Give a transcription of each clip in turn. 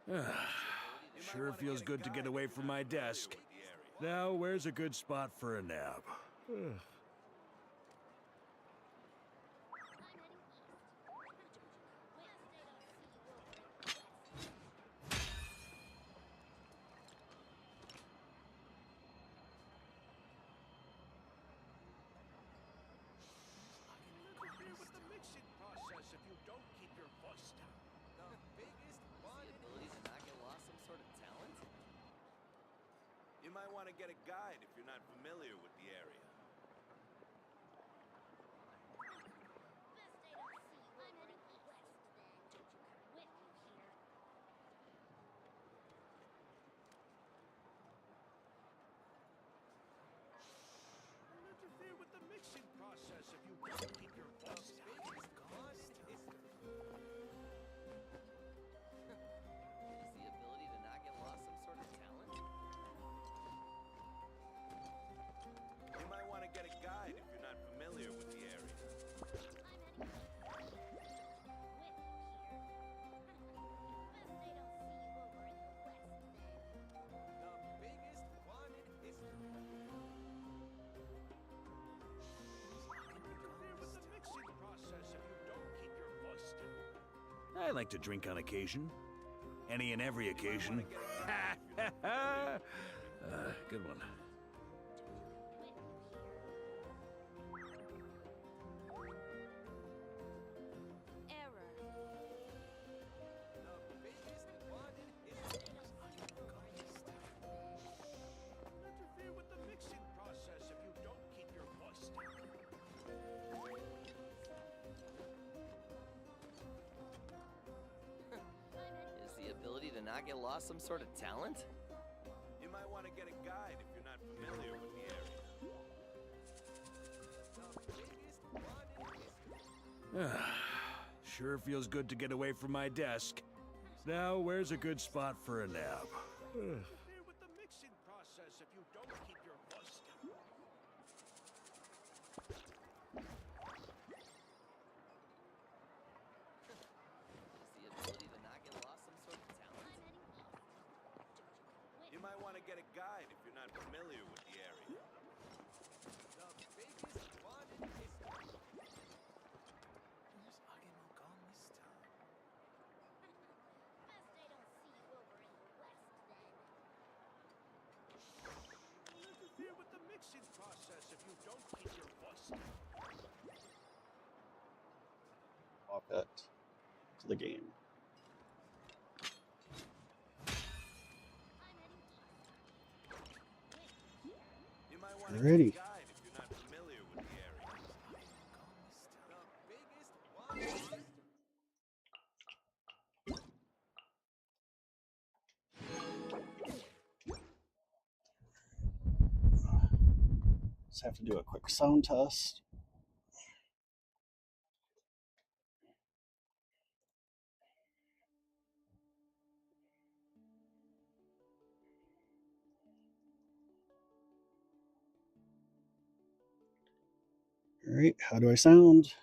Sure feels good to get away from my desk. Now, where's a good spot for a nap? Interfere with the mixing process if you don't keep your voice down. The biggest one The ability to not get lost some sort of talent? You might want to get a guide if you're not familiar with the area. Interfere with the mixing process if you don't keep your voice down. Is the ability to not get lost some sort of talent? You might want to get a guide if you're not familiar with the area. The biggest one in history. Interfere with the mixing process if you don't keep your voice down. I like to drink on occasion. Any and every occasion. Good one. Error. The biggest one in history. Interfere with the mixing process if you don't keep your voice down. Is the ability to not get lost some sort of talent? You might want to get a guide if you're not familiar with the area. The biggest one in history. Sure feels good to get away from my desk. Now, where's a good spot for a nap? Interfere with the mixing process if you don't keep your voice down. Is the ability to not get lost some sort of talent? You might want to get a guide if you're not familiar with the area. The biggest one in history. Where's Agemo gone this time? Interfere with the mixing process if you don't keep your voice down. Off it to the game. You might want to get a Alrighty. guide if you're not familiar with the area. The biggest one in history. Just have to do a quick sound test. All right, how do I sound?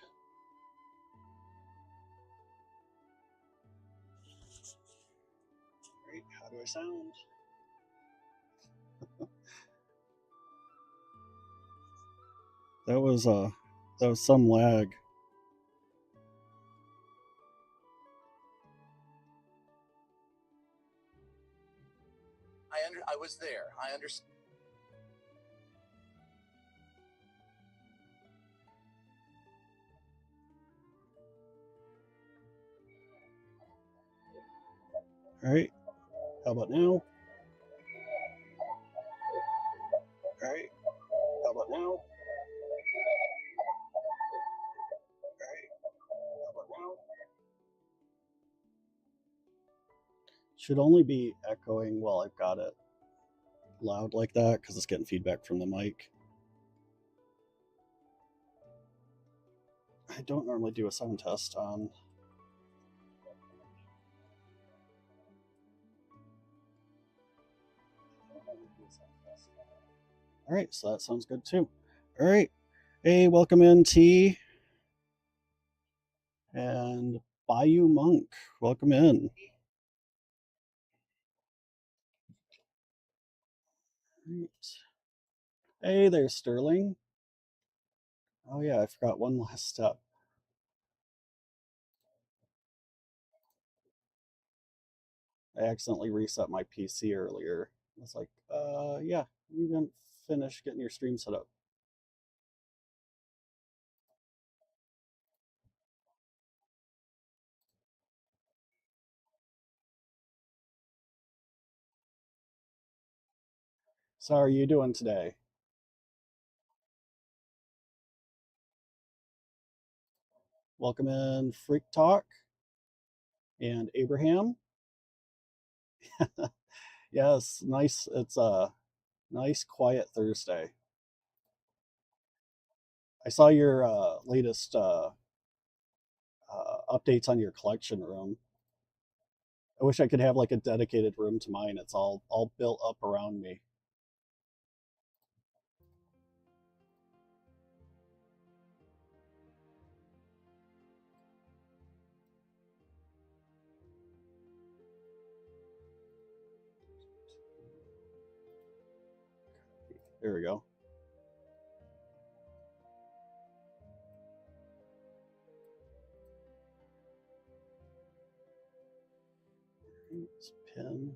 All right, how do I sound? That was some lag. I was there. I understand. All right, how about now? All right, how about now? All right, how about now? Should only be echoing while I've got it loud like that because it's getting feedback from the mic. I don't normally do a sound test on. All right, so that sounds good too. All right, hey, welcome in T and Bayou Monk. Welcome in. Right. Hey there, Sterling. Oh yeah, I forgot one last step. I accidentally reset my PC earlier. I was like, yeah, you didn't finish getting your stream set up. So how are you doing today? Welcome in Freak Talk and Abraham. Yes, nice. It's a nice quiet Thursday. I saw your latest updates on your collection room. I wish I could have like a dedicated room to mine. It's all built up around me. There we go. Let's pin.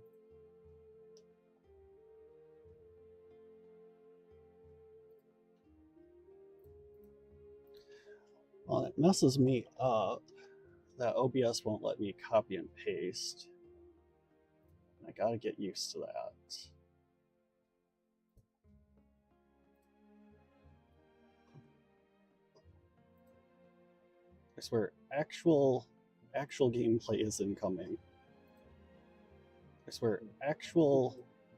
Well, it messes me up that OBS won't let me copy and paste. I gotta get used to that. I swear, actual gameplay is incoming. I swear, actual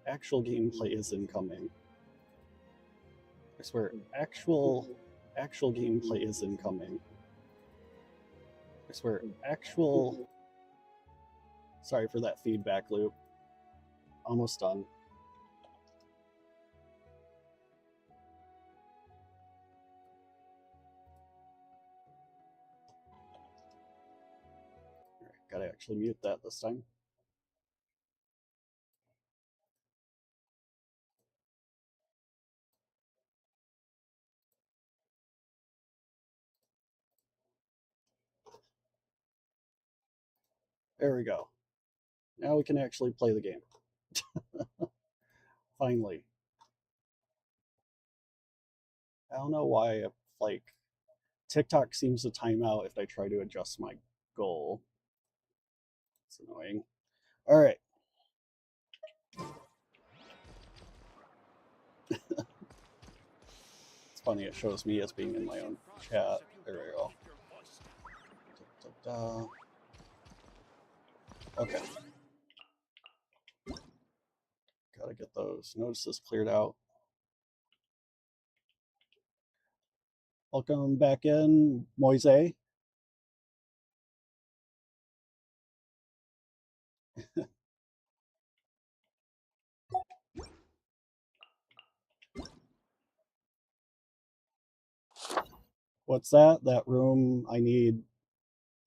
gameplay is incoming. I swear, actual gameplay is incoming. I swear, Sorry for that feedback loop. Almost done. All right, gotta actually mute that this time. There we go. Now we can actually play the game. Finally. I don't know why, like, TikTok seems to time out if I try to adjust my goal. It's annoying. All right. It's funny, it shows me as being in my own chat. There we go. Da, da, da. Okay. Gotta get those notices cleared out. Welcome back in, Moise. What's that? That room I need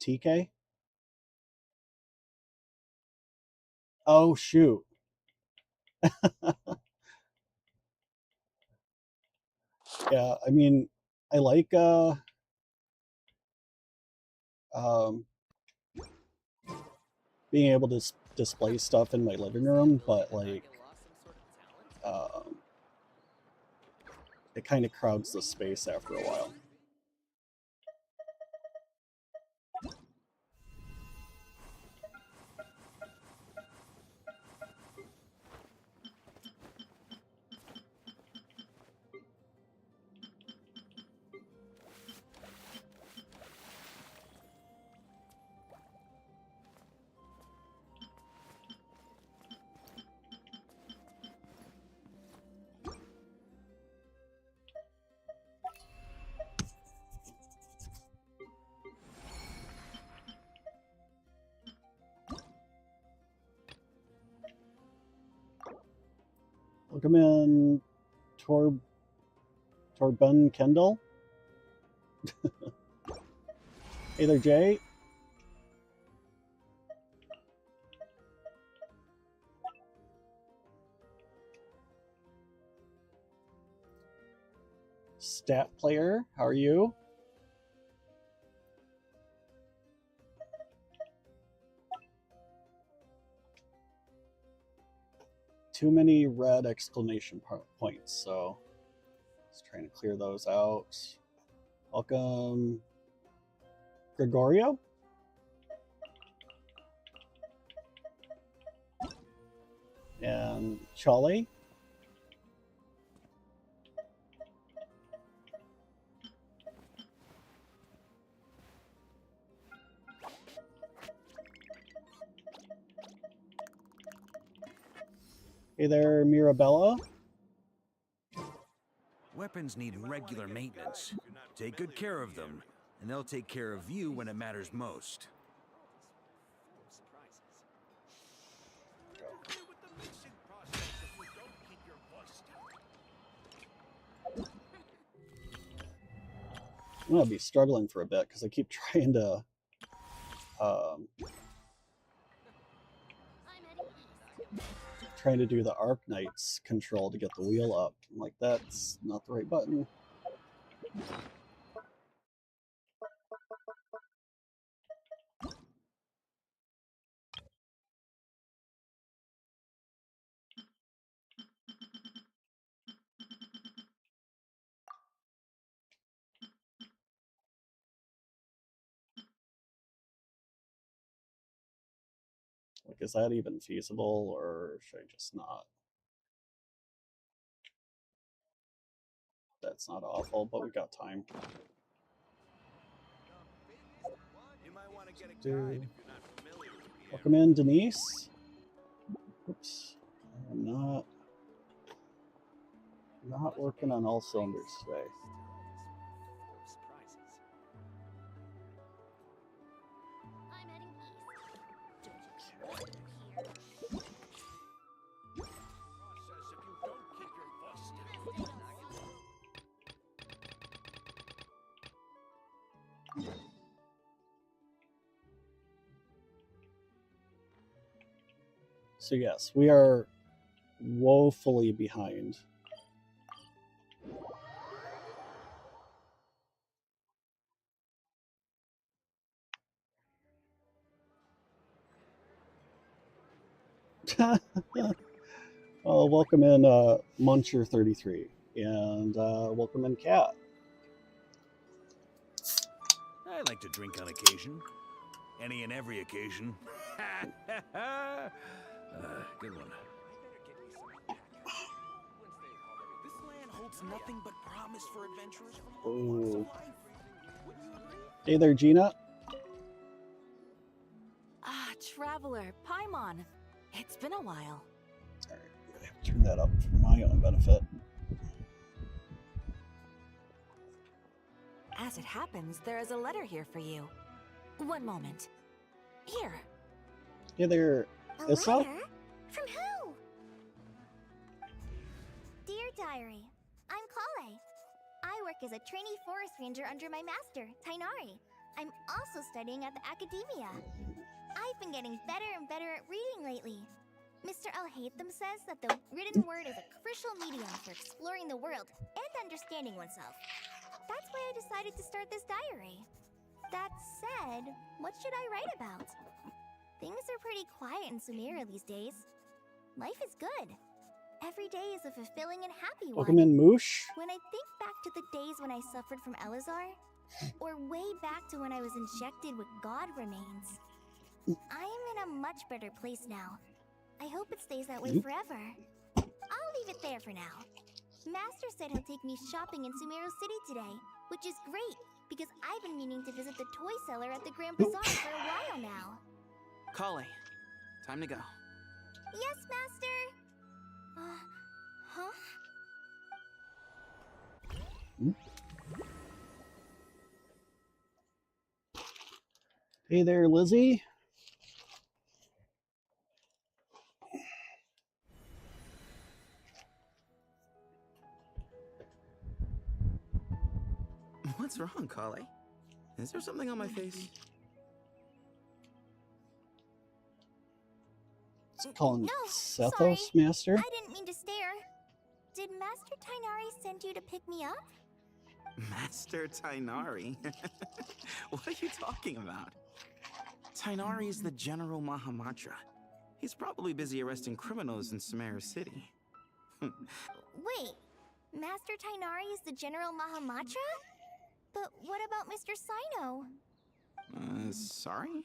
TK? Oh, shoot. Yeah, I mean, I like um, being able to display stuff in my living room, but like it kind of crowds the space after a while. Welcome in, Torben Kendall. Hey there, Jay. Stat player, how are you? Too many red exclamation points, so just trying to clear those out. Welcome, Gregorio. And Charlie. Hey there, Mirabella. Weapons need regular maintenance. Take good care of them, and they'll take care of you when it matters most. Interfere with the mixing process if you don't keep your voice down. I'm gonna be struggling for a bit because I keep trying to do the Arc Knight's control to get the wheel up. I'm like, that's not the right button. Like, is that even feasible, or should I just not? That's not awful, but we got time. You might want to get a guide if you're not familiar with the Welcome in, Denise. Oops, I'm not working on all cylinders today. I'm heading east. Don't you care Process if you don't keep your voice down. So yes, we are woefully behind. Oh, welcome in Muncher33, and welcome in Cat. I like to drink on occasion. Any and every occasion. Good one. This land holds nothing but promise for adventurers from all Ooh. walks of life. Wouldn't you agree? Hey there, Gina. Ah, Traveler, Paimon. It's been a while. All right, I'm gonna have to turn that up for my own benefit. As it happens, there is a letter here for you. One moment. Here. Hey there, A Issa. letter? From who? Dear Diary, I'm Kale. I work as a trainee forest ranger under my master, Tainari. I'm also studying at the academia. I've been getting better and better at reading lately. Mr. Al-Haytham says that the written word is a crucial medium for exploring the world and understanding oneself. That's why I decided to start this diary. That said, what should I write about? Things are pretty quiet in Sumeria these days. Life is good. Every day is a fulfilling and happy one. Welcome in, Moosh. When I think back to the days when I suffered from Elazar, or way back to when I was injected with God remains, I am in a much better place now. I hope it stays that way forever. I'll leave it there for now. Master said he'll take me shopping in Sumeru City today, which is great because I've been meaning to visit the toy seller at the Grand Bazaar for a while now. Kale, time to go. Yes, Master! Huh? Hey there, Lizzie. What's wrong, Kale? Is there something on my face? It's calling No, Sethos, sorry. Master. I didn't mean to stare. Did Master Tainari send you to pick me up? Master Tainari? What are you talking about? Tainari is the General Mahamatra. He's probably busy arresting criminals in Sumeru City. Wait, Master Tainari is the General Mahamatra? But what about Mr. Sino? Sorry?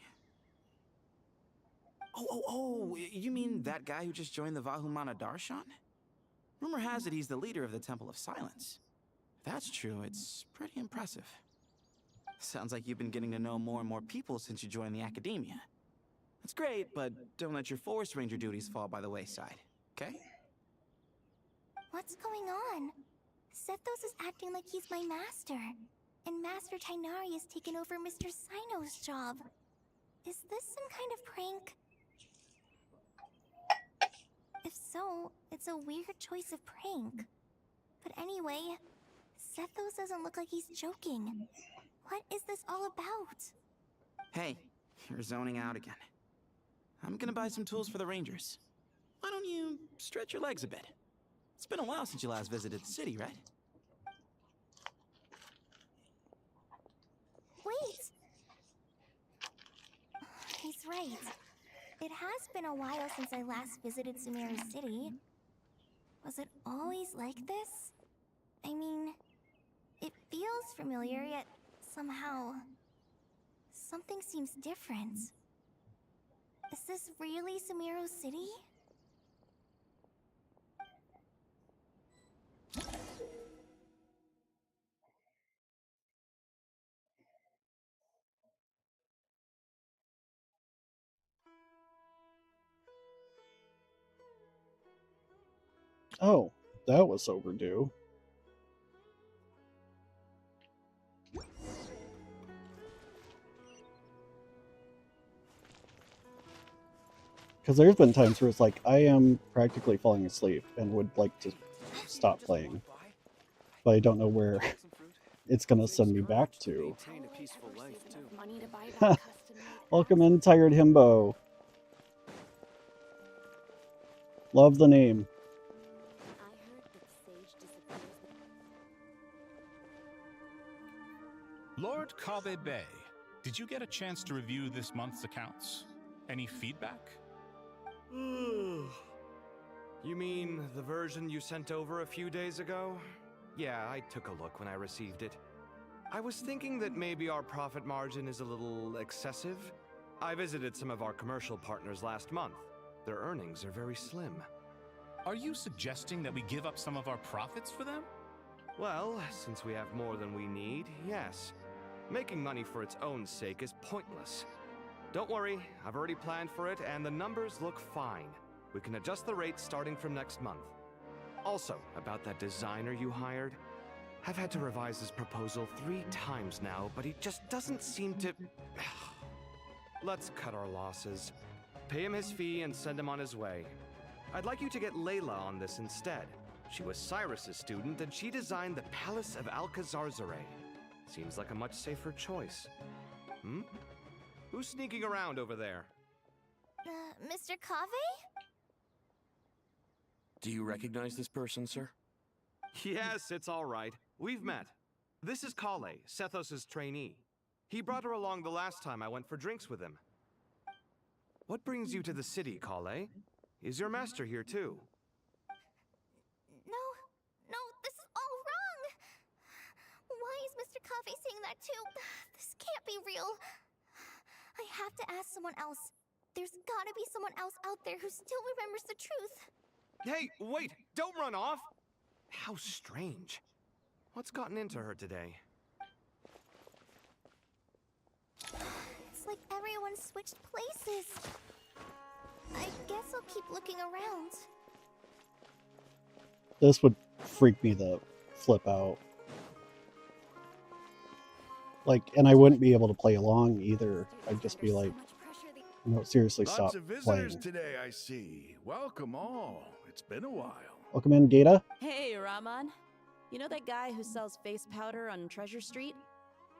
Oh, you mean that guy who just joined the Vahumana Darshan? Rumor has it he's the leader of the Temple of Silence. If that's true, it's pretty impressive. Sounds like you've been getting to know more and more people since you joined the academia. That's great, but don't let your Forest Ranger duties fall by the wayside, okay? What's going on? Sethos is acting like he's my master, and Master Tainari has taken over Mr. Sino's job. Is this some kind of prank? If so, it's a weird choice of prank. But anyway, Sethos doesn't look like he's joking. What is this all about? Hey, you're zoning out again. I'm gonna buy some tools for the Rangers. Why don't you stretch your legs a bit? It's been a while since you last visited the city, right? Wait! He's right. It has been a while since I last visited Sumeru City. Was it always like this? I mean, it feels familiar, yet somehow... something seems different. Is this really Sumeru City? Oh, that was overdue. Because there's been times where it's like, I am practically falling asleep and would like to stop playing. But I don't know where it's going to send me back to. Welcome in, Tired Himbo. Love the name. Lord Kabe Bay, did you get a chance to review this month's accounts? Any feedback? You mean the version you sent over a few days ago? Yeah, I took a look when I received it. I was thinking that maybe our profit margin is a little excessive. I visited some of our commercial partners last month. Their earnings are very slim. Are you suggesting that we give up some of our profits for them? Well, since we have more than we need, yes. Making money for its own sake is pointless. Don't worry, I've already planned for it, and the numbers look fine. We can adjust the rates starting from next month. Also, about that designer you hired, I've had to revise his proposal 3 times now, but he just doesn't seem to... Let's cut our losses. Pay him his fee and send him on his way. I'd like you to get Layla on this instead. She was Cyrus's student, and she designed the Palace of Alcazarzare. Seems like a much safer choice. Who's sneaking around over there? Mr. Kave? Do you recognize this person, sir? Yes, it's all right. We've met. This is Kale, Sethos' trainee. He brought her along the last time I went for drinks with him. What brings you to the city, Kale? Is your master here too? No, this is all wrong! Why is Mr. Kave saying that too? This can't be real. I have to ask someone else. There's gotta be someone else out there who still remembers the truth. Hey, wait! Don't run off! How strange. What's gotten into her today? It's like everyone switched places. I guess I'll keep looking around. This would freak me the flip out. Like, and I wouldn't be able to play along either. I'd just be like, no, seriously, stop Lots of visitors playing. today, I see. Welcome all. It's been a while. Welcome in, Gata. Hey, Rahman. You know that guy who sells face powder on Treasure Street?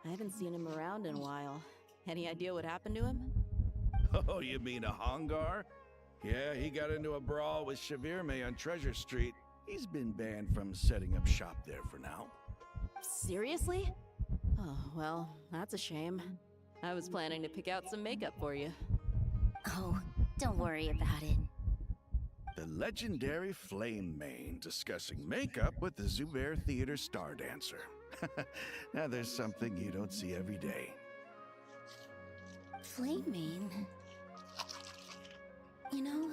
I haven't seen him around in a while. Any idea what happened to him? Oh, you mean a Hongar? Yeah, he got into a brawl with Shavirme on Treasure Street. He's been banned from setting up shop there for now. Seriously? Oh, well, that's a shame. I was planning to pick out some makeup for you. Oh, don't worry about it. The legendary Flame Mane discussing makeup with the Zubair Theater star dancer. Now there's something you don't see every day. Flame Mane? You know,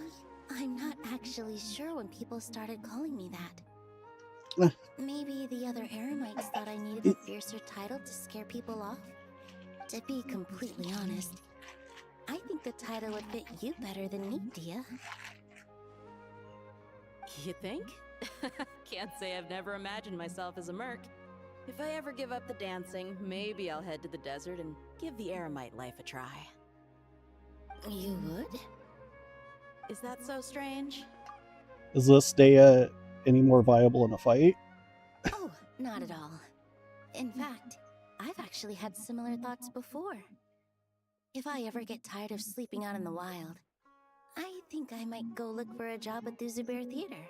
I'm not actually sure when people started calling me that. Maybe the other Eremites thought I needed a fiercer title to scare people off? To be completely honest, I think the title would fit you better than me, Dia. You think? Can't say I've never imagined myself as a merc. If I ever give up the dancing, maybe I'll head to the desert and give the Eremite life a try. You would? Is that so strange? Is this Dea any more viable in a fight? Oh, not at all. In fact, I've actually had similar thoughts before. If I ever get tired of sleeping out in the wild, I think I might go look for a job at the Zubair Theater.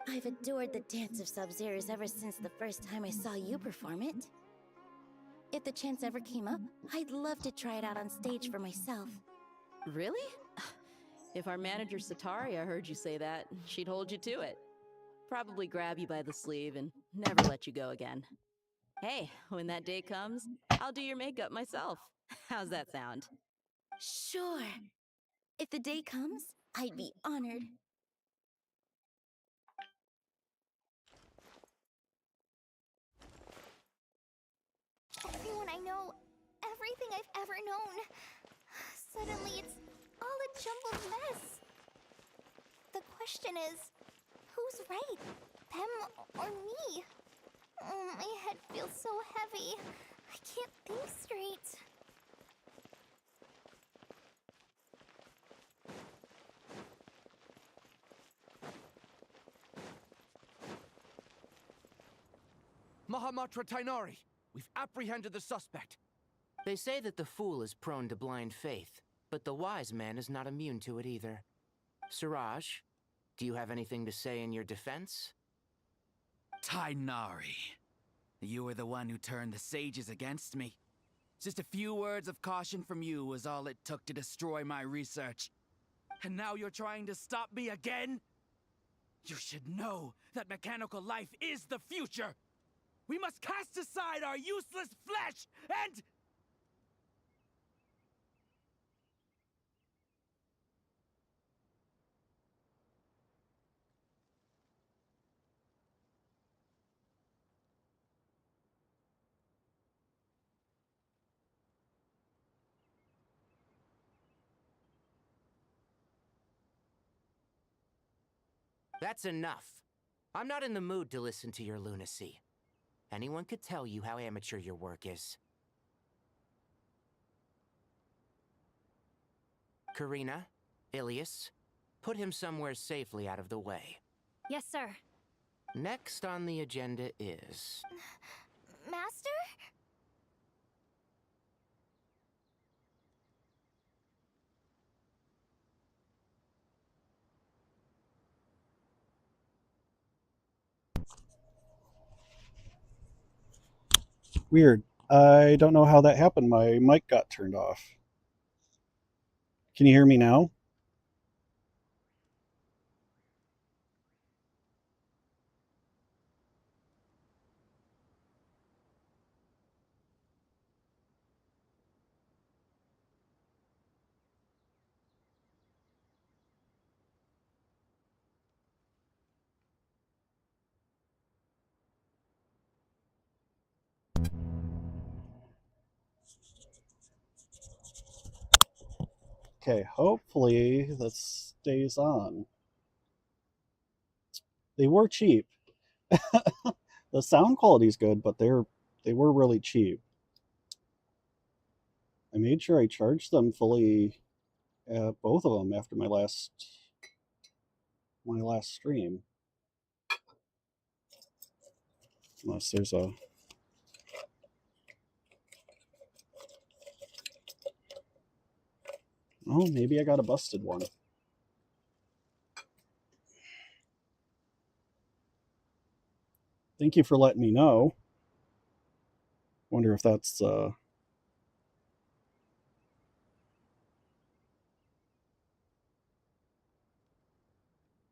I've adored the dance of Sub-Zero's ever since the first time I saw you perform it. If the chance ever came up, I'd love to try it out on stage for myself. Really? If our manager Sataria heard you say that, she'd hold you to it. Probably grab you by the sleeve and never let you go again. Hey, when that day comes, I'll do your makeup myself. How's that sound? Sure. If the day comes, I'd be honored. Everyone I know, everything I've ever known. Suddenly it's all a jumbled mess. The question is, who's right? Them or me? Oh, my head feels so heavy. I can't think straight. Mahamatra Tainari, we've apprehended the suspect. They say that the fool is prone to blind faith, but the wise man is not immune to it either. Siraj, do you have anything to say in your defense? Tainari, you were the one who turned the sages against me. Just a few words of caution from you was all it took to destroy my research. And now you're trying to stop me again? You should know that mechanical life is the future! We must cast aside our useless flesh and... That's enough. I'm not in the mood to listen to your lunacy. Anyone could tell you how amateur your work is. Karina, Ilias, put him somewhere safely out of the way. Yes, sir. Next on the agenda is... Master? Weird. I don't know how that happened. My mic got turned off. Can you hear me now? Okay, hopefully this stays on. They were cheap. The sound quality is good, but they were really cheap. I made sure I charged them fully, both of them after my last stream. Unless there's a... Oh, maybe I got a busted one. Thank you for letting me know. Wonder if that's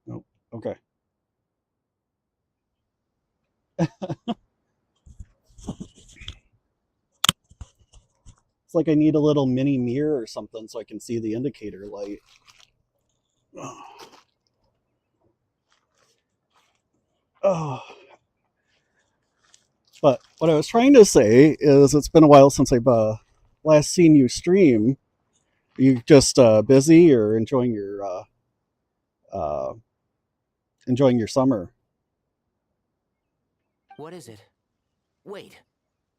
nope. Okay. It's like I need a little mini mirror or something so I can see the indicator light. Oh. But what I was trying to say is it's been a while since I've last seen you stream. Are you just busy or uh, enjoying your summer? What is it? Wait,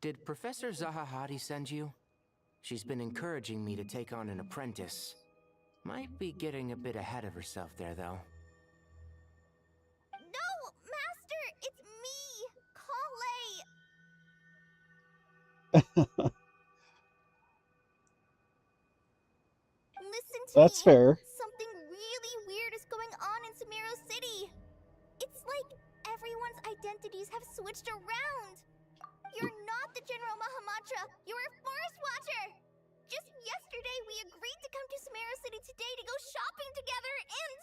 did Professor Zahahati send you? She's been encouraging me to take on an apprentice. Might be getting a bit ahead of herself there, though. No, Master! It's me! Kale! Listen to That's me. fair. Something really weird is going on in Sumeru City. It's like everyone's identities have switched around. You're not the General Mahamatra. You're a Forest Watcher. Just yesterday, we agreed to come to Sumeru City today to go shopping together, and...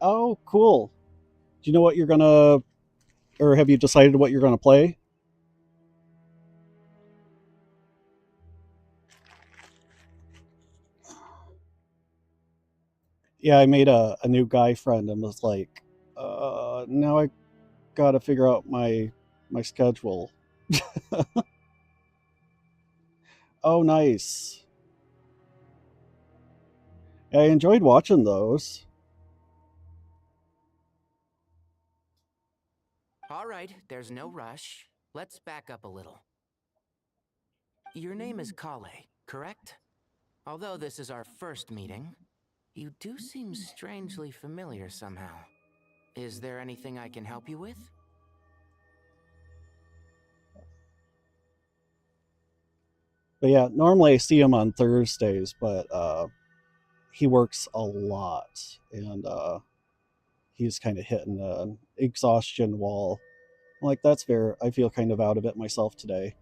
Oh, cool. Do you know what you're gonna, or have you decided what you're gonna play? Yeah, I made a new guy friend and was like, now I gotta figure out my schedule. Oh, nice. I enjoyed watching those. All right, there's no rush. Let's back up a little. Your name is Kale, correct? Although this is our first meeting, you do seem strangely familiar somehow. Is there anything I can help you with? But yeah, normally I see him on Thursdays, but he works a lot, and he's kind of hitting an exhaustion wall. I'm like, that's fair. I feel kind of out of it myself today.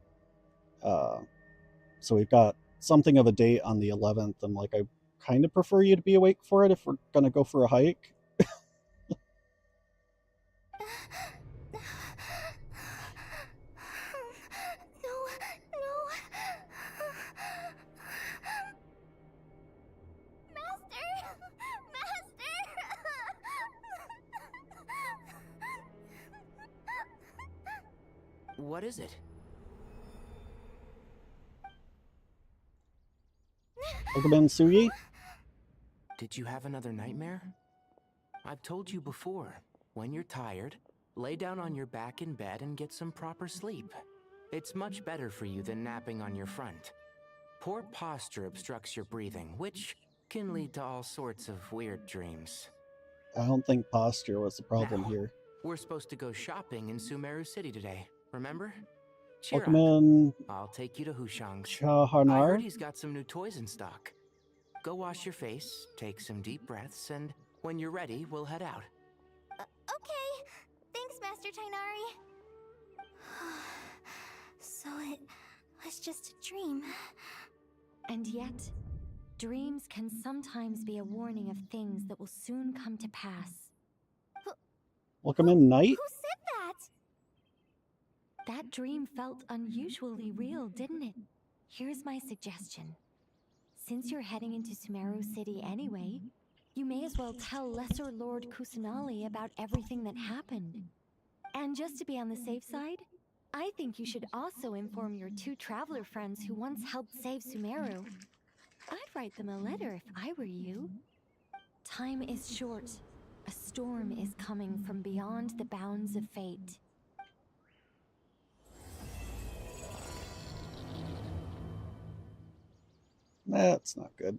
So we've got something of a date on the 11th. I'm like, I kind of prefer you to be awake for it if we're gonna go for a hike. What is it? Pokemon Sugi? Did you have another nightmare? I've told you before, when you're tired, lay down on your back in bed and get some proper sleep. It's much better for you than napping on your front. Poor posture obstructs your breathing, which can lead to all sorts of weird dreams. I don't think posture was the problem Now, here. We're supposed to go shopping in Sumeru City today, remember? Cheer Pokemon up. I'll take you to Hushang's. I Chahanar? heard he's got some new toys in stock. Go wash your face, take some deep breaths, and when you're ready, we'll head out. Okay. Thanks, Master Tainari. So it was just a dream. And yet, dreams can sometimes be a warning of things that will soon come to pass. Pokemon Night? Who said that? That dream felt unusually real, didn't it? Here's my suggestion. Since you're heading into Sumeru City anyway, you may as well tell Lesser Lord Kusanali about everything that happened. And just to be on the safe side, I think you should also inform your two traveler friends who once helped save Sumeru. I'd write them a letter if I were you. Time is short. A storm is coming from beyond the bounds of fate. That's not good.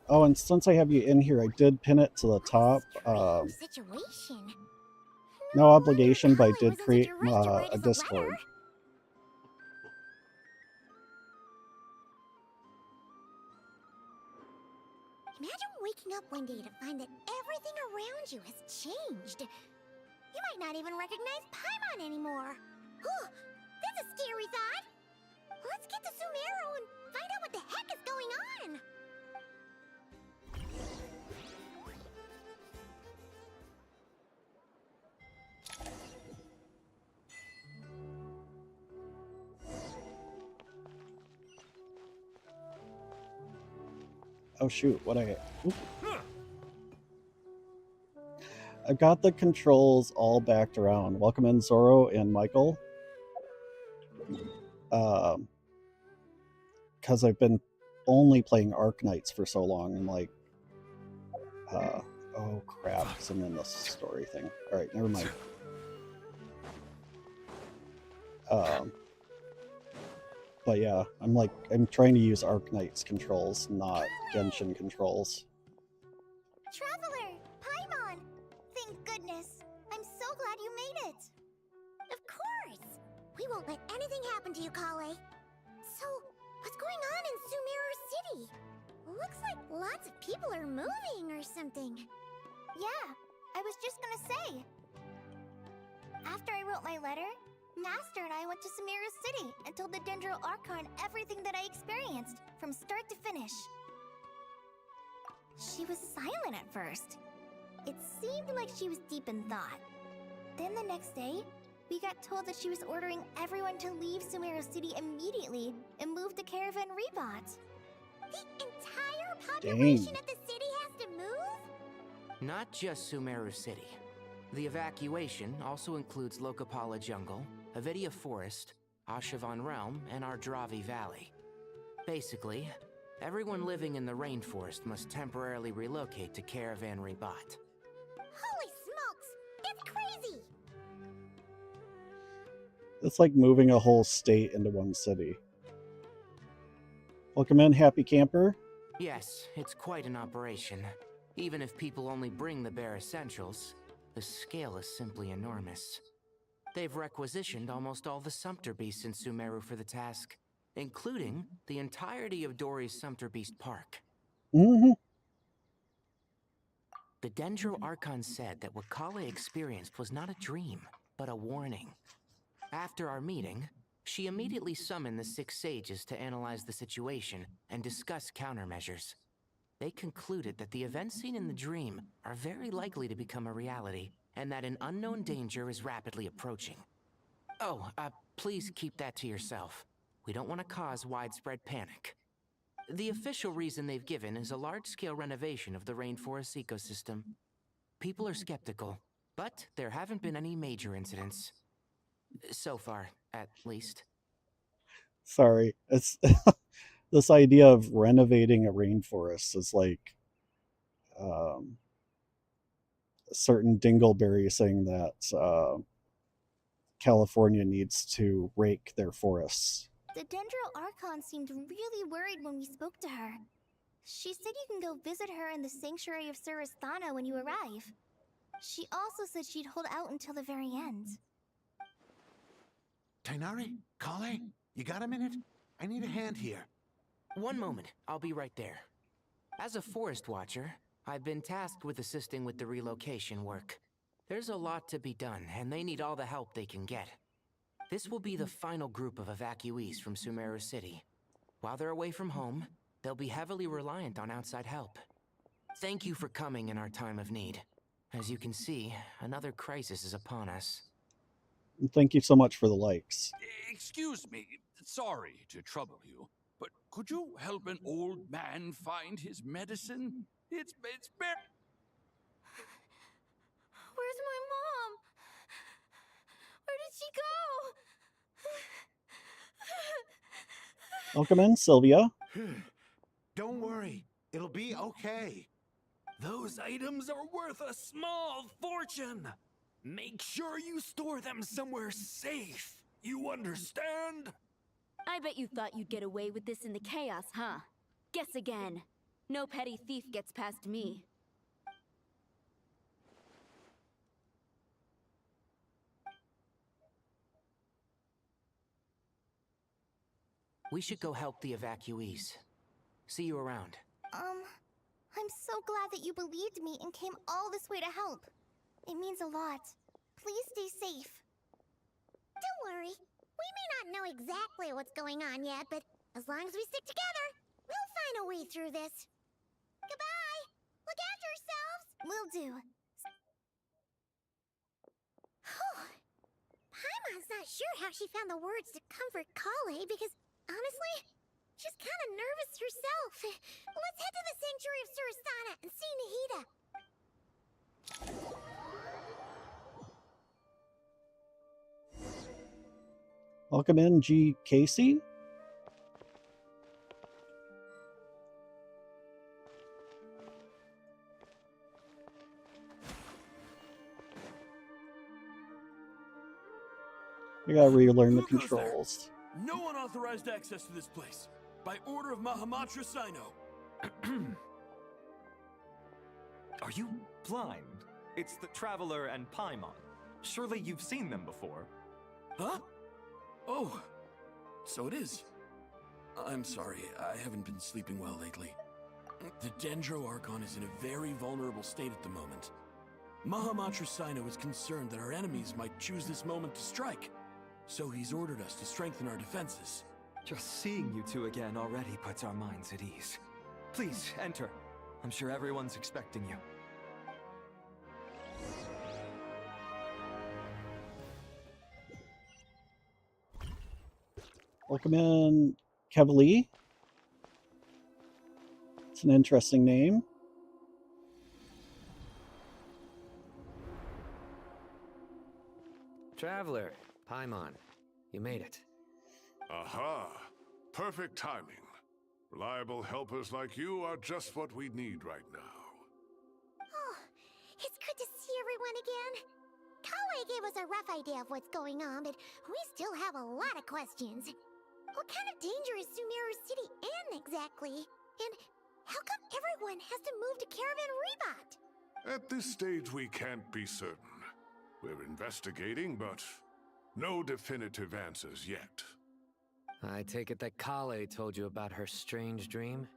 Oh, and since I have you in here, I did pin it to the top. Situation. No obligation, but I did create a Discord. waking up one day to find that everything around you has changed. You might not even recognize Paimon anymore. Whew, that's a scary thought. Let's get to Sumeru and find out what the heck is going on. Oh shoot, what I... Oop. I've got the controls all backed around. Welcome in, Zoro and Michael. Because I've been only playing Arknights for so long, and like... oh crap, because I'm in the story thing. Alright, never mind. But yeah, I'm trying to use Arknight's controls, not Genshin controls. Traveler! Paimon! Thank goodness. I'm so glad you made it. Of course! We won't let anything happen to you, Kale. So, what's going on in Sumeru City? Looks like lots of people are moving or something. Yeah, I was just gonna say. After I wrote my letter, Master and I went to Sumeru City and told the Dendro Archon everything that I experienced, from start to finish. She was silent at first. It seemed like she was deep in thought. Then the next day, we got told that she was ordering everyone to leave Sumeru City immediately and move to Caravan Rebot. The entire population of the city has to move? Not just Sumeru City. The evacuation also includes Lokapala Jungle, Avidia Forest, Ashavan Realm, and Ardravi Valley. Basically, everyone living in the rainforest must temporarily relocate to Caravan Rebot. Holy smokes! It's crazy! It's like moving a whole state into one city. Welcome in, Happy Camper. Yes, it's quite an operation. Even if people only bring the bare essentials, the scale is simply enormous. They've requisitioned almost all the Sumpter Beasts in Sumeru for the task, including the entirety of Dori's Sumpter Beast Park. Mm-hmm. The Dendro Archon said that what Kale experienced was not a dream, but a warning. After our meeting, she immediately summoned the 6 sages to analyze the situation and discuss countermeasures. They concluded that the events seen in the dream are very likely to become a reality, and that an unknown danger is rapidly approaching. Oh, please keep that to yourself. We don't want to cause widespread panic. The official reason they've given is a large-scale renovation of the rainforest ecosystem. People are skeptical, but there haven't been any major incidents. So far, at least. Sorry, it's this idea of renovating a rainforest is like a certain dingleberry saying that California needs to rake their forests. The Dendro Archon seemed really worried when we spoke to her. She said you can go visit her in the Sanctuary of Surasthana when you arrive. She also said she'd hold out until the very end. Tighnari? Kale? You got a minute? I need a hand here. One moment, I'll be right there. As a forest watcher, I've been tasked with assisting with the relocation work. There's a lot to be done, and they need all the help they can get. This will be the final group of evacuees from Sumeru City. While they're away from home, they'll be heavily reliant on outside help. Thank you for coming in our time of need. As you can see, another crisis is upon us. Thank you so much for the likes. Excuse me, sorry to trouble you, but could you help an old man find his medicine? It's bare. Where's my mom? Where did she go? Welcome in, Sylvia. Don't worry, it'll be okay. Those items are worth a small fortune. Make sure you store them somewhere safe. You understand? I bet you thought you'd get away with this in the chaos, huh? Guess again. No petty thief gets past me. We should go help the evacuees. See you around. I'm so glad that you believed me and came all this way to help. It means a lot. Please stay safe. Don't worry. We may not know exactly what's going on yet, but as long as we stick together, we'll find a way through this. Goodbye! Look after yourselves! Will do. Paimon's not sure how she found the words to comfort Kale because, honestly, she's kind of nervous herself. Let's head to the Sanctuary of Surasana and see Nahida. Welcome in, G. Casey. I gotta relearn the controls. No unauthorized access to this place. By order of Mahamatra Sino. Are you blind? It's the Traveler and Paimon. Surely you've seen them before. Huh? Oh, so it is. I'm sorry, I haven't been sleeping well lately. The Dendro Archon is in a very vulnerable state at the moment. Mahamatra Sino is concerned that our enemies might choose this moment to strike. So he's ordered us to strengthen our defenses. Just seeing you two again already puts our minds at ease. Please, enter. I'm sure everyone's expecting you. Welcome in, Kevali. It's an interesting name. Traveler, Paimon, you made it. Aha! Perfect timing. Reliable helpers like you are just what we need right now. Oh, it's good to see everyone again. Kale gave us a rough idea of what's going on, but we still have a lot of questions. What kind of danger is Sumeru City in exactly? And how come everyone has to move to Caravan Rebot? At this stage, we can't be certain. We're investigating, but no definitive answers yet. I take it that Kale told you about her strange dream?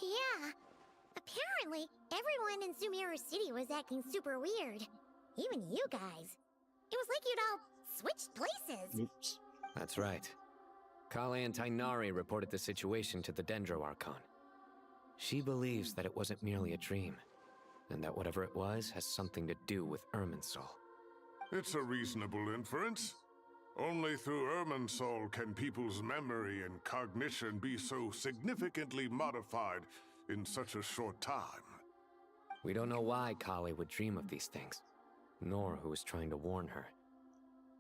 Yeah. Apparently, everyone in Sumeru City was acting super weird. Even you guys. It was like you'd all switched places. Oops. That's right. Kale and Tainari reported the situation to the Dendro Archon. She believes that it wasn't merely a dream, and that whatever it was has something to do with Irminsul. It's a reasonable inference. Only through Irminsul can people's memory and cognition be so significantly modified in such a short time. We don't know why Kale would dream of these things, nor who was trying to warn her.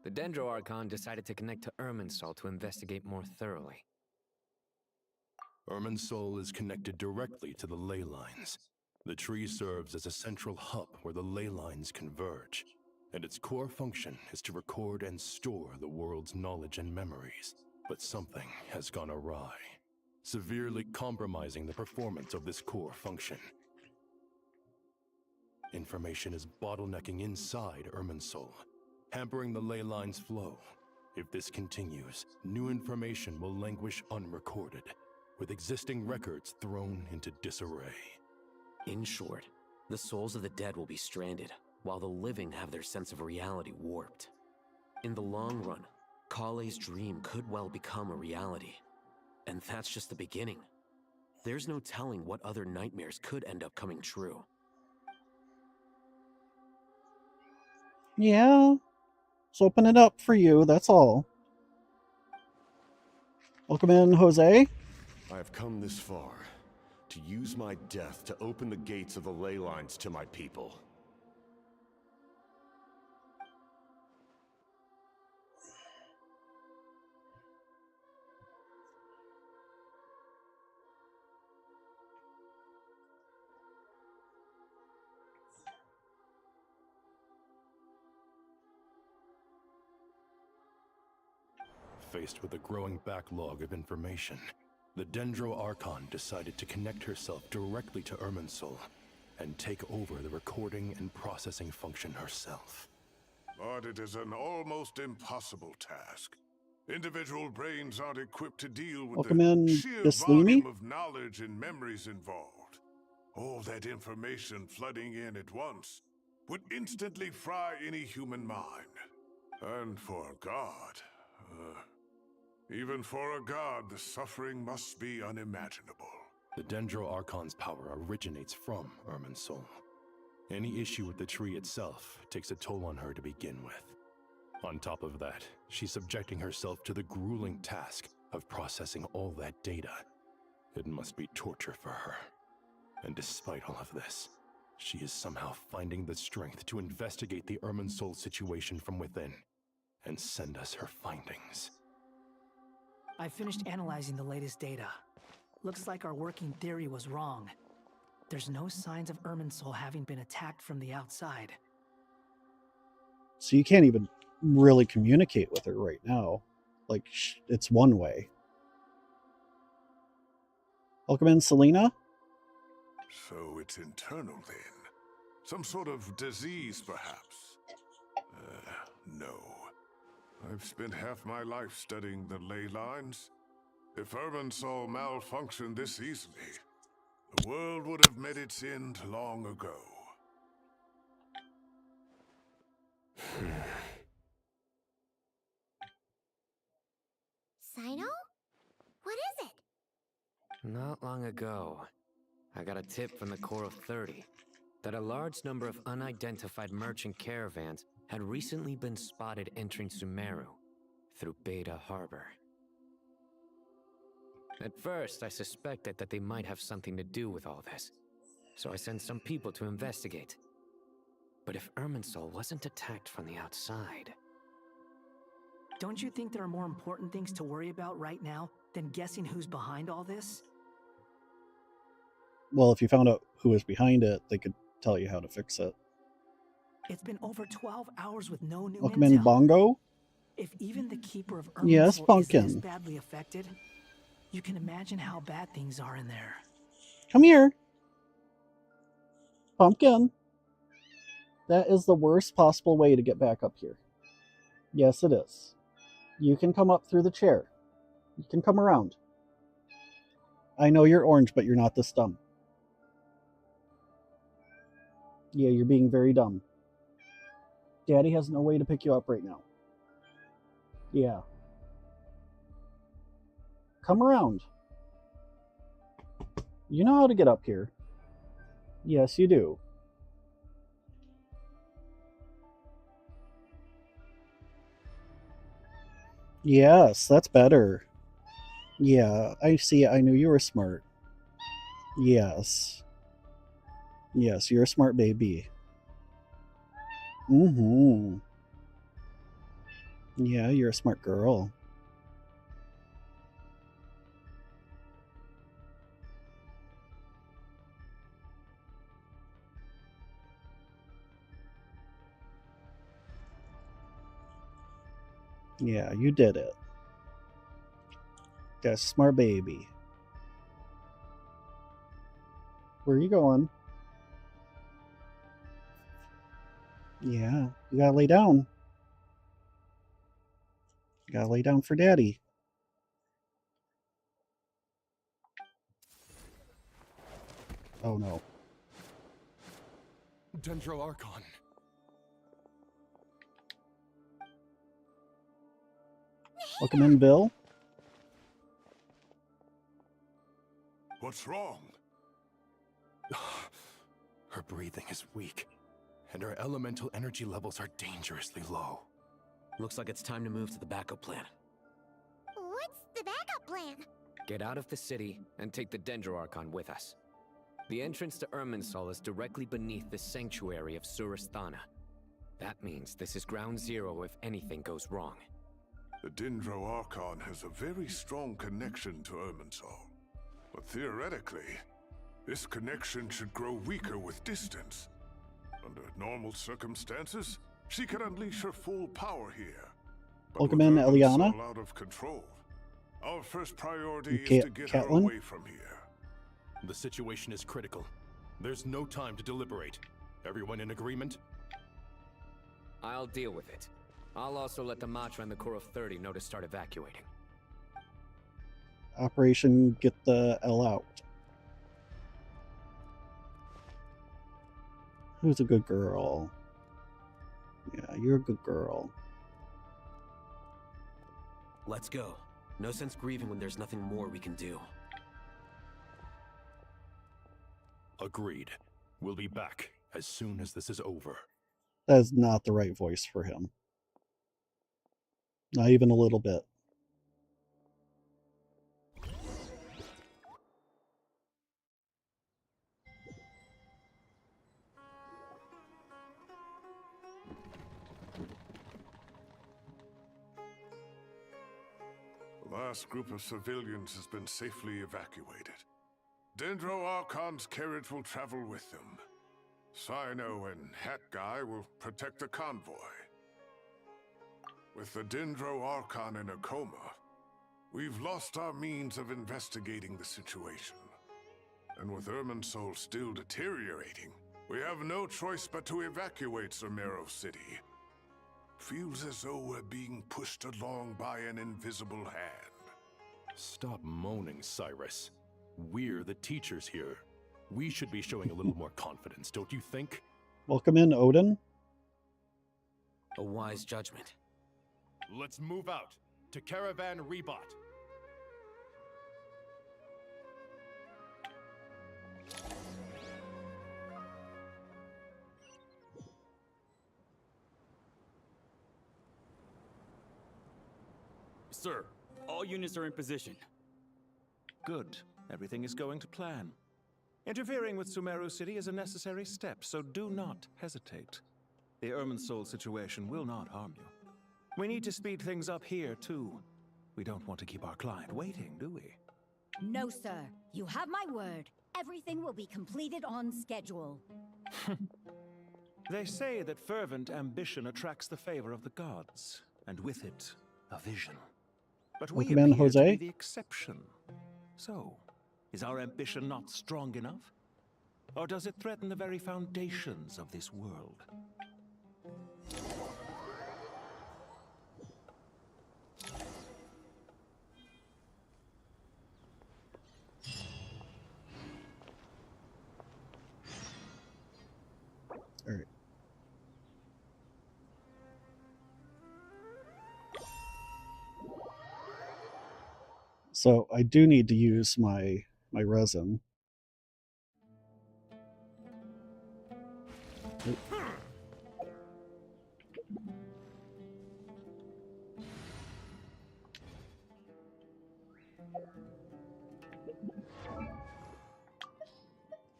The Dendro Archon decided to connect to Irminsul to investigate more thoroughly. Irminsul is connected directly to the ley lines. The tree serves as a central hub where the ley lines converge, and its core function is to record and store the world's knowledge and memories. But something has gone awry, severely compromising the performance of this core function. Information is bottlenecking inside Irminsul, hampering the ley line's flow. If this continues, new information will languish unrecorded, with existing records thrown into disarray. In short, the souls of the dead will be stranded, while the living have their sense of reality warped. In the long run, Kale's dream could well become a reality. And that's just the beginning. There's no telling what other nightmares could end up coming true. Yeah. Let's open it up for you, that's all. Welcome in, Jose. I have come this far to use my death to open the gates of the ley lines to my people. Faced with a growing backlog of information, the Dendro Archon decided to connect herself directly to Irminsul and take over the recording and processing function herself. But it is an almost impossible task. Individual brains aren't equipped to deal with Welcome the in, sheer Bislimi. volume of knowledge and memories involved. All that information flooding in at once would instantly fry any human mind. And for a god, even for a god, the suffering must be unimaginable. The Dendro Archon's power originates from Irminsul. Any issue with the tree itself takes a toll on her to begin with. On top of that, she's subjecting herself to the grueling task of processing all that data. It must be torture for her. And despite all of this, she is somehow finding the strength to investigate the Irminsul situation from within and send us her findings. I finished analyzing the latest data. Looks like our working theory was wrong. There's no signs of Irminsul having been attacked from the outside. So you can't even really communicate with her right now. Like, it's one way. Welcome in, Selena. So it's internal then. Some sort of disease, perhaps. No. I've spent half my life studying the ley lines. If Irminsul malfunctioned this easily, the world would have met its end long ago. Sino? What is it? Not long ago, I got a tip from the Core of 30 that a large number of unidentified merchant caravans had recently been spotted entering Sumeru through Beta Harbor. At first, I suspected that they might have something to do with all this, so I sent some people to investigate. But if Irminsul wasn't attacked from the outside... Don't you think there are more important things to worry about right now than guessing who's behind all this? Well, if you found out who was behind it, they could tell you how to fix it. It's been over 12 hours with no new Welcome intel. in, Bongo. If even the Keeper of Yes, Irminsul is Pumpkin. this badly affected, you can imagine how bad things are in there. Come here. Pumpkin. That is the worst possible way to get back up here. Yes, it is. You can come up through the chair. You can come around. I know you're orange, but you're not this dumb. Yeah, you're being very dumb. Daddy has no way to pick you up right now. Yeah. Come around. You know how to get up here. Yes, you do. Yes, that's better. Yeah, I see. I knew you were smart. Yes. Yes, you're a smart baby. Mm-hmm. Yeah, you're a smart girl. Yeah, you did it. That's a smart baby. Where are you going? Yeah, you gotta lay down. You gotta lay down for daddy. Oh no. Dendro Archon. Welcome in, Bill. What's wrong? Her breathing is weak, and her elemental energy levels are dangerously low. Looks like it's time to move to the backup plan. What's the backup plan? Get out of the city and take the Dendro Archon with us. The entrance to Irminsul is directly beneath the sanctuary of Surasthana. That means this is ground zero if anything goes wrong. The Dendro Archon has a very strong connection to Irminsul. But theoretically, this connection should grow weaker with distance. Under normal circumstances, she can unleash her full power here. But Welcome with in, Irminsul Eliana. out of control, our first priority Ca- is to get her Catelyn? away from here. The situation is critical. There's no time to deliberate. Everyone in agreement? I'll deal with it. I'll also let the Matra and the Core of 30 know to start evacuating. Operation Get the L Out. Who's a good girl? Yeah, you're a good girl. Let's go. No sense grieving when there's nothing more we can do. Agreed. We'll be back as soon as this is over. That is not the right voice for him. Not even a little bit. The last group of civilians has been safely evacuated. Dendro Archon's carriage will travel with them. Sino and Hat Guy will protect the convoy. With the Dendro Archon in a coma, we've lost our means of investigating the situation. And with Irminsul still deteriorating, we have no choice but to evacuate Sumeru City. Feels as though we're being pushed along by an invisible hand. Stop moaning, Cyrus. We're the teachers here. We should be showing a little more confidence, don't you think? Welcome in, Odin. A wise judgment. Let's move out to Caravan Rebot. Sir, all units are in position. Good. Everything is going to plan. Interfering with Sumeru City is a necessary step, so do not hesitate. The Irminsul situation will not harm you. We need to speed things up here, too. We don't want to keep our client waiting, do we? No, sir. You have my word. Everything will be completed on schedule. They say that fervent ambition attracts the favor of the gods, and with it, a vision. But we Welcome in, appear to Jose. be the exception. So, is our ambition not strong enough? Or does it threaten the very foundations of this world? All right. So I do need to use my resin. Oop.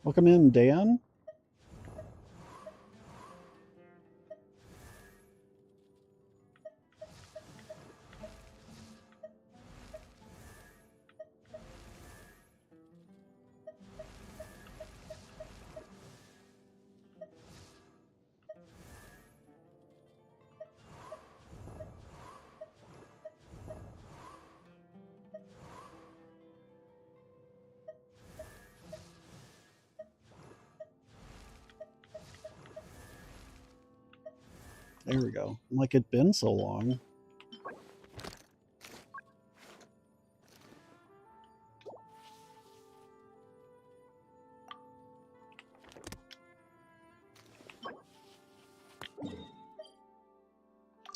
Welcome in, Dan. There we go. Like it'd been so long.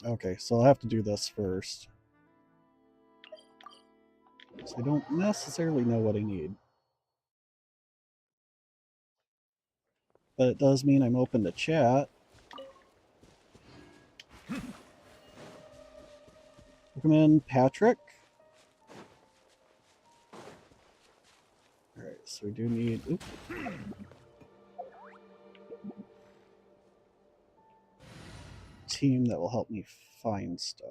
Okay, so I'll have to do this first. So I don't necessarily know what I need. But it does mean I'm open to chat. Welcome in, Patrick. Alright, so we do need... Oops. Team that will help me find stuff.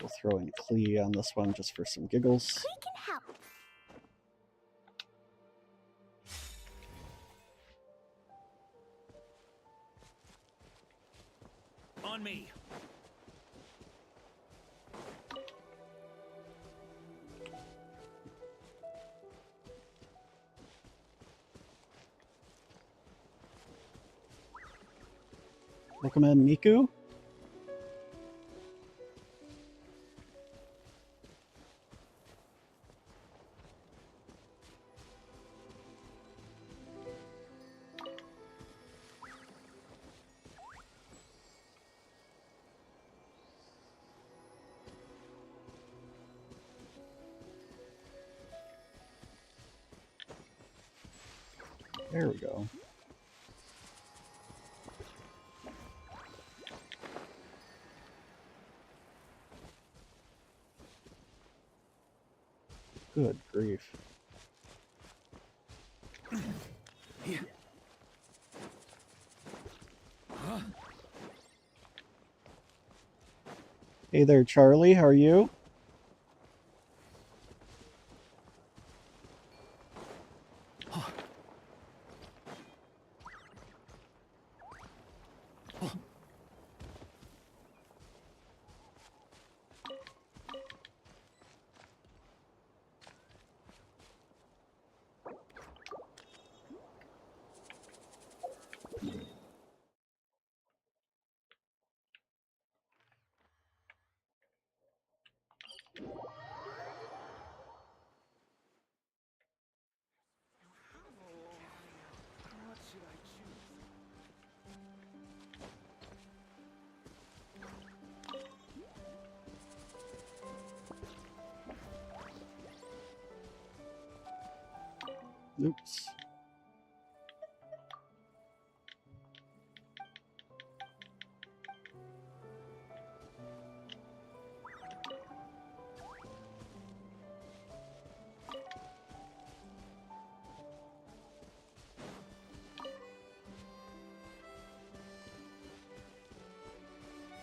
We'll throw in Klee on this one just for some giggles. We can help. On me. Welcome in, Miku. There we go. Good grief. Hey there, Charlie. How are you? Oops.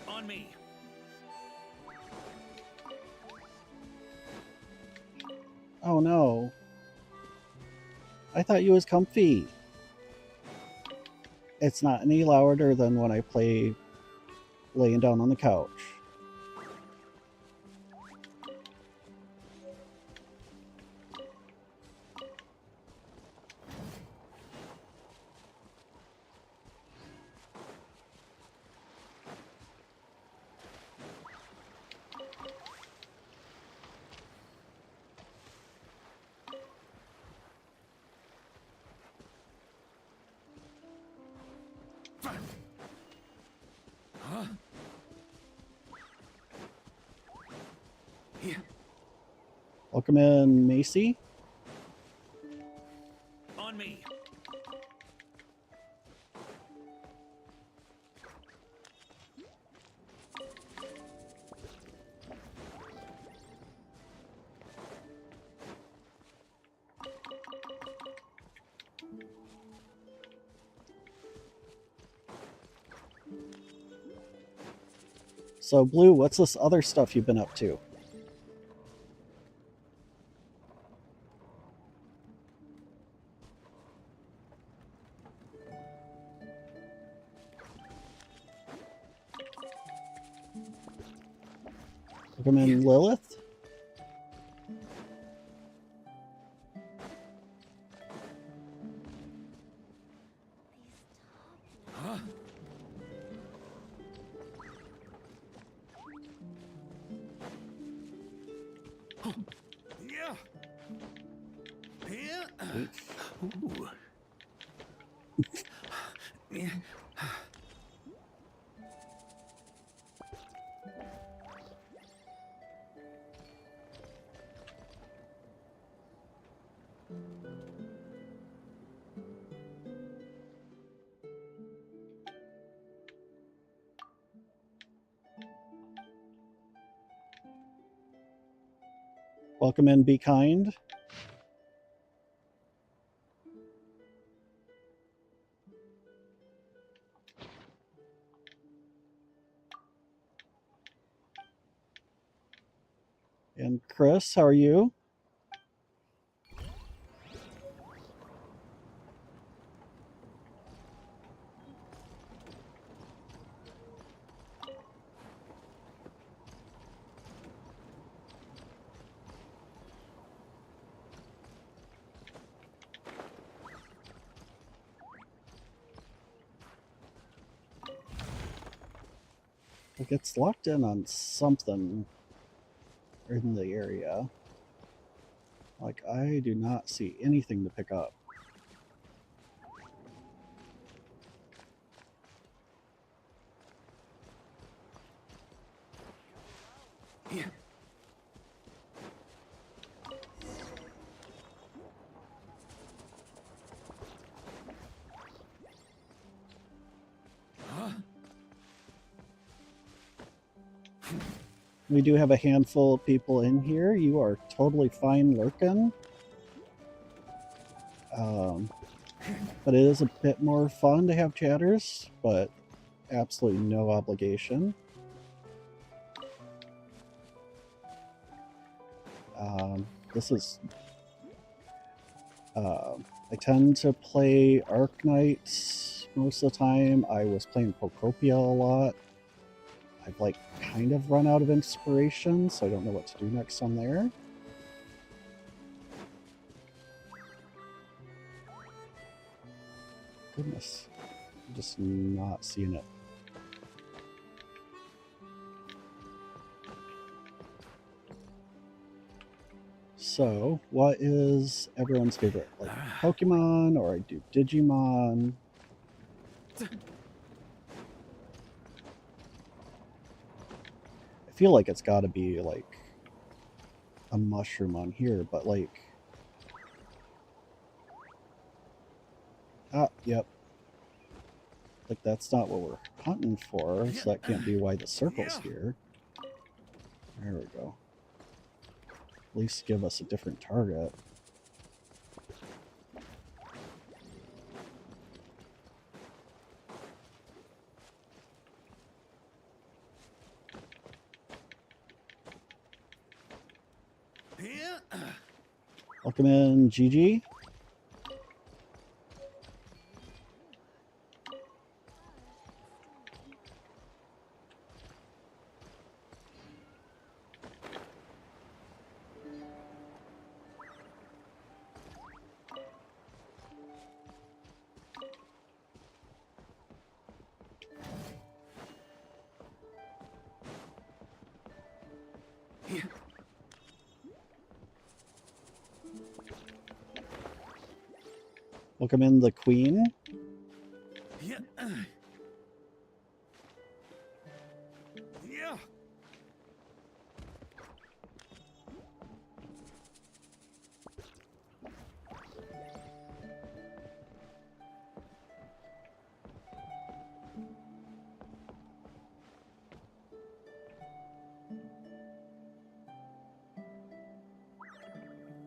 On me. Oh no. I thought you was comfy. It's not any louder than when I play laying down on the couch. Welcome in, Macy. On me. So, Blue, what's this other stuff you've been up to? Welcome in, Lilith. Yeah. Yeah. Ooh. Yeah. Welcome in, Be Kind. And Chris, how are you? Like, it's locked in on something in the area. Like, I do not see anything to pick up. Yeah. We do have a handful of people in here. You are totally fine lurking. But it is a bit more fun to have chatters, but absolutely no obligation. This is... I tend to play Arknights most of the time. I was playing Pocopia a lot. I've like kind of run out of inspiration, so I don't know what to do next on there. Goodness, I'm just not seeing it. So, what is everyone's favorite? Like Pokemon, or I do Digimon? I feel like it's got to be like a mushroom on here, but like... Ah, yep. Like, that's not what we're hunting for, so that can't be why the circle's here. There we go. At least give us a different target. Welcome in, GG. Welcome in, the Queen. Yeah. Yeah.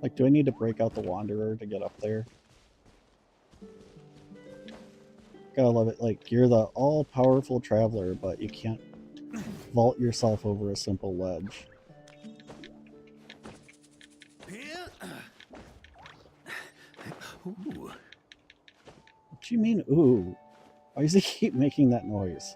Like, do I need to break out the Wanderer to get up there? Gotta love it. Like, you're the all-powerful traveler, but you can't vault yourself over a simple ledge. Ooh. What do you mean, ooh? Why does he keep making that noise?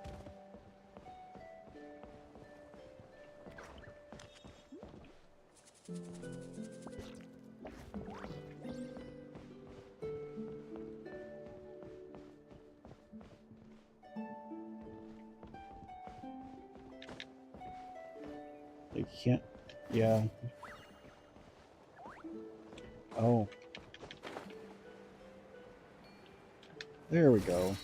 You can't... Yeah. Oh. There we go.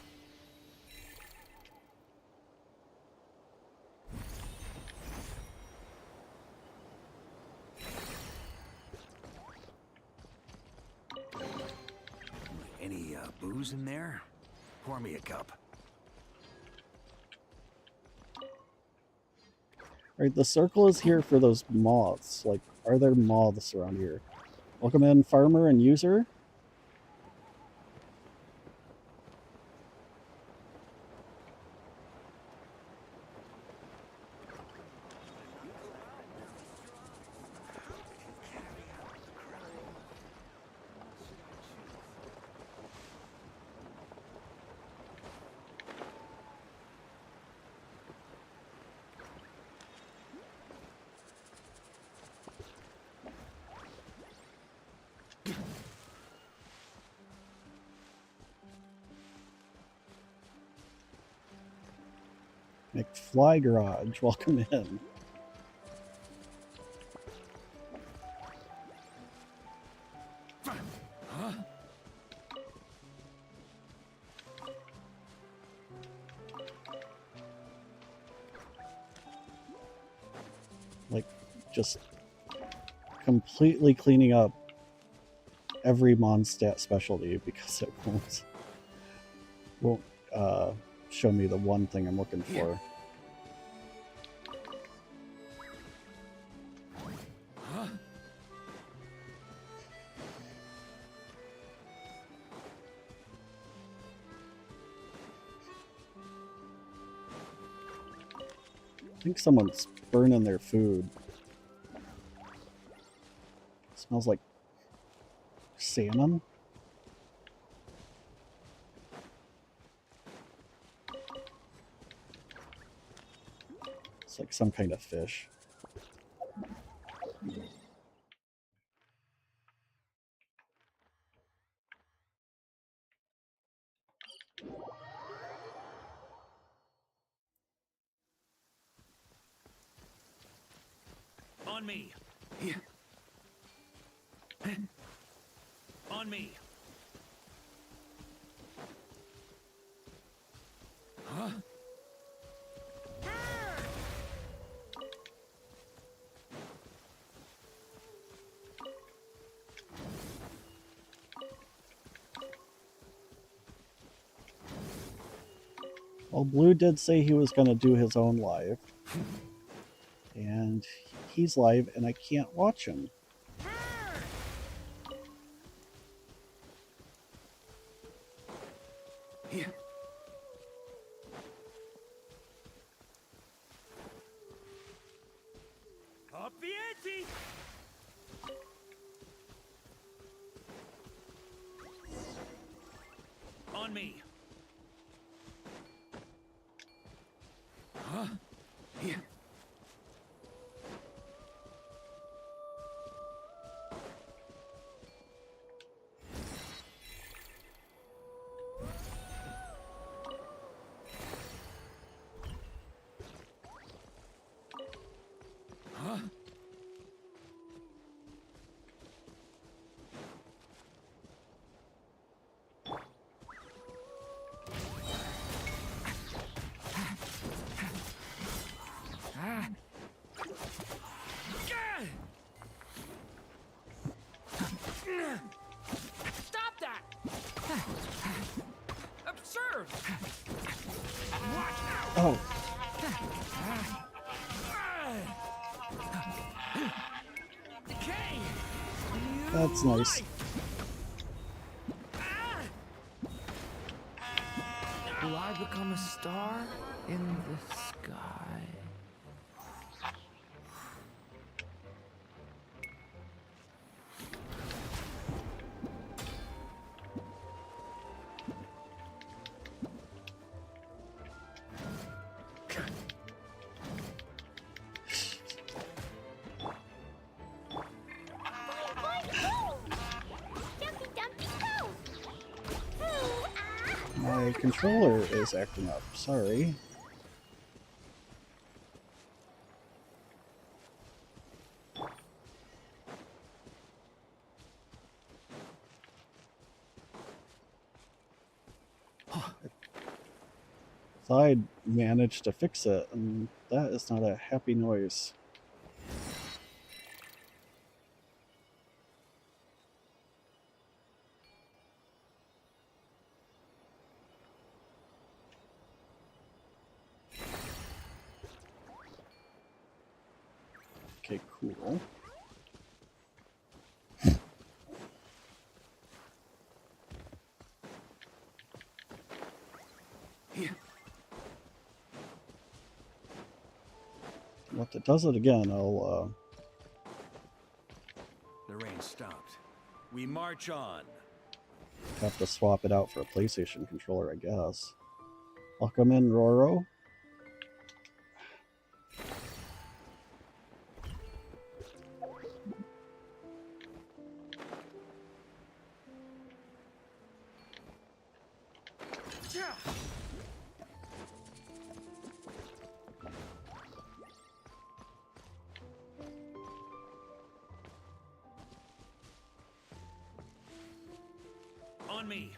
Any booze in there? Pour me a cup. Alright, the circle is here for those moths. Like, are there moths around here? Welcome in, Farmer and User. McFly Garage, welcome in. Huh? Like, just completely cleaning up every Mondstadt specialty because it won't show me the one thing I'm looking for. Huh? I think someone's burning their food. It smells like salmon. It's like some kind of fish. On me. On me. Huh? Well, Blue did say he was going to do his own live. And he's live, and I can't watch him. Yeah. Up the ante. On me. Huh? Yeah. Huh? Ah. Stop that! Absurd! Watch out! Oh. Decay! That's nice. Will I become a star in the sky? My controller is acting up. Sorry. So I managed to fix it, and that is not a happy noise. Okay, cool. If it does it again, I'll The rain stopped. We march on. have to swap it out for a PlayStation controller, I guess. Welcome in, Roro. On me.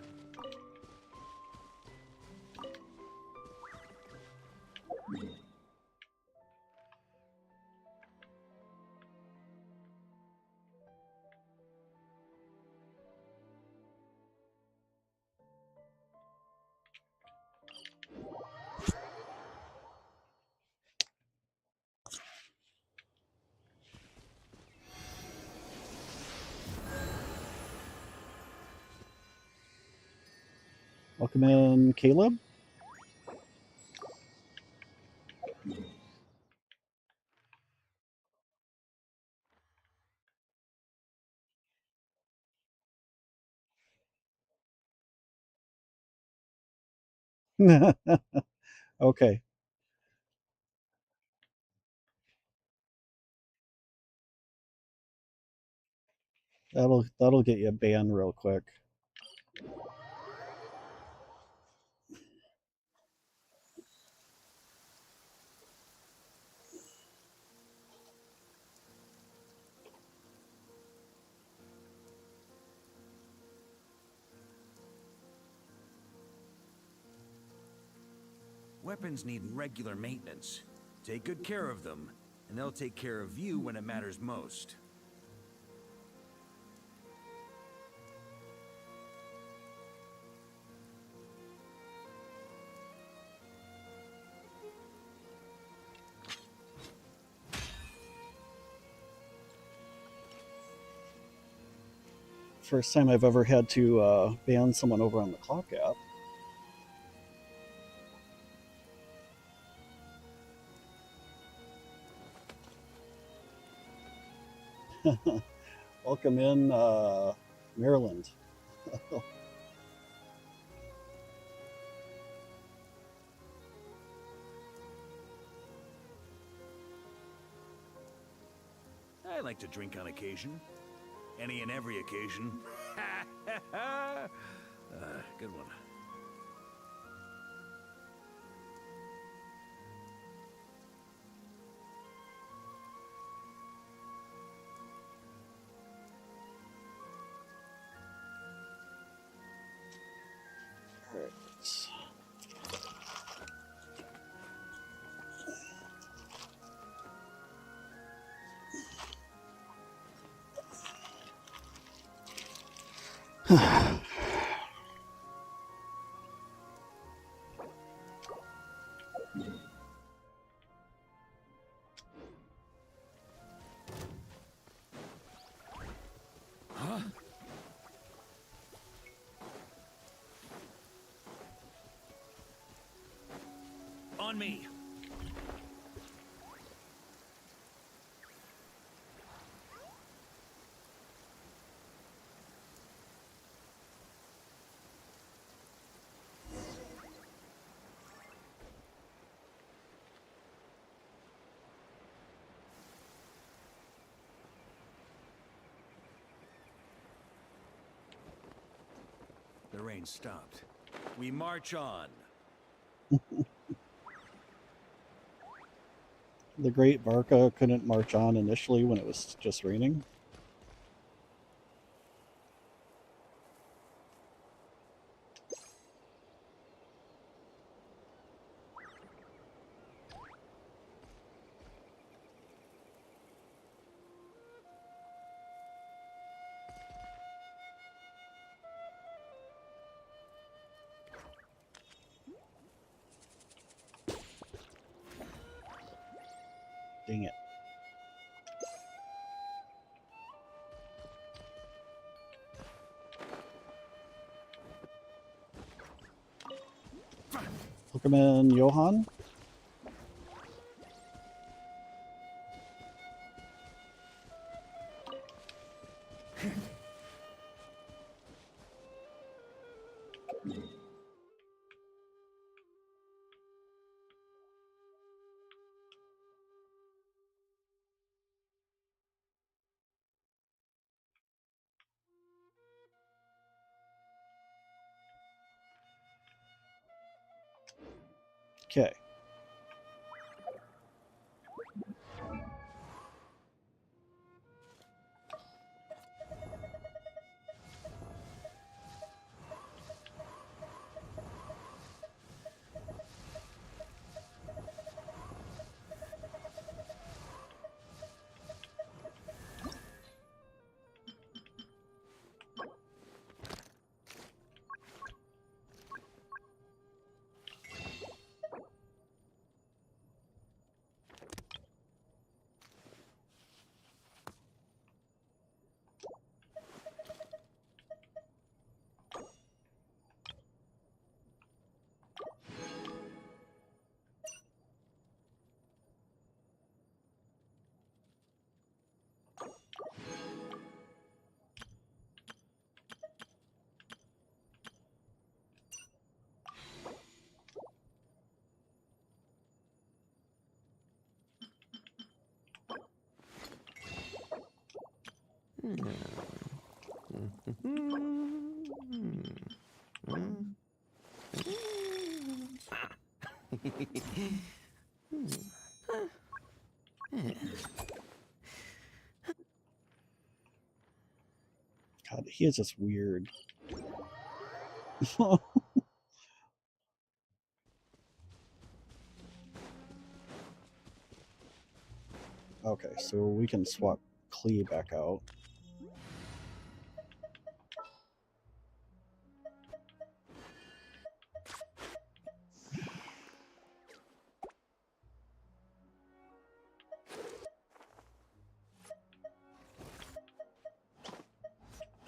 Welcome in, Caleb. Okay. That'll get you banned real quick. Weapons need regular maintenance. Take good care of them, and they'll take care of you when it matters most. First time I've ever had to ban someone over on the Clock app. Welcome in, Maryland. I like to drink on occasion. Any and every occasion. Good one. Huh? On me. The rain stopped. We march on. The Great Varka couldn't march on initially when it was just raining. Dang it. Welcome in, Johan. Okay. God, he is just weird. Okay, so we can swap Klee back out.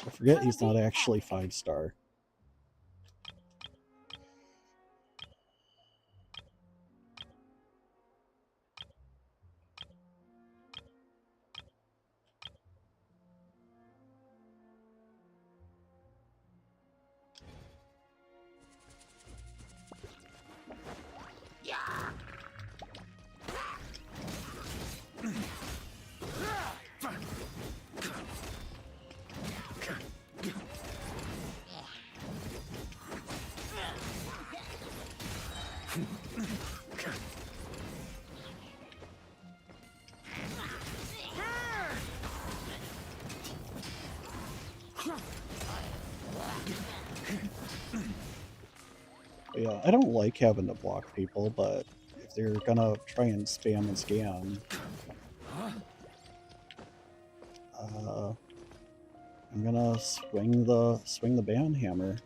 I forget he's not actually 5-star. Yeah, I don't like having to block people, but if they're gonna try and spam and scam, I'm gonna swing the ban hammer.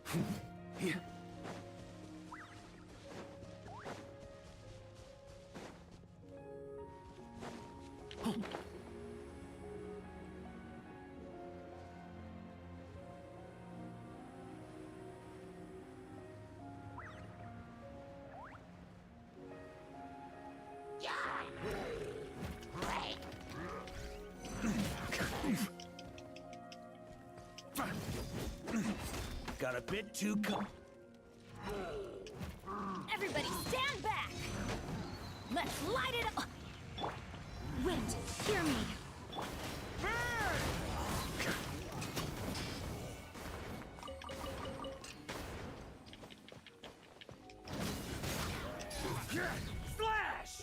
Got a bit too Everybody stand back! Let's light it up! Wait, hear me. Slash!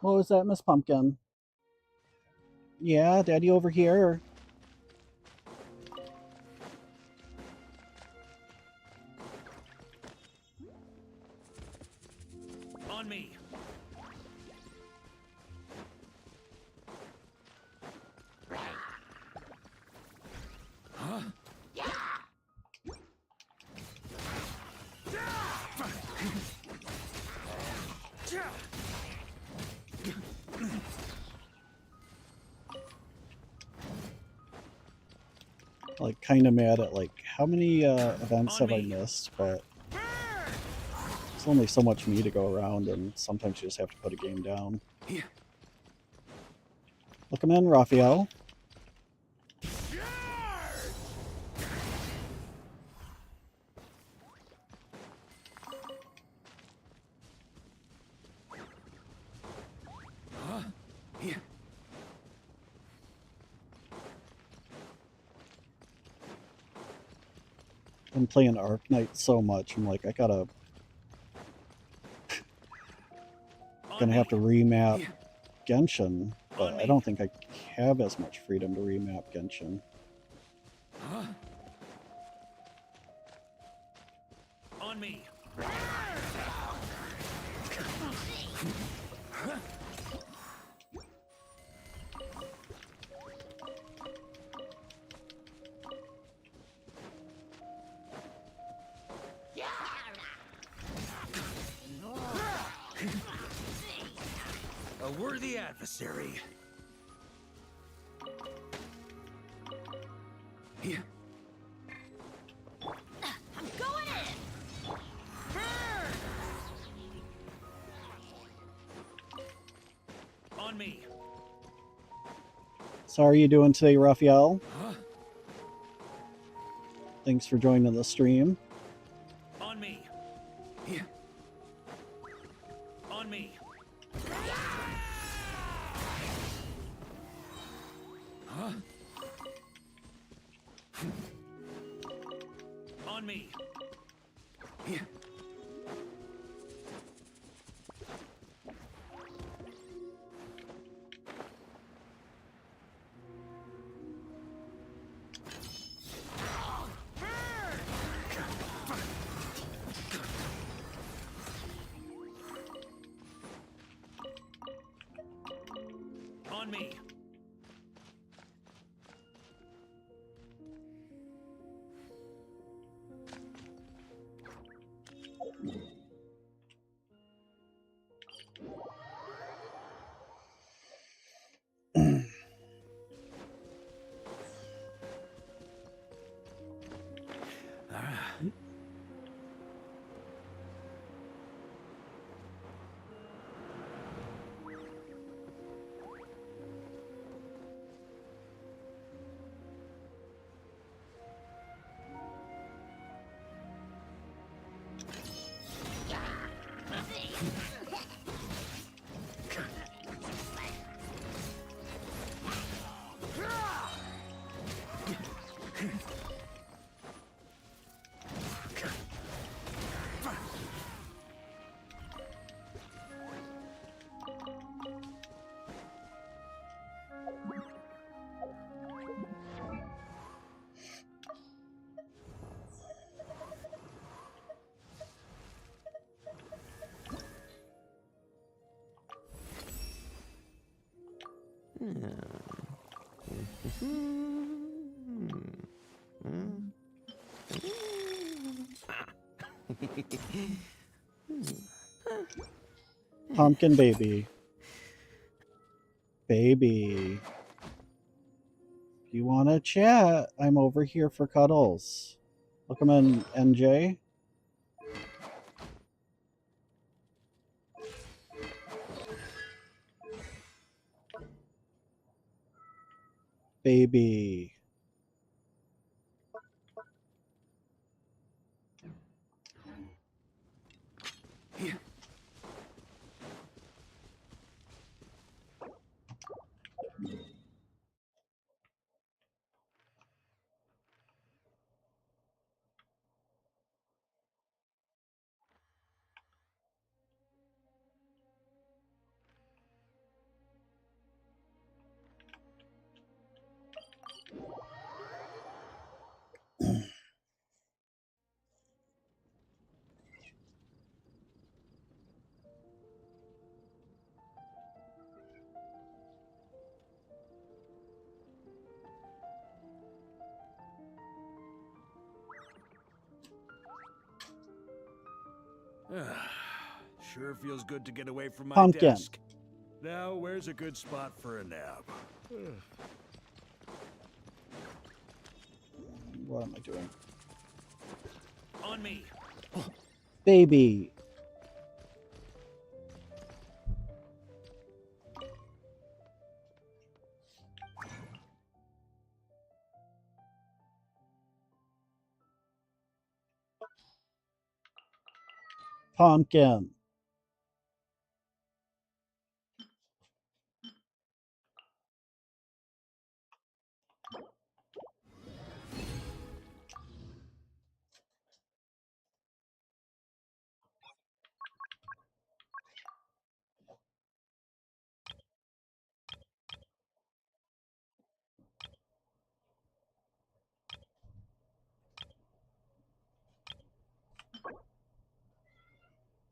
What was that, Miss Pumpkin? Yeah, Daddy over here. On me. Huh? Like, kind of mad at, like, how many events have I missed, but there's only so much me to go around, and sometimes you just have to put a game down. Look him in, Raphael. I'm playing Arc Knight so much, I'm like, I gotta... gonna have to remap Genshin, but I don't think I have as much freedom to remap Genshin. On me. A worthy adversary. Here. I'm going in! On me. So how are you doing today, Raphael? Thanks for joining the stream. On me. Here. On me. Huh? On me. Here. On me. Pumpkin baby. Baby. If you want to chat, I'm over here for cuddles. Welcome in, NJ. Baby. Here. Sure feels good to get away from my Pumpkin. desk. Now, where's a good spot for a nap? What am I doing? On me. Baby. Pumpkin.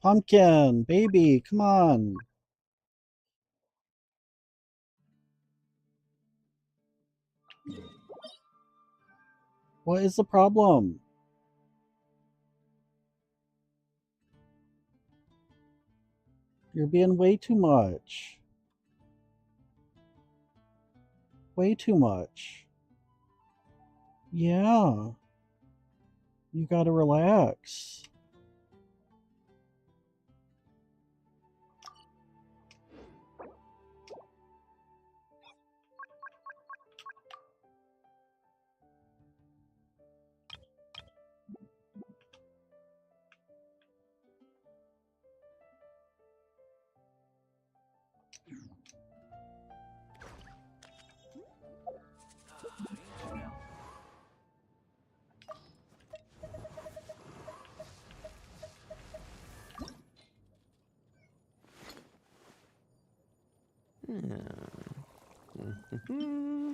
Pumpkin, baby, come on. What is the problem? You're being way too much. Way too much. Yeah. You gotta relax.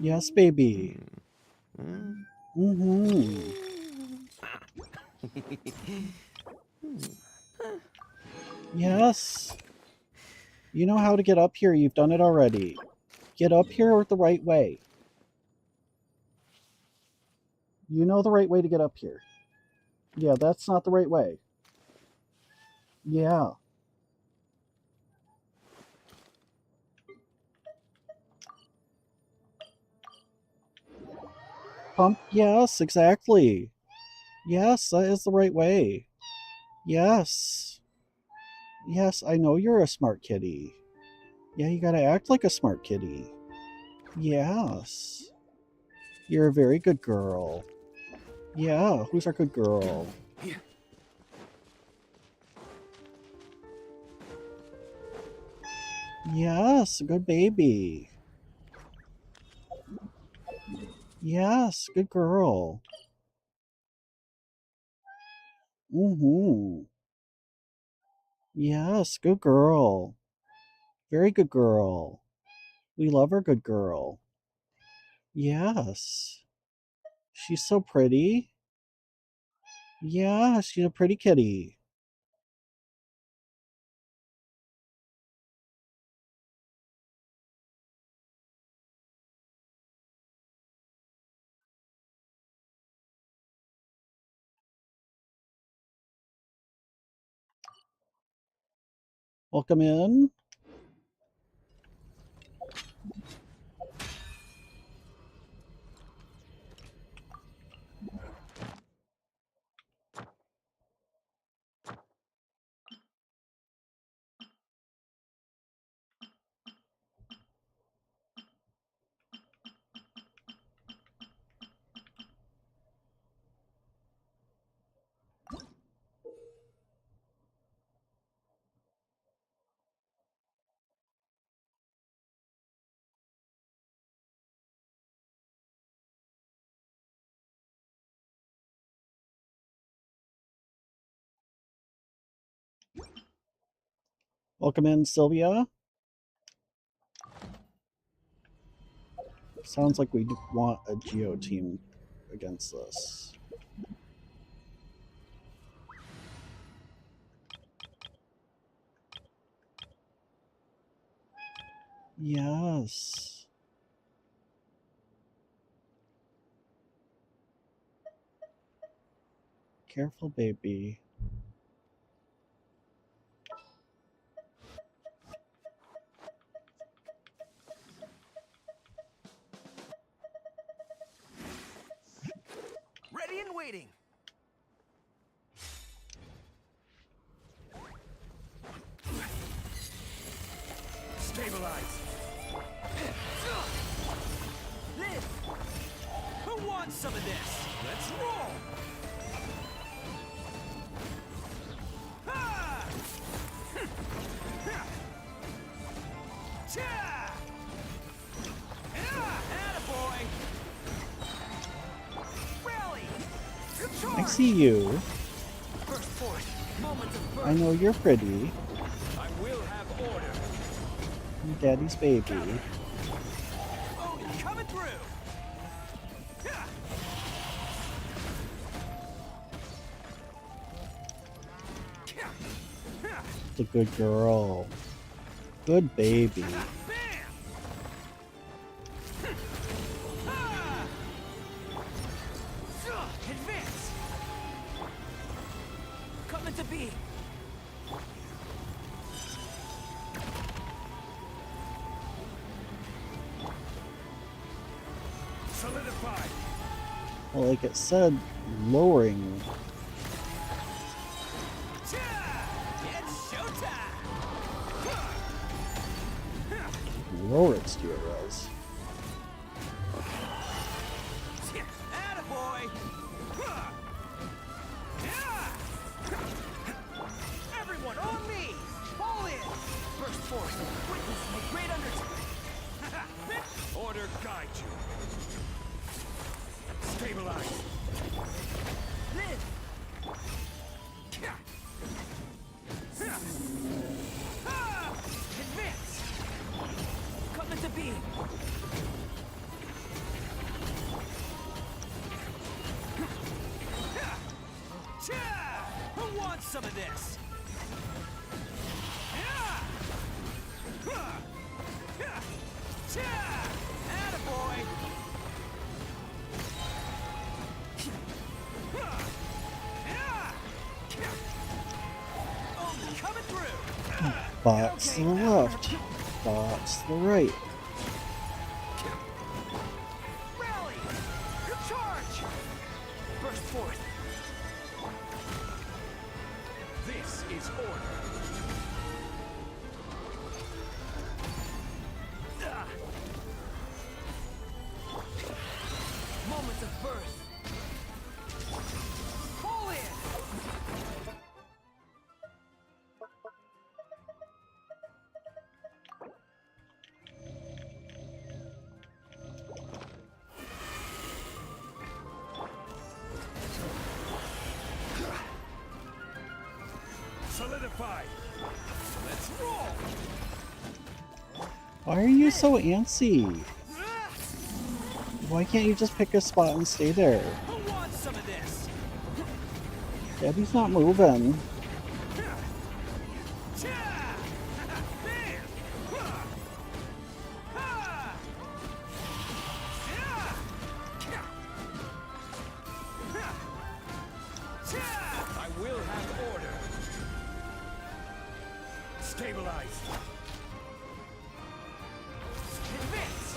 Yes, baby. Yes. You know how to get up here. You've done it already. Get up here the right way. You know the right way to get up here. Yeah, that's not the right way. Yeah. Pump. Yes, exactly. Yes, that is the right way. Yes. Yes, I know you're a smart kitty. Yeah, you gotta act like a smart kitty. Yes. You're a very good girl. Yeah, who's our good girl? Yes, good baby. Yes, good girl. Yes, good girl. Very good girl. We love our good girl. Yes. She's so pretty. Yeah, she's a pretty kitty. Welcome in. Welcome in, Sylvia. Sounds like we want a Geo team against this. Yes. Careful, baby. Ready and waiting. Stabilize. Live. Who wants some of this? Let's roll. Ha! Cha! Attaboy! Rally! I see you. Burst forth. Moments of burst. I know you're pretty. I will have order. You're Daddy's baby. Oh, coming through. The good girl. Good baby. Advance. Coming to be. Solidified. Well, like it said, lowering. It's showtime. Lower its to your res. Attaboy. Everyone on me. Fall in. Burst forth. Witness my great undertaking. Order guide you. Stabilize. Live. Advance. Who wants some of this? Attaboy! Oh, coming through! Bots to the left. Bots to the right. Rally! Charge! Burst forth! This is order. Moments of birth. Fall in! Solidified. Let's roll. Why are you so antsy? Why can't you just pick a spot and stay there? Who wants some of this? Daddy's not moving. I will have order. Stabilize. Advance.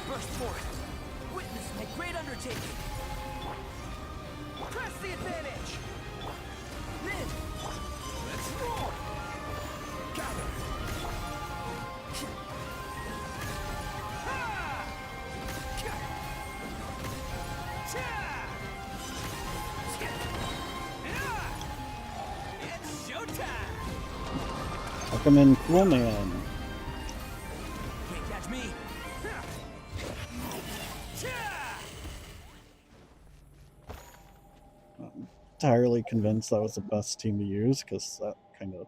Burst forth. Witness my great undertaking. Press the advantage. Mid. Let's roll. Gather. Ha! It's showtime. Welcome in, Cool Man. Can't catch me. I'm entirely convinced that was the best team to use because that kind of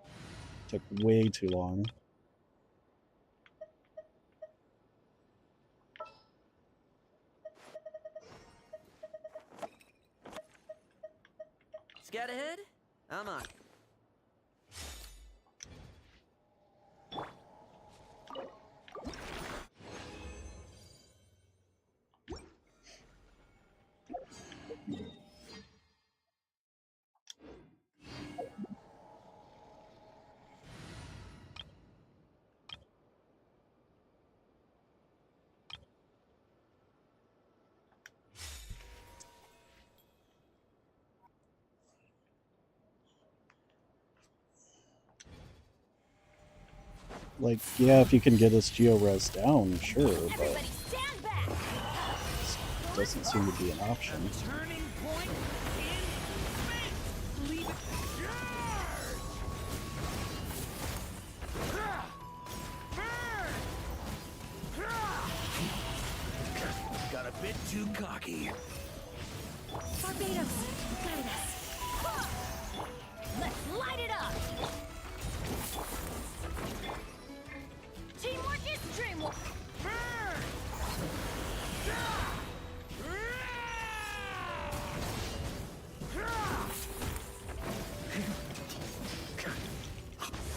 took way too long. Scout ahead? I'm on. Like, yeah, if you can get his Geo-Res down, sure, but this doesn't seem to be an option. Turning point in space. Leave it. Got a bit too cocky. Barbados, guide us. Let's light it up. Teamwork is dreamwork.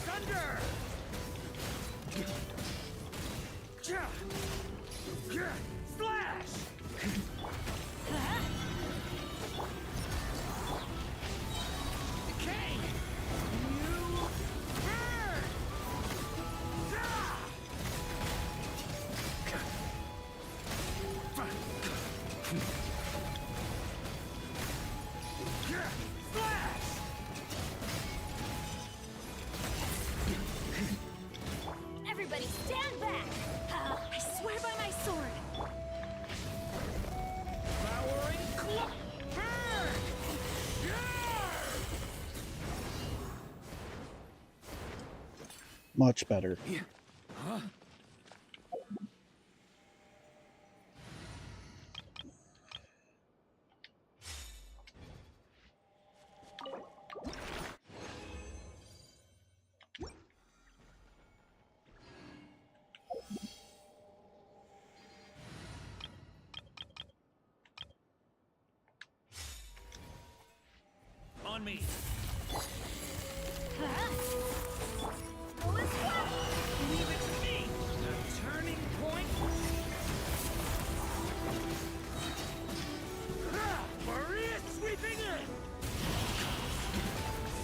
Thunder! Splash! Decay! You burn! Splash! Everybody stand back. I swear by my sword. Powering claw! Burn! Much better. Huh? on me! Leave it to me! The turning point? Maria sweeping in!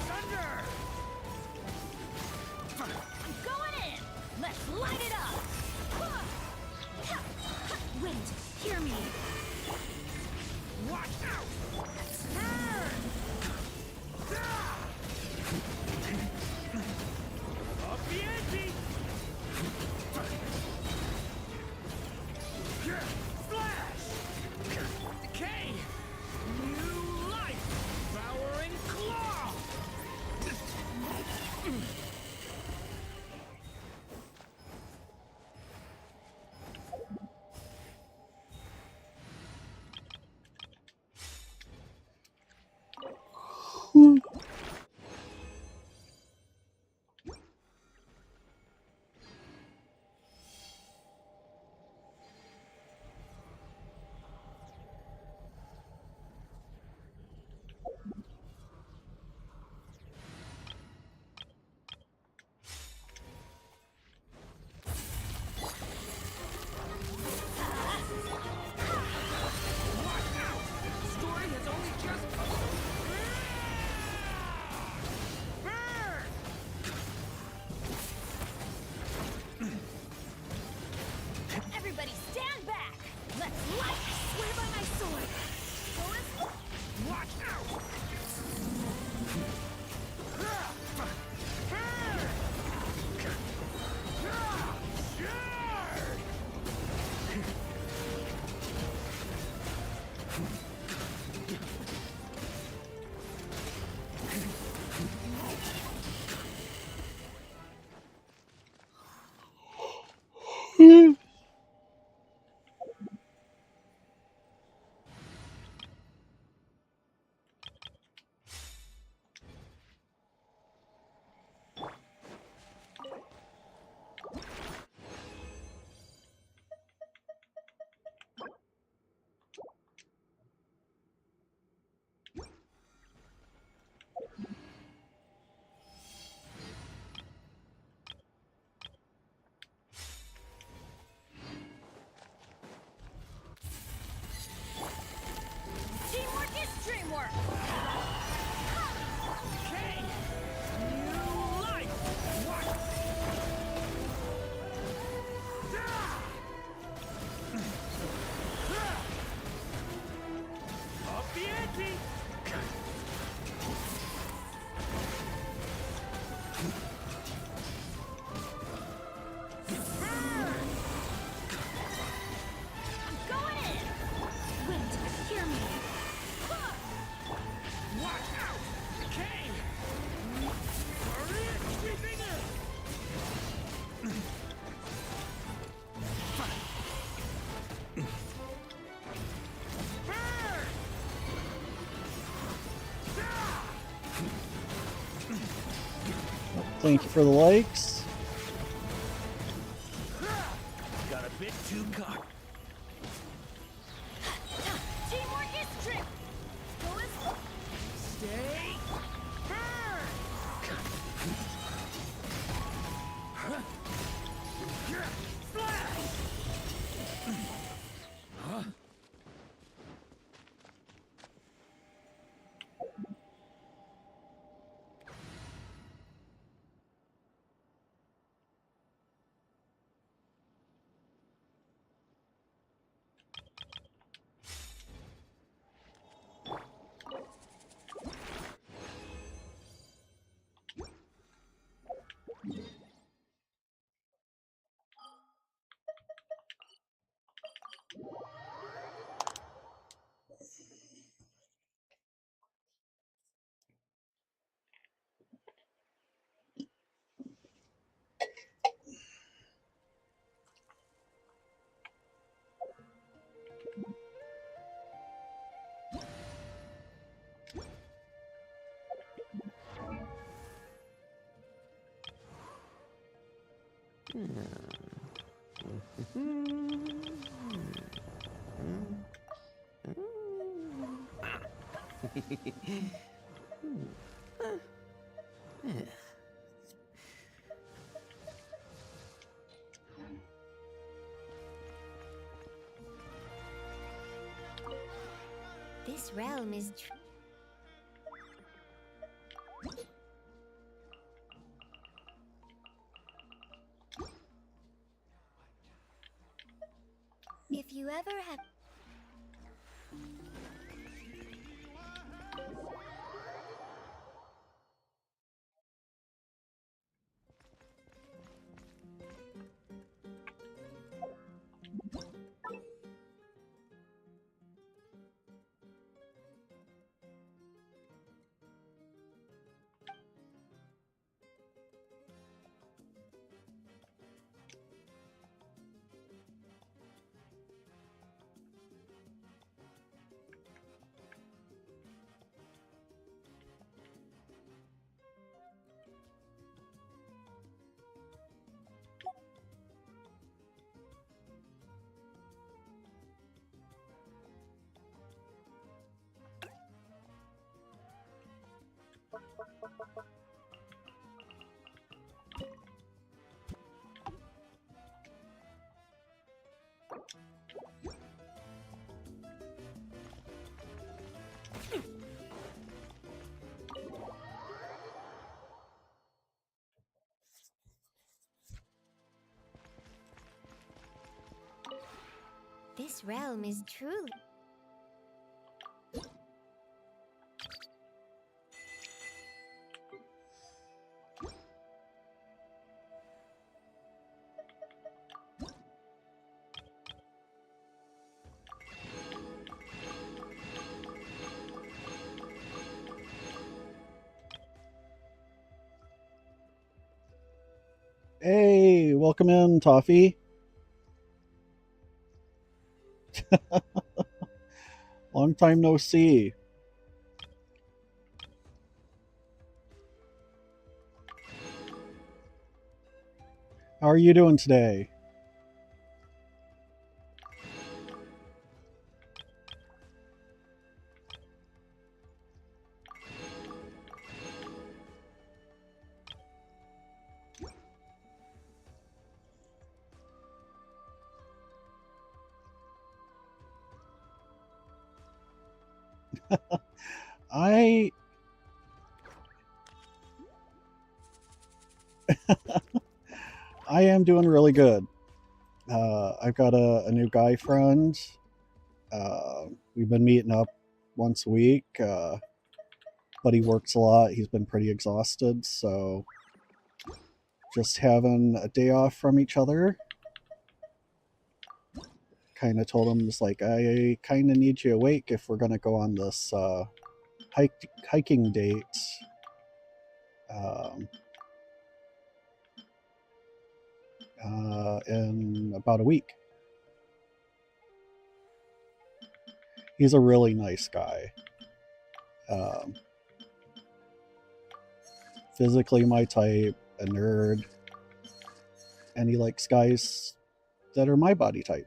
Thunder! I'm going in! Let's light it up! Wind, hear me! Watch out! Burn! Up the ante! Flash! Decay! New life! Devouring claw! Everybody stand back! Let's light it! Swear by my sword! Watch out! Teamwork is dreamwork! Okay! New life! Watch! Up the ante! I'm going in! Wind, hear me! Watch out! Decay! Maria sweeping in! Burn! Thank you for the likes. Got a bit too cocky. Teamwork is dream! Stay! Burn! Flash! Huh? This realm is If you ever have... This realm is truly... Hey, welcome in, Toffee. Long time no see. How are you doing today? I I am doing really good. I've got a new guy friend. We've been meeting up once a week, but he works a lot. He's been pretty exhausted, so just having a day off from each other. Kind of told him, just like, I kind of need you awake if we're going to go on this hiking date. In about a week. He's a really nice guy. Physically my type, a nerd, and he likes guys that are my body type.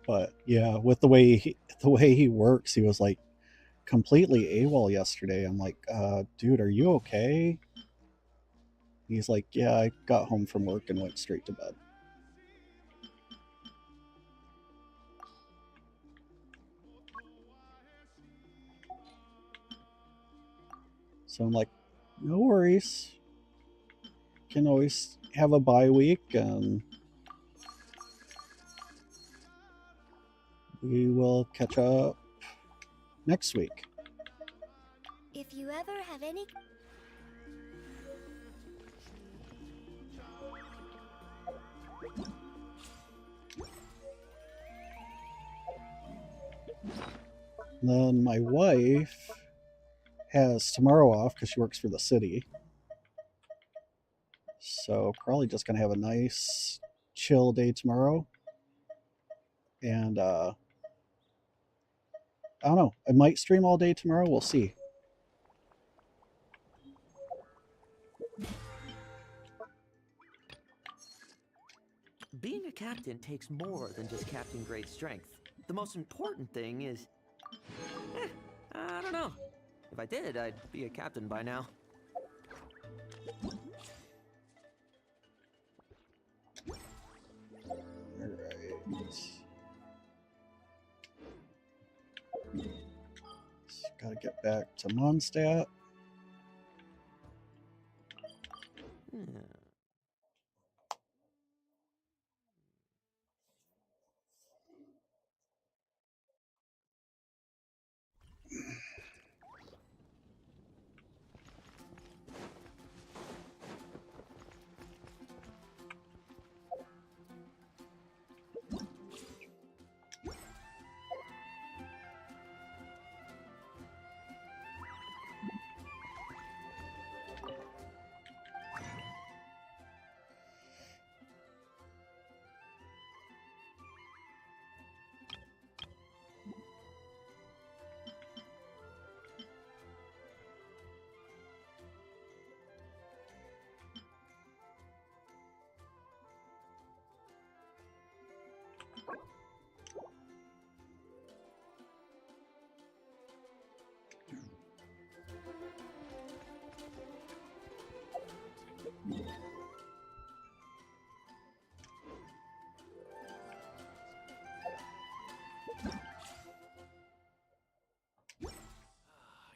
But yeah, with the way he works, he was like completely AWOL yesterday. I'm like, dude, are you okay? He's like, yeah, I got home from work and went straight to bed. So I'm like, no worries. Can always have a bye week, and we will catch up next week. If you ever have any... Then my wife has tomorrow off because she works for the city. So probably just going to have a nice chill day tomorrow. And I don't know. I might stream all day tomorrow. We'll see. being a captain takes more than just captain-grade strength. The most important thing is... I don't know. If I did, I'd be a captain by now. Gotta get back to Mondstadt.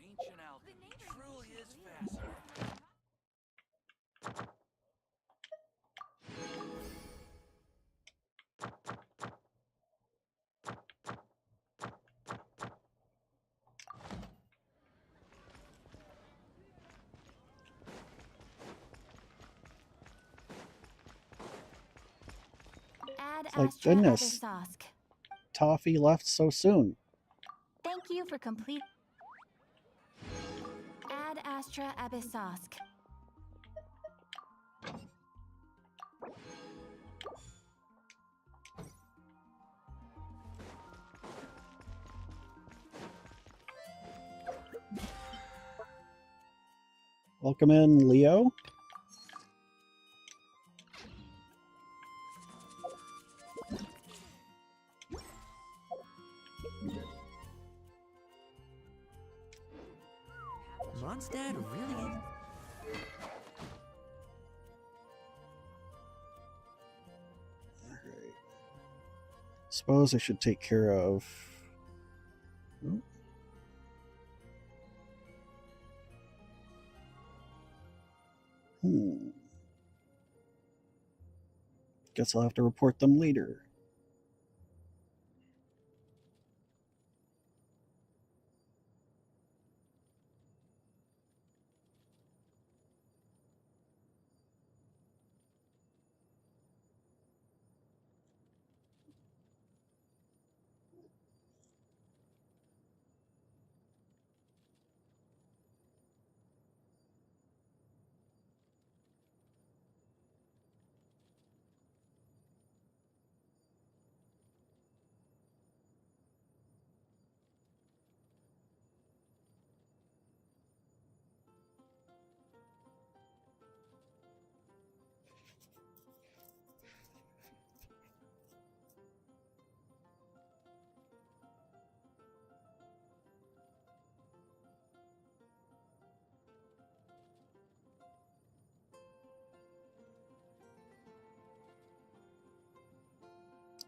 Ancient alchemy truly is fascinating. Ad Like, Astra goodness. Abyssosque. Toffee left so soon. Thank you for complete. Ad Astra Abyssosque. Welcome in, Leo. Mondstadt really... Suppose I should take care of... Oh. Guess I'll have to report them later.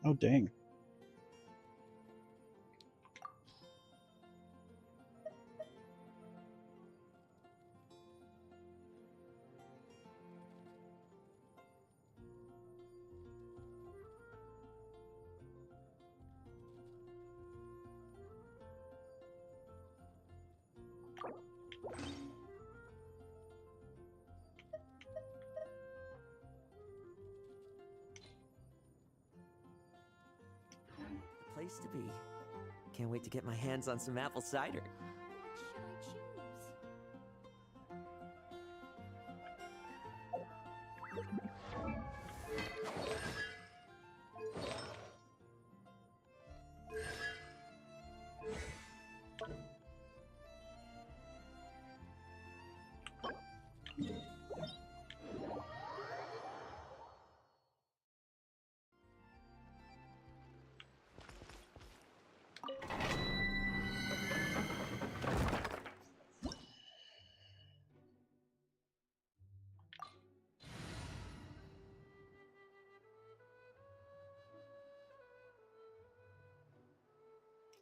Oh, dang. Place to be. Can't wait to get my hands on some apple cider.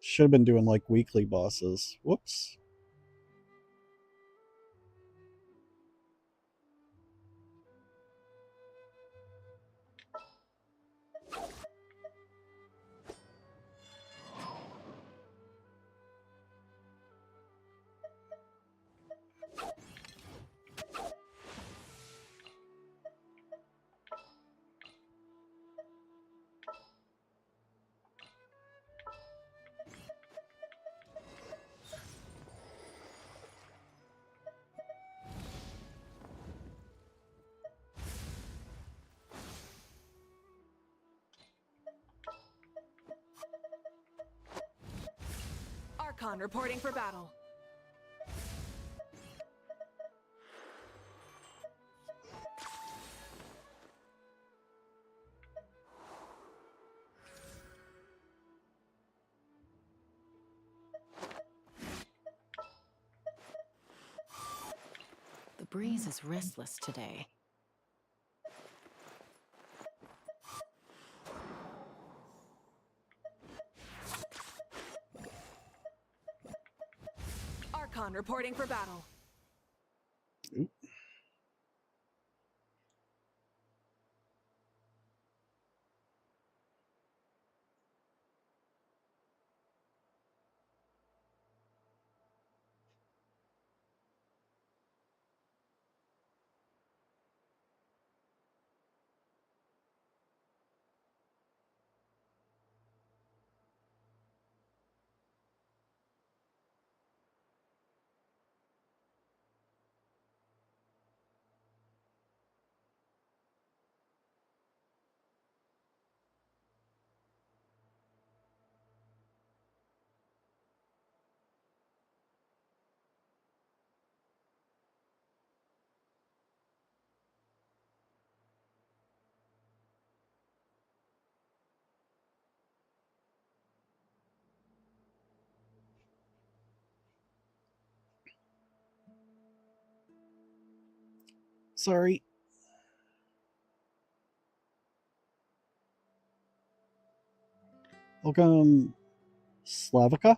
Should have been doing like weekly bosses. Whoops. Archon reporting for battle. The breeze is restless today. Archon reporting for battle. Oop. Sorry. Welcome, Slavica.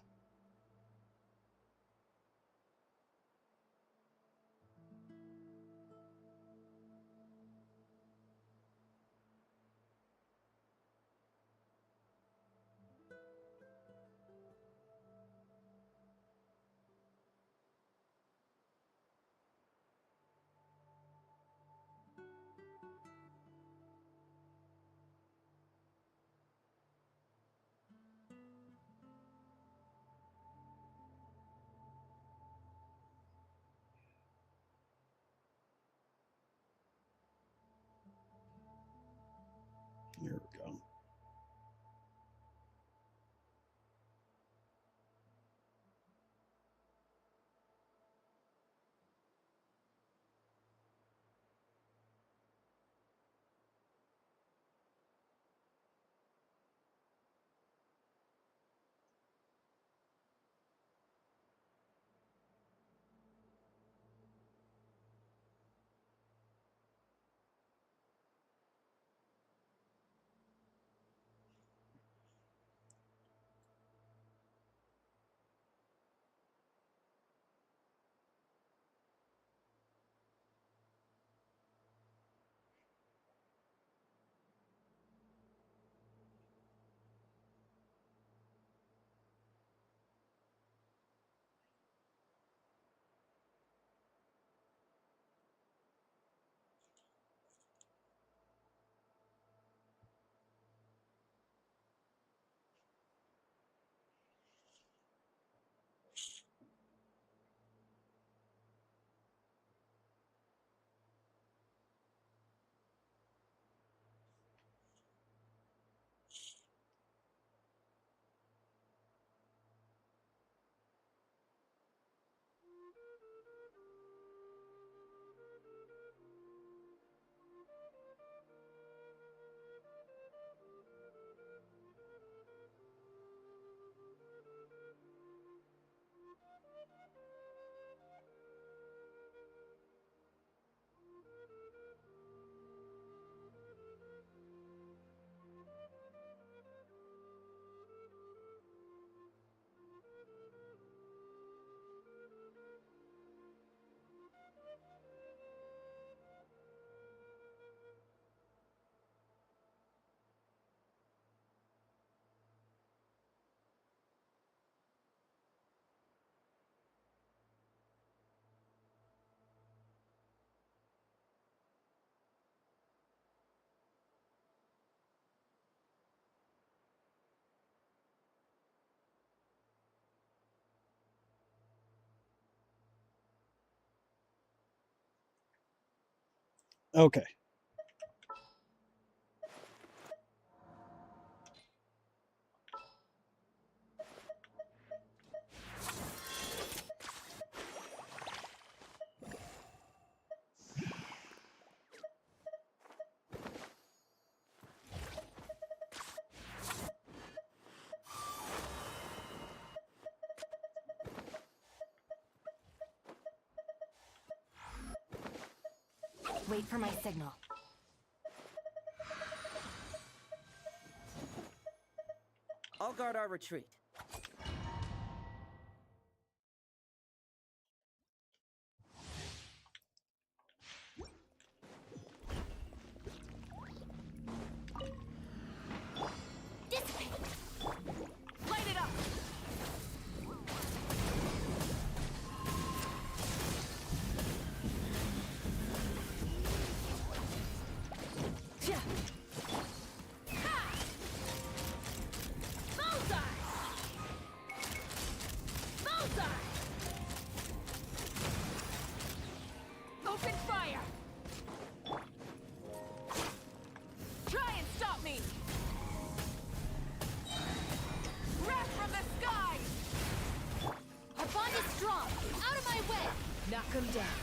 Okay. Wait for my signal. I'll guard our retreat. Light it up! Open fire! Try and stop me! Wrath from the sky! Our bond is strong! Out of my way! Knock him down.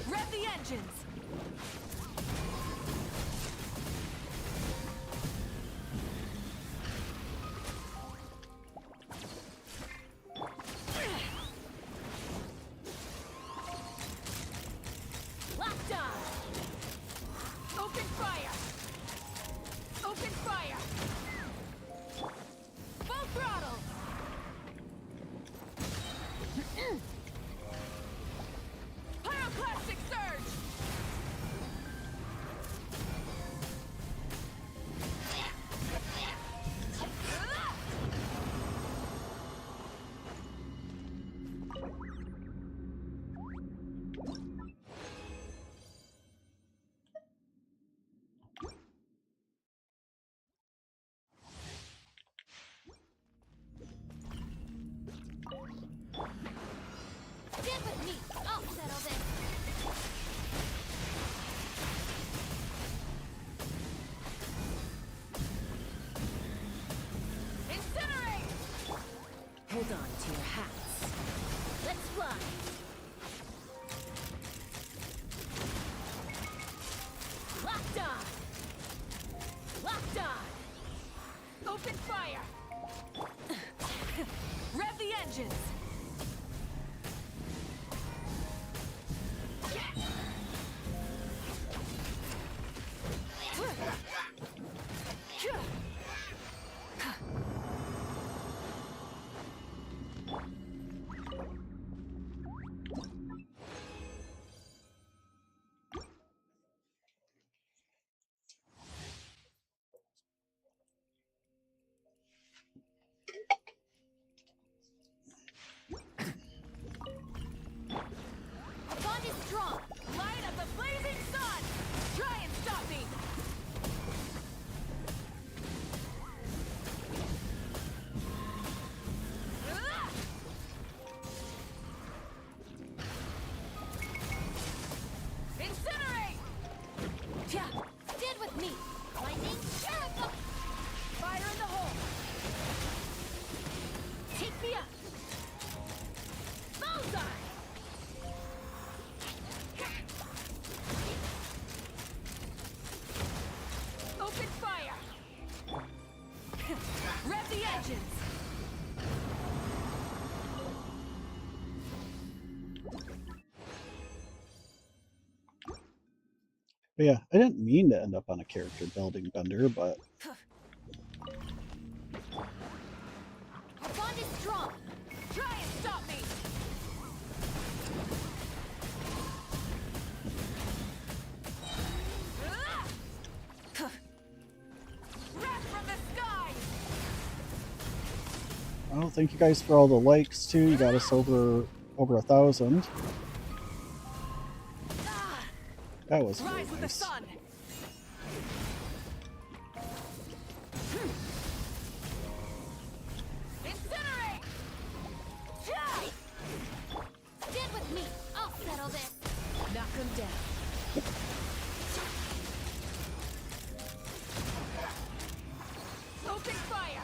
Rev the engines! Locked on! Open fire! Open fire! Full throttle! Pyroclastic surge! Stand with me! I'll settle this! Incinerate! Hold on to your hats. Let's fly! Locked on! Locked on! Open fire! Rev the engines! Our bond is strong! Light of the blazing sun! Try and stop me! Incinerate! Stand with me! Lightning Sheriff! Fire in the hole! Take me up! Bullseye! Open fire! Rev the engines! But yeah, I didn't mean to end up on a character building bender, but Our bond is strong! Try and stop me! Oh, thank you guys for all the likes too. You got us over 1,000. That was Rise really with nice. the sun. Incinerate! Stand with me. I'll settle this. Knock him down. Open fire!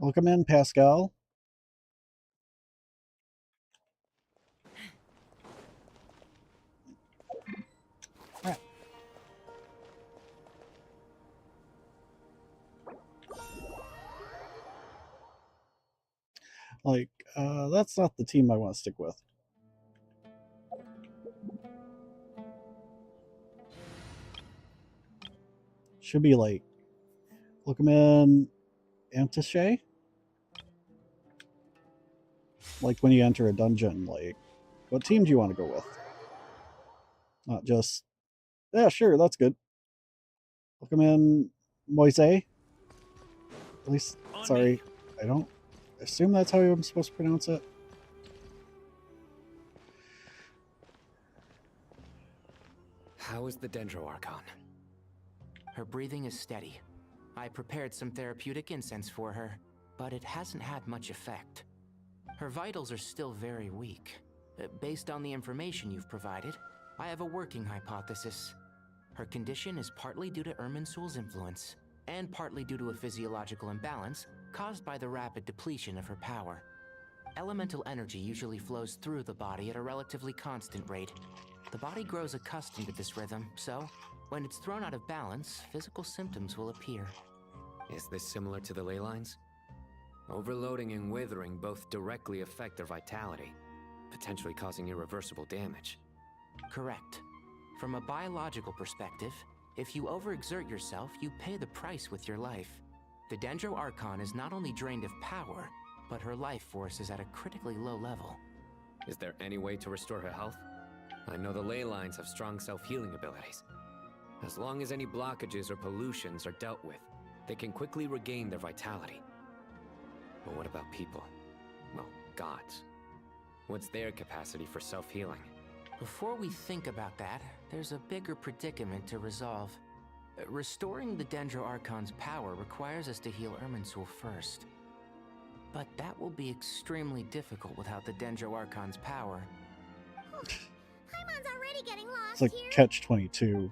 Welcome in, Pascal. Like, that's not the team I want to stick with. Should be like, welcome in, Antiche. Like when you enter a dungeon, like, what team do you want to go with? Not just, yeah, sure, that's good. Welcome in, Moise. At least, sorry, I don't assume that's how I'm supposed to pronounce it. How is the Dendro Archon? Her breathing is steady. I prepared some therapeutic incense for her, but it hasn't had much effect. Her vitals are still very weak. Based on the information you've provided, I have a working hypothesis. Her condition is partly due to Irminsul's influence, and partly due to a physiological imbalance caused by the rapid depletion of her power. Elemental energy usually flows through the body at a relatively constant rate. The body grows accustomed to this rhythm, so when it's thrown out of balance, physical symptoms will appear. Is this similar to the ley lines? Overloading and withering both directly affect their vitality, potentially causing irreversible damage. Correct. From a biological perspective, if you overexert yourself, you pay the price with your life. The Dendro Archon is not only drained of power, but her life force is at a critically low level. Is there any way to restore her health? I know the ley lines have strong self-healing abilities. As long as any blockages or pollutions are dealt with, they can quickly regain their vitality. But what about people? Well, gods. What's their capacity for self-healing? Before we think about that, there's a bigger predicament to resolve. Restoring the Dendro Archon's power requires us to heal Irminsul first. But that will be extremely difficult without the Dendro Archon's power. Paimon's already getting lost It's like here. catch-22.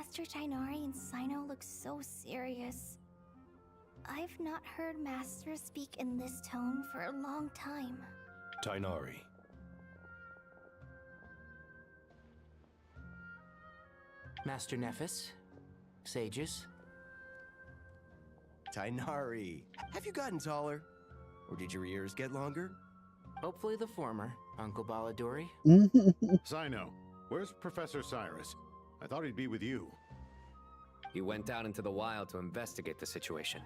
Master Tainari and Sino look so serious. I've not heard Master speak in this tone for a long time. Tainari. Master Nephis? Sages? Tainari, have you gotten taller? Or did your ears get longer? Hopefully the former, Uncle Baladori. Sino, where's Professor Cyrus? I thought he'd be with you. He went out into the wild to investigate the situation.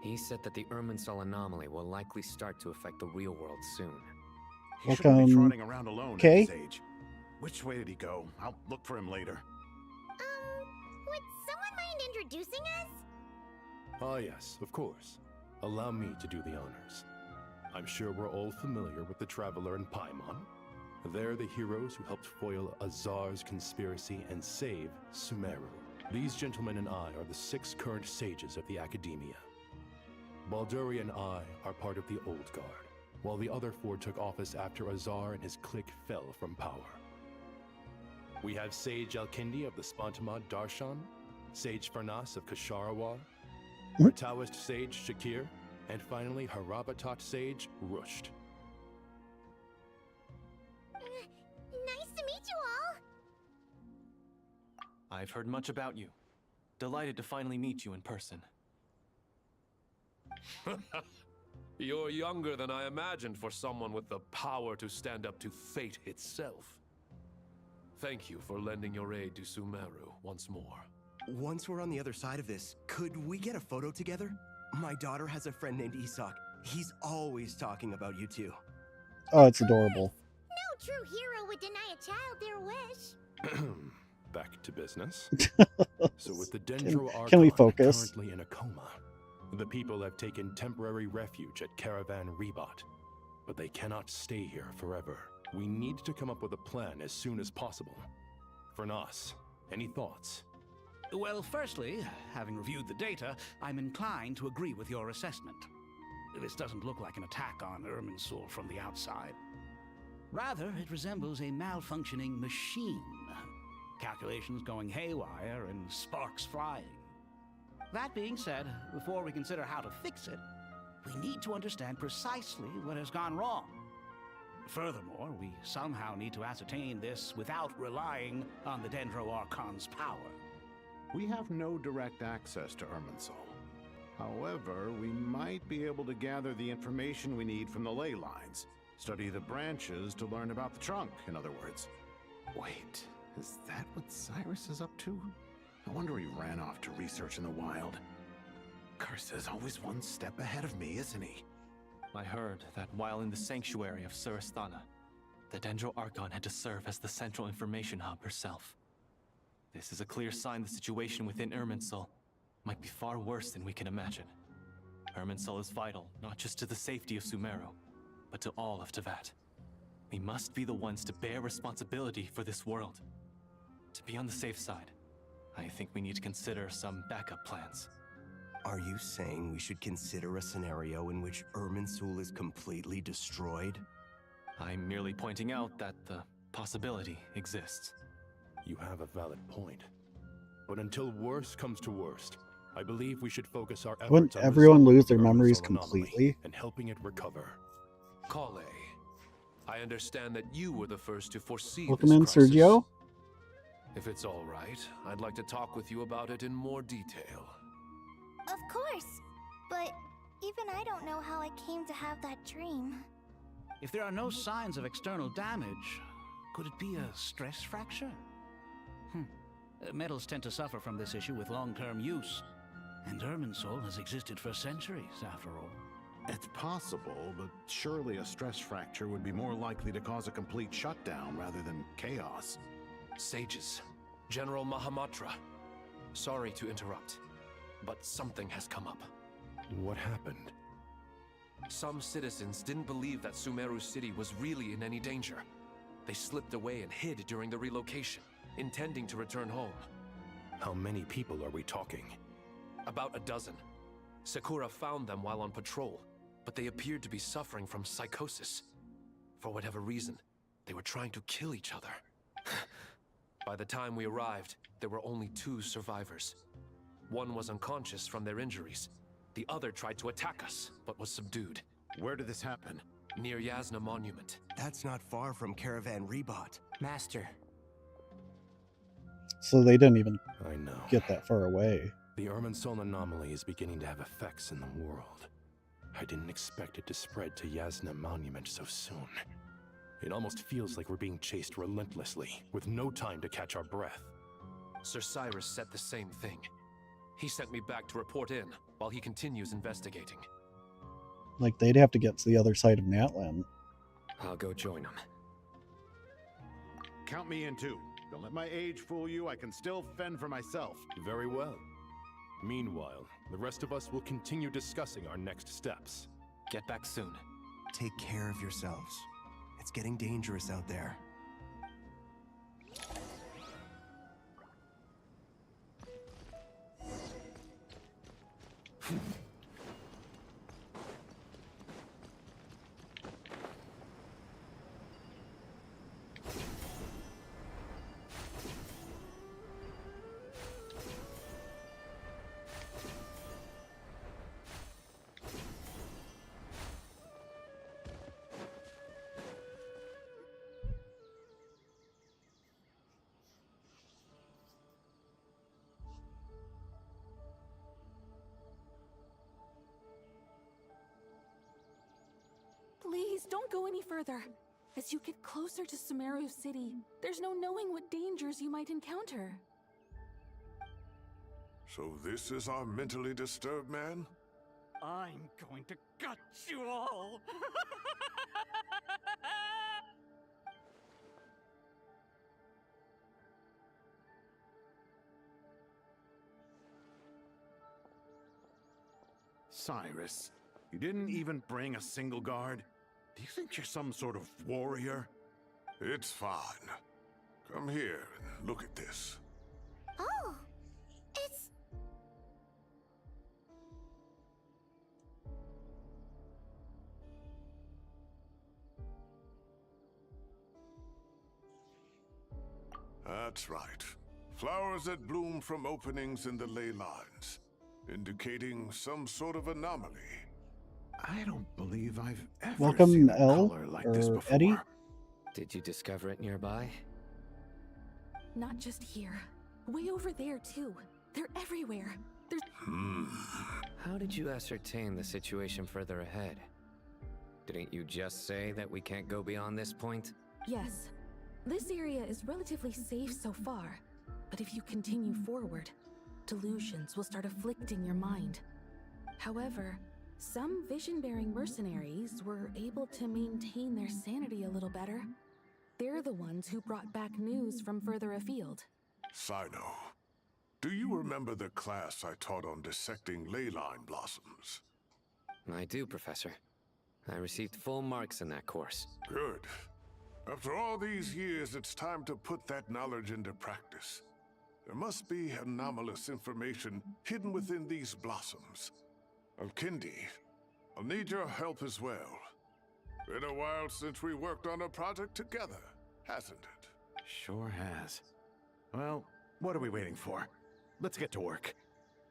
He said that the Irminsul anomaly will likely start to affect the real world soon. He shouldn't be trotting around alone at his age. Which way did he go? I'll look for him later. Would someone mind introducing us? Ah yes, of course. Allow me to do the honors. I'm sure we're all familiar with the Traveler and Paimon. They're the heroes who helped foil Azar's conspiracy and save Sumeru. These gentlemen and I are the 6 current sages of the Academia. Balduri and I are part of the Old Guard, while the other 4 took office after Azar and his clique fell from power. We have Sage Alkindi of the Spantamad Darshan, Sage Farnas of Kasharawar, our Taoist sage Shakir, and finally Harabatot sage Rusht. Nice to meet you all. I've heard much about you. Delighted to finally meet you in person. You're younger than I imagined for someone with the power to stand up to fate itself. Thank you for lending your aid to Sumeru once more. Once we're on the other side of this, could we get a photo together? My daughter has a friend named Isak. He's always talking about you two. Oh, it's adorable. No true hero would deny a child their wish. Back to business. So with the Dendro can we Archon focus? currently in a coma, the people have taken temporary refuge at Caravan Rebat. But they cannot stay here forever. We need to come up with a plan as soon as possible. Fernas, any thoughts? Well, firstly, having reviewed the data, I'm inclined to agree with your assessment. This doesn't look like an attack on Irminsul from the outside. Rather, it resembles a malfunctioning machine. Calculations going haywire and sparks flying. That being said, before we consider how to fix it, we need to understand precisely what has gone wrong. Furthermore, we somehow need to ascertain this without relying on the Dendro Archon's power. We have no direct access to Irminsul. However, we might be able to gather the information we need from the ley lines. Study the branches to learn about the trunk, in other words. Wait, is that what Cyrus is up to? I wonder he ran off to research in the wild. Curse is always one step ahead of me, isn't he? I heard that while in the sanctuary of Surasthana, the Dendro Archon had to serve as the central information hub herself. This is a clear sign the situation within Irminsul might be far worse than we can imagine. Irminsul is vital, not just to the safety of Sumeru, but to all of Teyvat. We must be the ones to bear responsibility for this world. To be on the safe side, I think we need to consider some backup plans. Are you saying we should consider a scenario in which Irminsul is completely destroyed? I'm merely pointing out that the possibility exists. You have a valid point. But until worst comes to worst, I believe we should focus our efforts Wouldn't on everyone resolving lose their the memories Irminsul anomaly completely? and helping it recover. Kale, I understand that you were the first to foresee Welcome this in, crisis. Sergio. If it's all right, I'd like to talk with you about it in more detail. Of course. But even I don't know how I came to have that dream. If there are no signs of external damage, could it be a stress fracture? Metals tend to suffer from this issue with long-term use. And Irminsul has existed for centuries, after all. It's possible, but surely a stress fracture would be more likely to cause a complete shutdown rather than chaos. Sages, General Mahamatra, sorry to interrupt, but something has come up. What happened? Some citizens didn't believe that Sumeru City was really in any danger. They slipped away and hid during the relocation, intending to return home. How many people are we talking? About a dozen. Sakura found them while on patrol, but they appeared to be suffering from psychosis. For whatever reason, they were trying to kill each other. By the time we arrived, there were only 2 survivors. One was unconscious from their injuries. The other tried to attack us, but was subdued. Where did this happen? Near Yasna Monument. That's not far from Caravan Rebot. Master. So they didn't even I know. get that far away. The Irminsul anomaly is beginning to have effects in the world. I didn't expect it to spread to Yasna Monument so soon. It almost feels like we're being chased relentlessly, with no time to catch our breath. Sir Cyrus said the same thing. He sent me back to report in, while he continues investigating. Like, they'd have to get to the other side of Natlan. I'll go join them. Count me in too. Don't let my age fool you. I can still fend for myself. Very well. Meanwhile, the rest of us will continue discussing our next steps. Get back soon. Take care of yourselves. It's getting dangerous out there. Please, don't go any further. As you get closer to Sumeru City, there's no knowing what dangers you might encounter. So this is our mentally disturbed man? I'm going to gut you all! Cyrus, you didn't even bring a single guard? Do you think you're some sort of warrior? It's fine. Come here and look at this. Oh, it's... That's right. Flowers that bloom from openings in the ley lines, indicating some sort of anomaly. I don't believe I've ever Welcome, seen a Elle, color like this or before. Eddie. Did you discover it nearby? Not just here. Way over there, too. They're everywhere. There's... How did you ascertain the situation further ahead? Didn't you just say that we can't go beyond this point? Yes. This area is relatively safe so far. But if you continue forward, delusions will start afflicting your mind. However, some vision-bearing mercenaries were able to maintain their sanity a little better. They're the ones who brought back news from further afield. Sino, do you remember the class I taught on dissecting ley line blossoms? I do, Professor. I received full marks in that course. Good. After all these years, it's time to put that knowledge into practice. There must be anomalous information hidden within these blossoms. Alkindi, I'll need your help as well. Been a while since we worked on a project together, hasn't it? Sure has. Well, what are we waiting for? Let's get to work.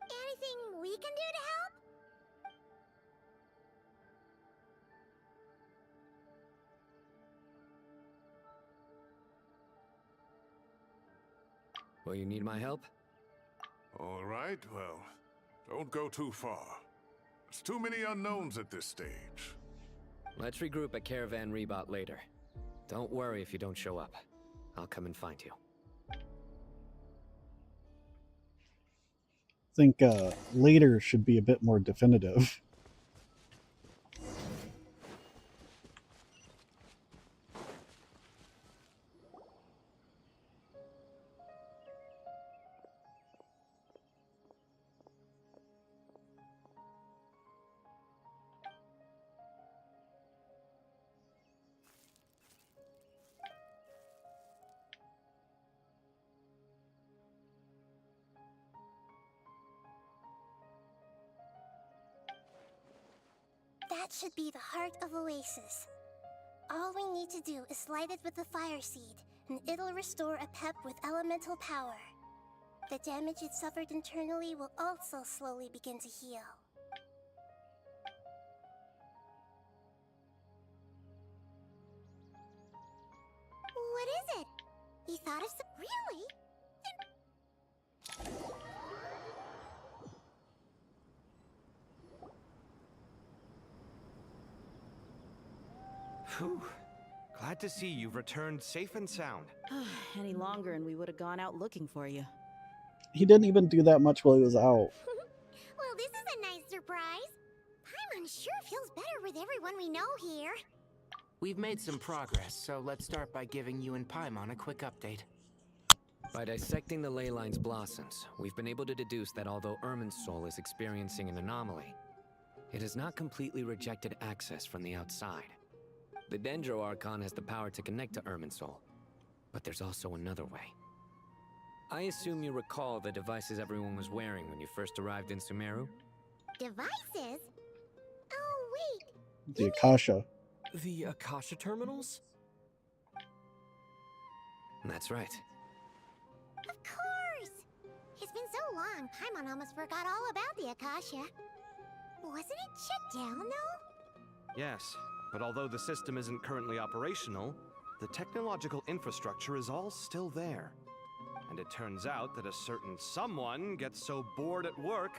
Anything we can do to help? Will you need my help? All right, well, don't go too far. There's too many unknowns at this stage. Let's regroup at Caravan Rebot later. Don't worry if you don't show up. I'll come and find you. I think later should be a bit more definitive. That should be the heart of Oasis. All we need to do is light it with the fire seed, and it'll restore a pep with elemental power. The damage it suffered internally will also slowly begin to heal. What is it? You thought of some... Really? Whew. Glad to see you've returned safe and sound. Any longer and we would have gone out looking for you. He didn't even do that much while he was out. Well, this is a nice surprise. Paimon sure feels better with everyone we know here. We've made some progress, so let's start by giving you and Paimon a quick update. By dissecting the ley line's blossoms, we've been able to deduce that although Irminsul is experiencing an anomaly, it has not completely rejected access from the outside. The Dendro Archon has the power to connect to Irminsul, but there's also another way. I assume you recall the devices everyone was wearing when you first arrived in Sumeru? Devices? Oh, wait. The Akasha. The Akasha terminals? That's right. Of course! It's been so long, Paimon almost forgot all about the Akasha. Wasn't it shut down, though? Yes, but although the system isn't currently operational, the technological infrastructure is all still there. And it turns out that a certain someone gets so bored at work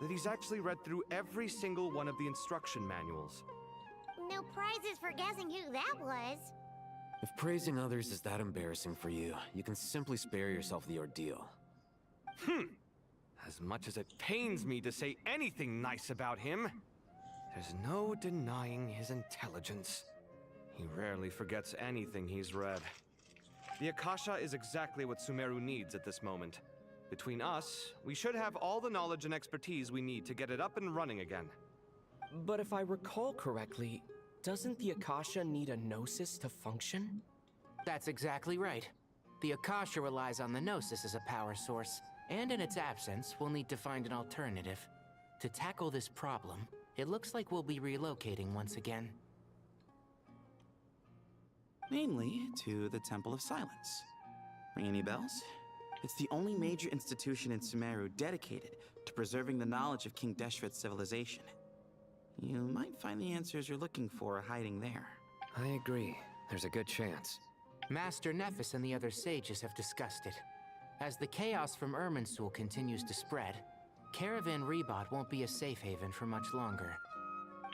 that he's actually read through every single one of the instruction manuals. No prizes for guessing who that was. If praising others is that embarrassing for you, you can simply spare yourself the ordeal. As much as it pains me to say anything nice about him, there's no denying his intelligence. He rarely forgets anything he's read. The Akasha is exactly what Sumeru needs at this moment. Between us, we should have all the knowledge and expertise we need to get it up and running again. But if I recall correctly, doesn't the Akasha need a Gnosis to function? That's exactly right. The Akasha relies on the Gnosis as a power source, and in its absence, we'll need to find an alternative. To tackle this problem, it looks like we'll be relocating once again. Namely, to the Temple of Silence. Ring any bells? It's the only major institution in Sumeru dedicated to preserving the knowledge of King Deshret's civilization. You might find the answers you're looking for hiding there. I agree. There's a good chance. Master Nephis and the other sages have discussed it. As the chaos from Irminsul continues to spread, Caravan Rebot won't be a safe haven for much longer.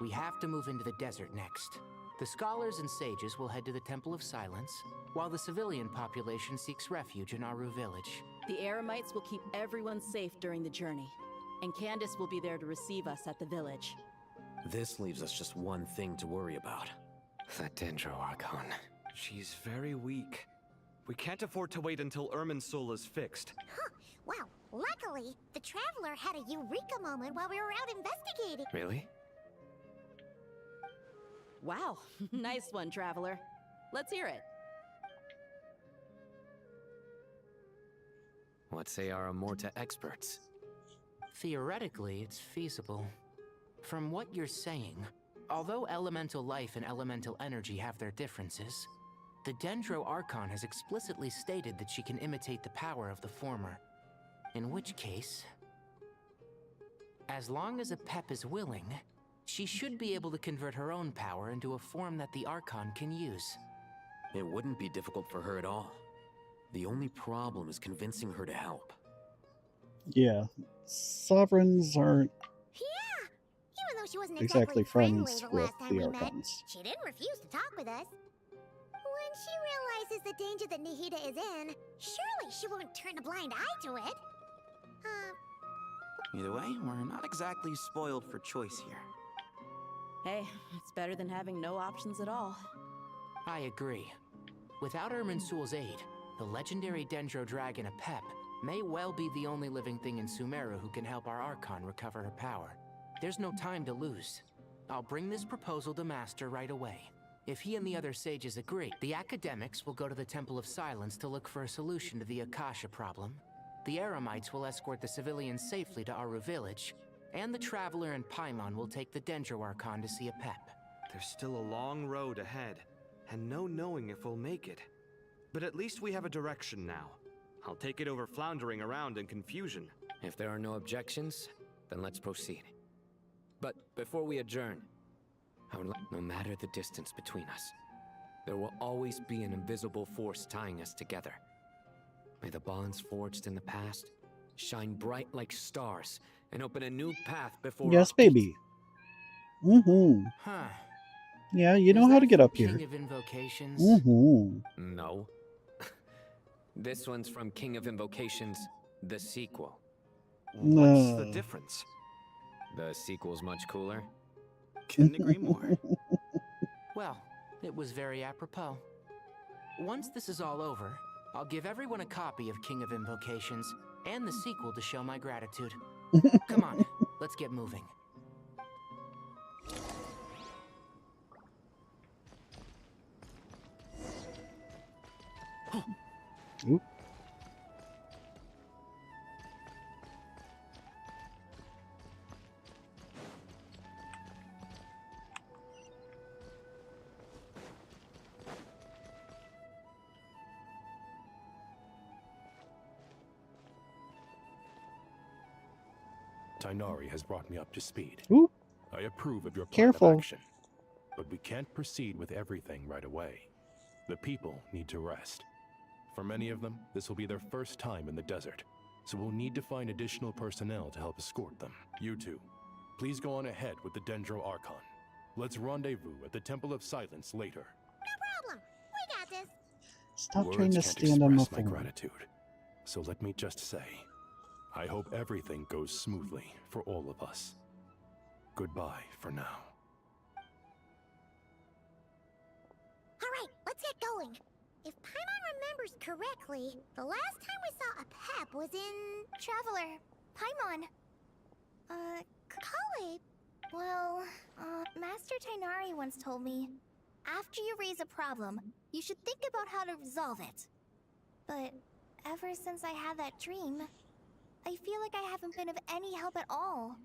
We have to move into the desert next. The scholars and sages will head to the Temple of Silence, while the civilian population seeks refuge in Aru village. The Eremites will keep everyone safe during the journey, and Candace will be there to receive us at the village. This leaves us just one thing to worry about. That Dendro Archon. She's very weak. We can't afford to wait until Irminsul is fixed. Huh. Wow, luckily, the Traveler had a eureka moment while we were out investigating. Really? Wow, nice one, Traveler. Let's hear it. What say our Amorta experts? Theoretically, it's feasible. From what you're saying, although elemental life and elemental energy have their differences, the Dendro Archon has explicitly stated that she can imitate the power of the former. In which case, as long as a Pep is willing, she should be able to convert her own power into a form that the Archon can use. It wouldn't be difficult for her at all. The only problem is convincing her to help. Yeah, sovereigns aren't Yeah! Even though she wasn't exactly friendly friends the with last time the we met, Archons. she didn't refuse to talk with us. When she realizes the danger that Nahida is in, surely she won't turn a blind eye to it. Either way, we're not exactly spoiled for choice here. Hey, it's better than having no options at all. I agree. Without Irminsul's aid, the legendary Dendro Dragon Apep may well be the only living thing in Sumeru who can help our Archon recover her power. There's no time to lose. I'll bring this proposal to Master right away. If he and the other sages agree, the academics will go to the Temple of Silence to look for a solution to the Akasha problem. The Eremites will escort the civilians safely to Aru village, and the Traveler and Paimon will take the Dendro Archon to see Apep. There's still a long road ahead, and no knowing if we'll make it. But at least we have a direction now. I'll take it over floundering around in confusion. If there are no objections, then let's proceed. But before we adjourn, no matter the distance between us, there will always be an invisible force tying us together. May the bonds forged in the past shine bright like stars and open a new path before Yes, our baby. Mm-hmm. Huh. Yeah, you Is know how that to get from up here. King of Invocations? Mm-hmm. No. This one's from King of Invocations, the sequel. What's the No. difference? The sequel's much cooler. Couldn't agree more. Well, it was very apropos. Once this is all over, I'll give everyone a copy of King of Invocations and the sequel to show my gratitude. Come on, let's get moving. Oop. Tainari has brought me up to speed. Ooh. I approve of your plan Careful. of action. But we can't proceed with everything right away. The people need to rest. For many of them, this will be their first time in the desert, so we'll need to find additional personnel to help escort them. You two, please go on ahead with the Dendro Archon. Let's rendezvous at the Temple of Silence later. No problem. We got this. Stop Words trying to can't stand on the express my phone. gratitude. So let me just say, I hope everything goes smoothly for all of us. Goodbye for now. All right, let's get going. If Paimon remembers correctly, the last time we saw a Pep was in... Traveler, Paimon. Kale. Well, Master Tainari once told me, after you raise a problem, you should think about how to resolve it. But ever since I had that dream, I feel like I haven't been of any help at all.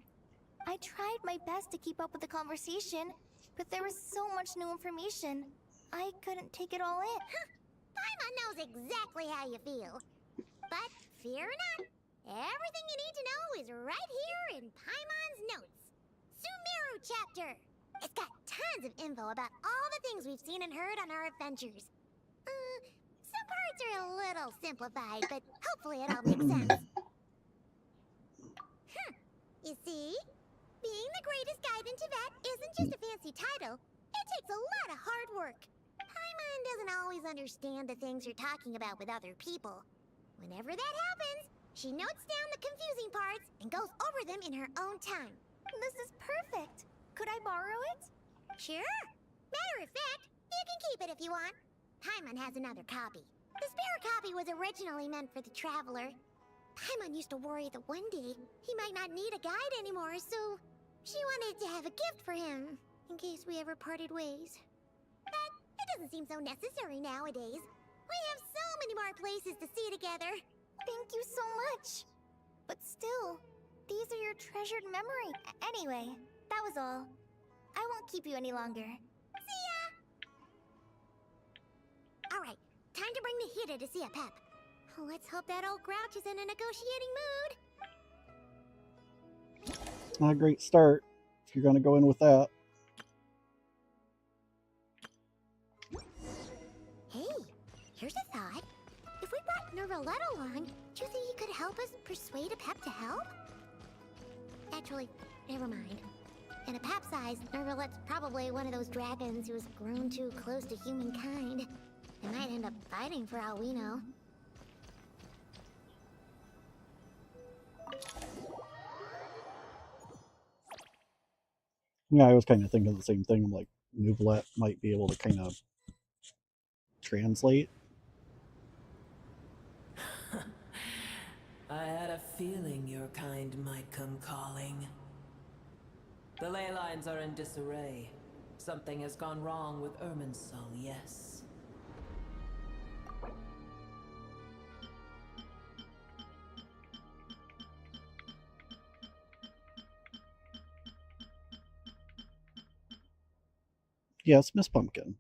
I tried my best to keep up with the conversation, but there was so much new information. I couldn't take it all in. Paimon knows exactly how you feel. But fear not. Everything you need to know is right here in Paimon's notes. Sumeru chapter. It's got tons of info about all the things we've seen and heard on our adventures. Some parts are a little simplified, but hopefully it all makes sense. You see? Being the greatest guide in Tibet isn't just a fancy title. It takes a lot of hard work. Paimon doesn't always understand the things you're talking about with other people. Whenever that happens, she notes down the confusing parts and goes over them in her own time. This is perfect. Could I borrow it? Sure. Matter of fact, you can keep it if you want. Paimon has another copy. The spare copy was originally meant for the traveler. Paimon used to worry that one day he might not need a guide anymore, so she wanted to have a gift for him in case we ever parted ways. But it doesn't seem so necessary nowadays. We have so many more places to see together. Thank you so much. But still, these are your treasured memory. Anyway, that was all. I won't keep you any longer. See ya! Alright, time to bring the Hida to see a Pep. Let's hope that old grouch is in a negotiating mood. Not a great start if you're going to go in with that. Hey, here's a thought. If we brought Nervalette along, do you think he could help us persuade a Pep to help? Actually, never mind. In a Pep size, Nervalette's probably one of those dragons who's grown too close to humankind. They might end up fighting for all we know. Yeah, I was kind of thinking the same thing. I'm like, Nuvolette might be able to kind of translate. I had a feeling your kind might come calling. The ley lines are in disarray. Something has gone wrong with Irminsul, yes. Yes, Miss Pumpkin.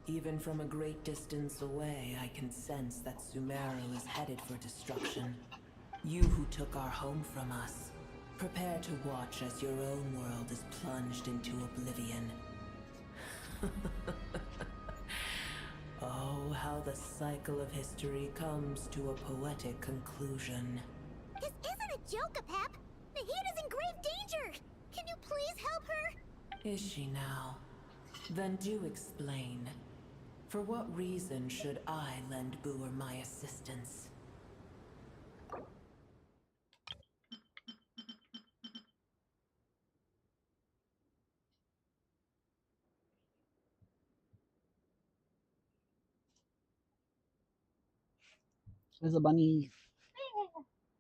Even from a great distance away, I can sense that Sumeru is headed for destruction. You who took our home from us, prepare to watch as your own world is plunged into oblivion. Oh, how the cycle of history comes to a poetic conclusion. This isn't a joke, Pep. Nahida's in grave danger. Can you please help her? Is she now? Then do explain. For what reason should I lend Boer my assistance? There's a bunny.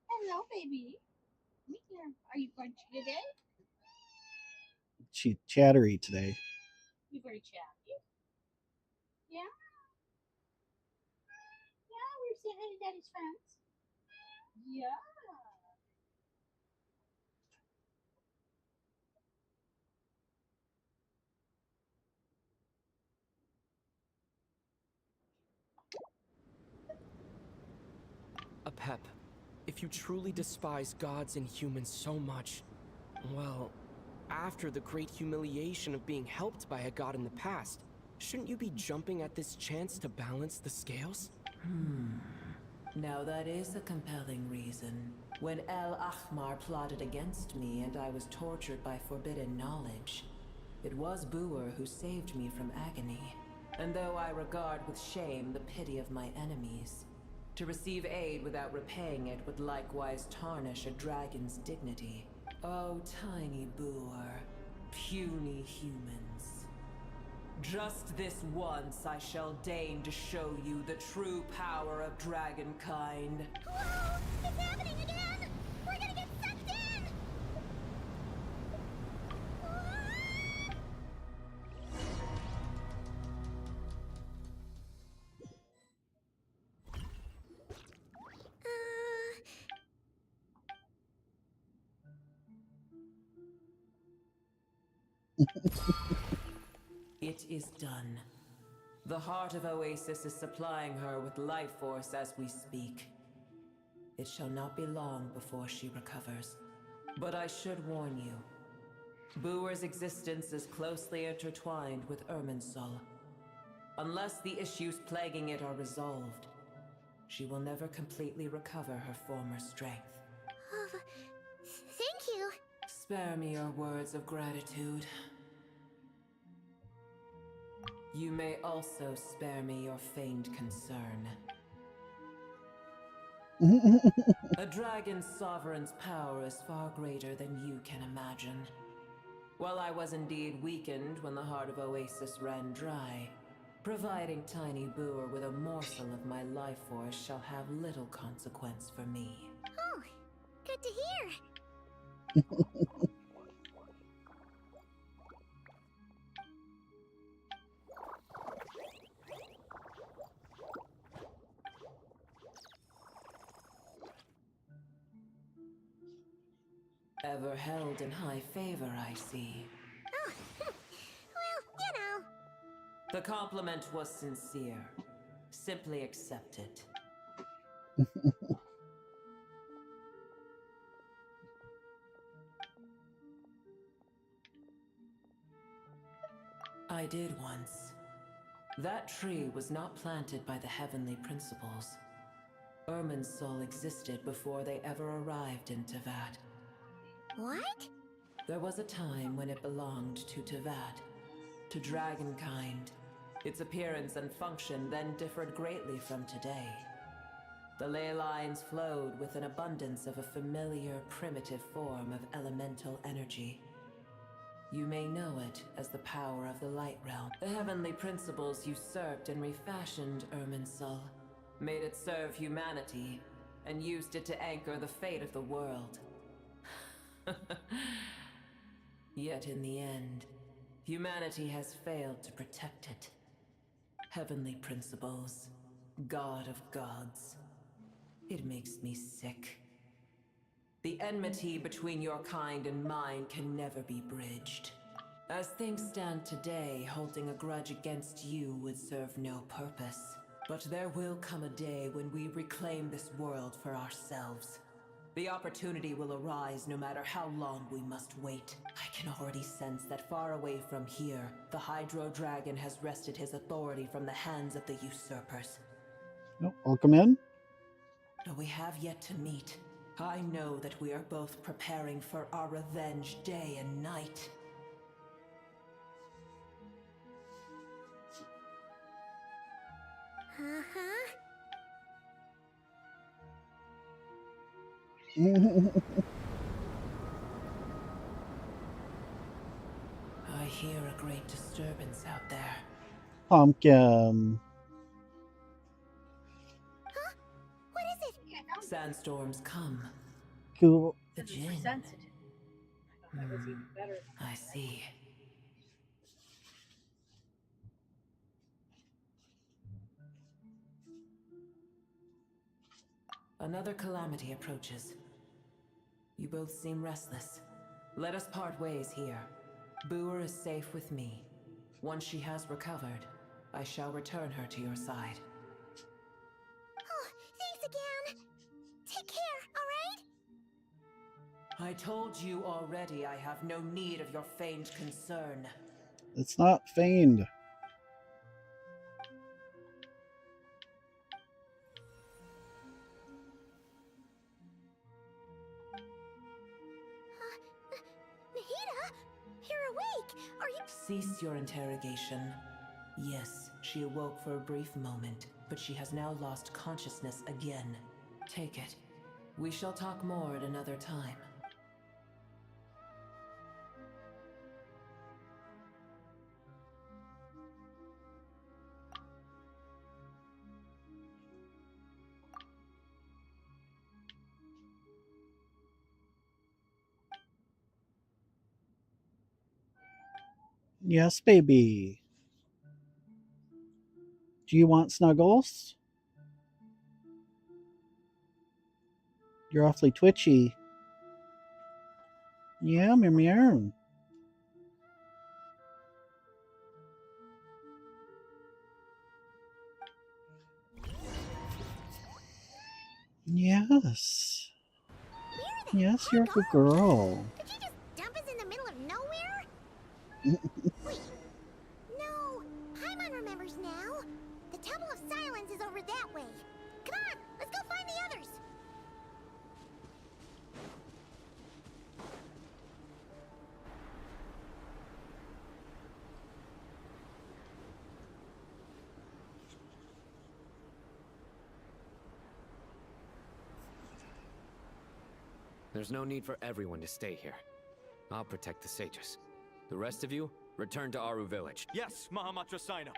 Hello, baby. Come here. Are you crunchy today? She's chattery today. You very chatty. Yeah? Yeah, we're saying hi to Daddy's friends. Yeah. Apep, if you truly despise gods and humans so much, well, after the great humiliation of being helped by a god in the past, shouldn't you be jumping at this chance to balance the scales? Now that is a compelling reason. When El Ahmar plotted against me and I was tortured by forbidden knowledge, it was Boer who saved me from agony. And though I regard with shame the pity of my enemies, to receive aid without repaying it would likewise tarnish a dragon's dignity. Oh, tiny Boer, puny humans. Just this once I shall deign to show you the true power of dragonkind. Whoa! It's happening again! We're gonna get sucked in! It is done. The heart of Oasis is supplying her with life force as we speak. It shall not be long before she recovers. But I should warn you. Boer's existence is closely intertwined with Irminsul. Unless the issues plaguing it are resolved, she will never completely recover her former strength. Thank you. Spare me your words of gratitude. You may also spare me your feigned concern. A dragon's sovereign's power is far greater than you can imagine. While I was indeed weakened when the heart of Oasis ran dry, providing Tiny Boer with a morsel of my life force shall have little consequence for me. Oh, good to hear. Ever held in high favor, I see. Oh, well, you know. The compliment was sincere. Simply accept it. I did once. That tree was not planted by the heavenly principles. Irminsul existed before they ever arrived in Teyvat. What? There was a time when it belonged to Teyvat, to dragonkind. Its appearance and function then differed greatly from today. The ley lines flowed with an abundance of a familiar, primitive form of elemental energy. You may know it as the power of the Light Realm. The heavenly principles usurped and refashioned Irminsul, made it serve humanity, and used it to anchor the fate of the world. Yet in the end, humanity has failed to protect it. Heavenly principles, God of gods. It makes me sick. The enmity between your kind and mine can never be bridged. As things stand today, holding a grudge against you would serve no purpose. But there will come a day when we reclaim this world for ourselves. The opportunity will arise no matter how long we must wait. I can already sense that far away from here, the Hydro Dragon has wrested his authority from the hands of the usurpers. Oh, I'll come in. Though we have yet to meet, I know that we are both preparing for our revenge day and night. I hear a great disturbance out there. Pumpkin. What is it? Sandstorms come. Cool. The Jinn. I see. Another calamity approaches. You both seem restless. Let us part ways here. Boer is safe with me. Once she has recovered, I shall return her to your side. Oh, thanks again. Take care, alright? I told you already I have no need of your feigned concern. It's not feigned. Nahida, you're awake. Are you? Cease your interrogation. Yes, she awoke for a brief moment, but she has now lost consciousness again. Take it. We shall talk more at another time. Yes, baby. Do you want snuggles? You're awfully twitchy. Yeah, meow meow. Yes. Yes, you're a good girl. Did you just dump us in the middle of nowhere? Wait. No, Paimon remembers now. The Temple of Silence is over that way. Come on, let's go find the others. There's no need for everyone to stay here. I'll protect the sages. The rest of you, return to Aru village. Yes, Mahamatra Sino.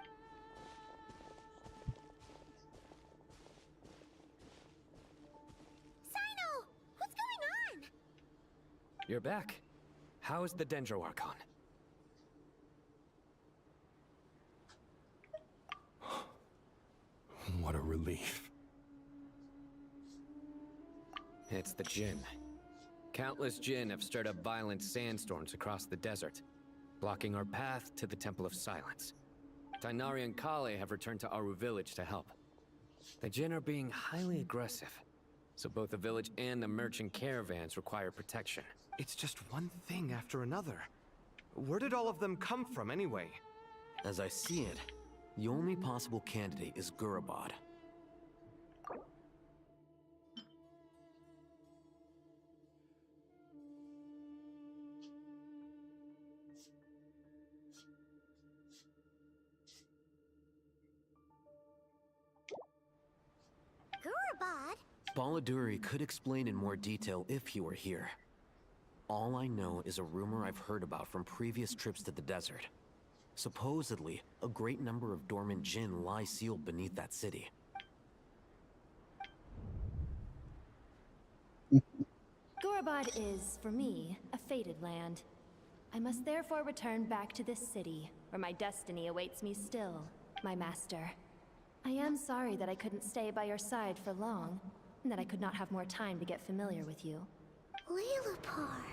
Sino, what's going on? You're back. How's the Dendro Archon? What a relief. It's the Jinn. Countless Jinn have stirred up violent sandstorms across the desert, blocking our path to the Temple of Silence. Tainari and Kale have returned to Aru village to help. The Jinn are being highly aggressive, so both the village and the merchant caravans require protection. It's just one thing after another. Where did all of them come from anyway? As I see it, the only possible candidate is Gurabad. Gurabad? Baladuri could explain in more detail if he were here. All I know is a rumor I've heard about from previous trips to the desert. Supposedly, a great number of dormant Jinn lie sealed beneath that city. Gurabad is, for me, a fated land. I must therefore return back to this city, where my destiny awaits me still, my master. I am sorry that I couldn't stay by your side for long, and that I could not have more time to get familiar with you. Lalapar.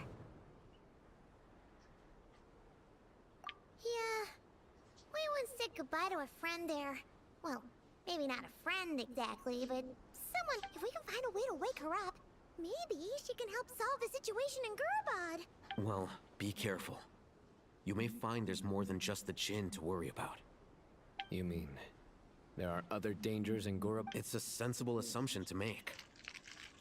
goodbye to a friend there. Well, maybe not a friend exactly, but someone. If we can find a way to wake her up, maybe she can help solve the situation in Gurbad. Well, be careful. You may find there's more than just the Jinn to worry about. You mean there are other dangers in Gurab? It's a sensible assumption to make.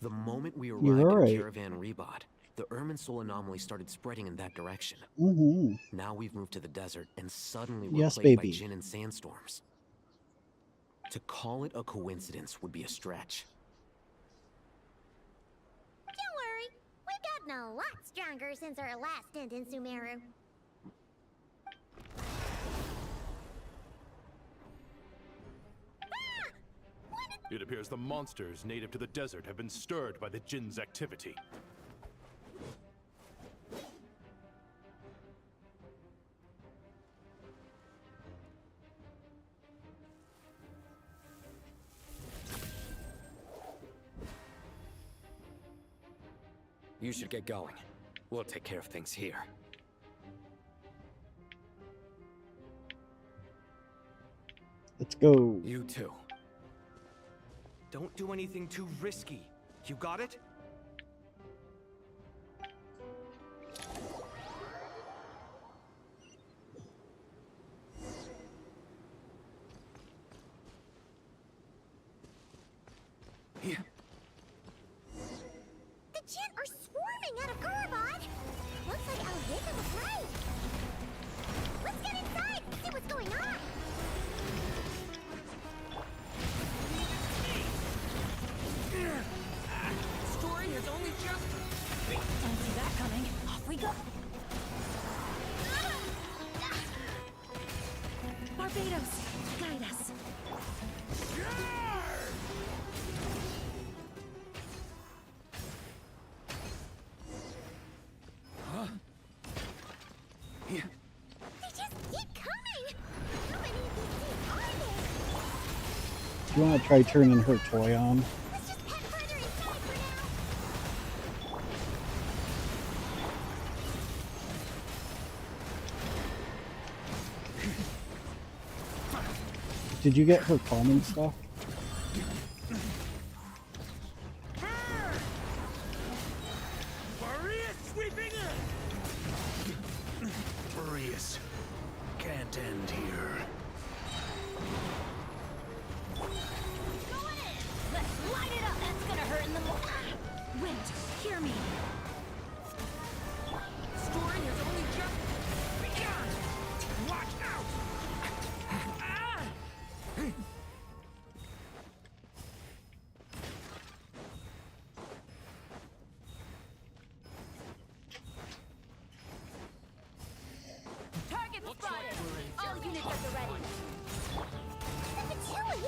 The moment we You're arrived right. in Caravan Rebod, the Irminsul anomaly started spreading in that direction. Mm-hmm. Now we've moved to the desert, and suddenly we're Yes, plagued baby. by Jinn and sandstorms. To call it a coincidence would be a stretch. Don't worry, we've gotten a lot stronger since our last stint in Sumeru. It appears the monsters native to the desert have been stirred by the Jinn's activity. You should get going. We'll take care of things here. Let's go. You too. Don't do anything too risky. You got it? Here. The Jinn are swarming out of Gurbad. Looks like Alvika was right. Let's get inside and see what's going on. Story has only just... Don't see that coming. Off we go. Barbados, guide us. Here. They just keep coming. How many of these things are there? Do you want to try turning her toy on? Let's just head further inside for now. Did you get her common stuff? Maria sweeping in! Marius can't end here. Going in. Let's light it up. That's gonna hurt in the Wind, hear me. Story has only just begun! Watch out! Ah! Target spotted. All units at the ready. The Patchouli?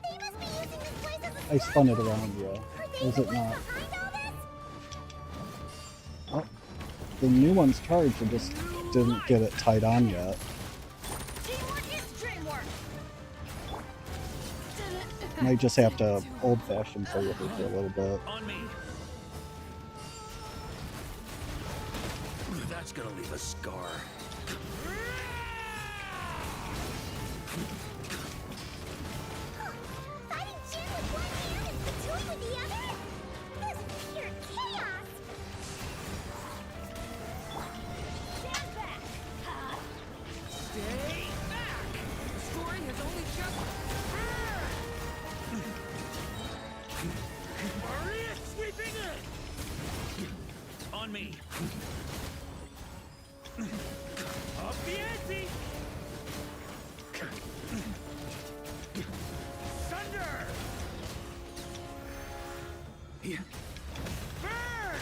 They must be using this place as a I spun it around, yeah. Are they Was the it ones not? behind all this? Oh, the new one's charged. I just didn't get it tied on yet. Teamwork is dreamwork. Might just have to old-fashioned play with it for a little bit. On me. That's gonna leave a scar. Fighting Jin with one hand and Patchouli with the other? This is pure chaos! Stand back. Stay back! The story has only just... Maria sweeping in! On me. Up the ante! Thunder! Here. Burn!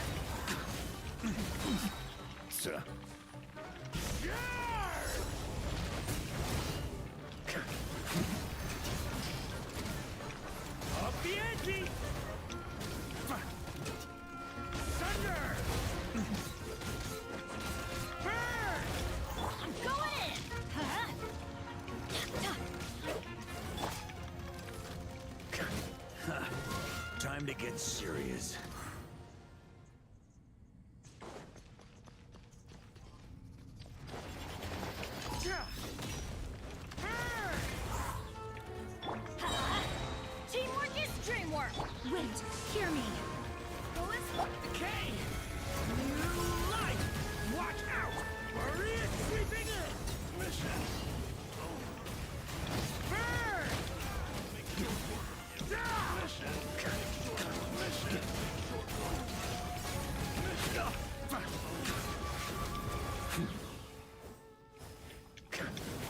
Up the ante! Thunder! Burn! Going in. Time to get serious.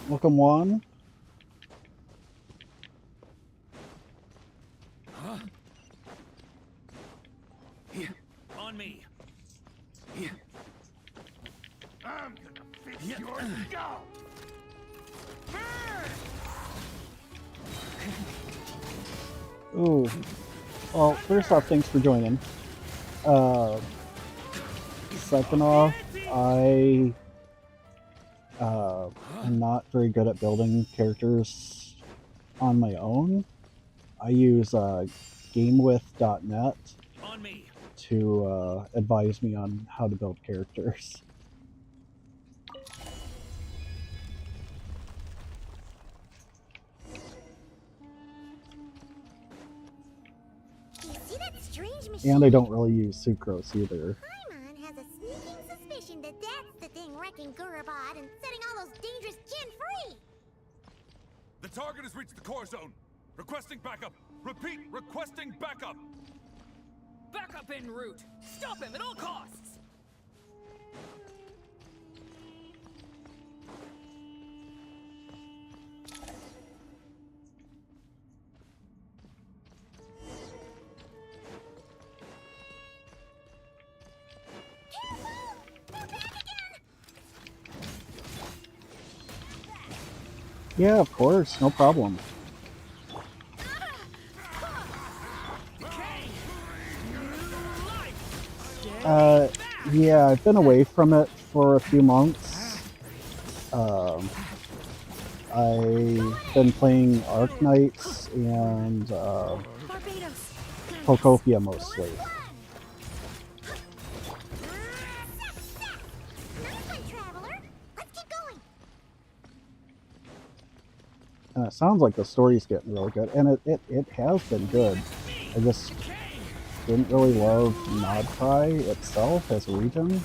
Welcome, Juan. Huh? Here. On me. Here. I'm gonna fix your skull. Ooh. Well, first off, thanks for joining. Second off, I am not very good at building characters on my own. I use gamewith.net to advise me on how to build characters. You see that strange machine? And I don't really use sucrose either. Paimon has a sneaking suspicion that that's the thing wrecking Gurabad and setting all those dangerous Jinn free! The target has reached the core zone. Requesting backup. Repeat, requesting backup. Backup en route. Stop him at all costs. Yeah, of course, no problem. Yeah, I've been away from it for a few months. I've been playing Arknights and Pokopia mostly. And it sounds like the story's getting really good, and it has been good. I just didn't really love Nodkai itself as a region.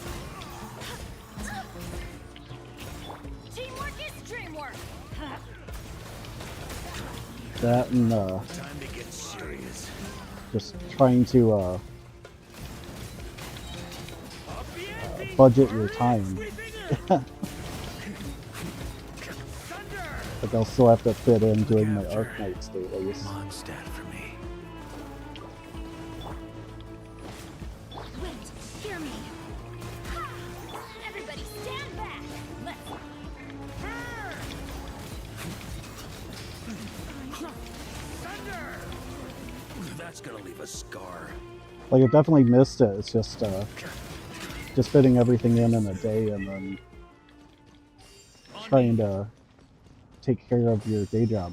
Teamwork is dreamwork. That and Time to get serious. just trying to budget your time. Like I'll still have to fit in doing my Arknights dailies. Mondstadt for me. Wait, hear me. Everybody stand back. Let's... That's gonna leave a scar. Like I definitely missed it. It's just fitting everything in a day and then trying to take care of your day job.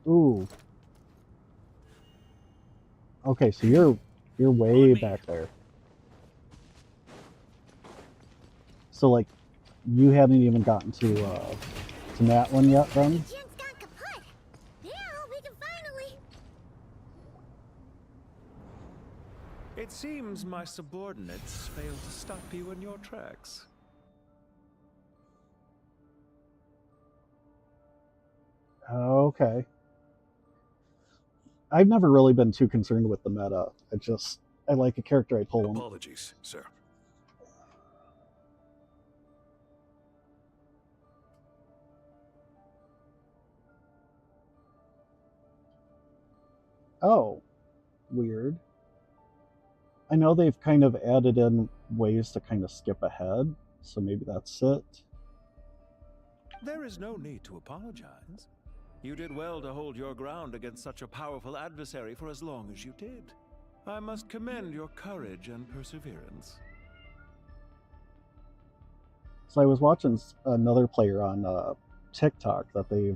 Ooh. Okay, so you're way back there. So like you haven't even gotten to that one yet then? Yeah, we can finally... It seems my subordinates failed to stop you in your tracks. Okay. I've never really been too concerned with the meta. I like a character, I pull them. Apologies, sir. Oh, weird. I know they've kind of added in ways to kind of skip ahead, so maybe that's it. There is no need to apologize. You did well to hold your ground against such a powerful adversary for as long as you did. I must commend your courage and perseverance. So I was watching another player on TikTok that they've,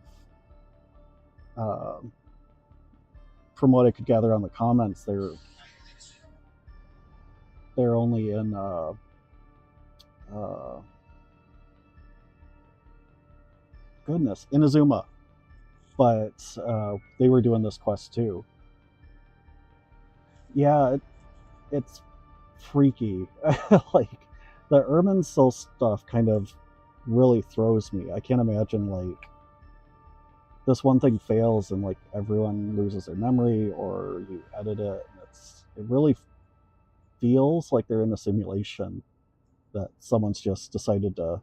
from what I could gather on the comments, they're only in goodness, Inazuma, but they were doing this quest too. Yeah, it's freaky. Like the Irminsul stuff kind of really throws me. I can't imagine like this one thing fails and like everyone loses their memory, or you edit it and it really feels like they're in a simulation that someone's just decided to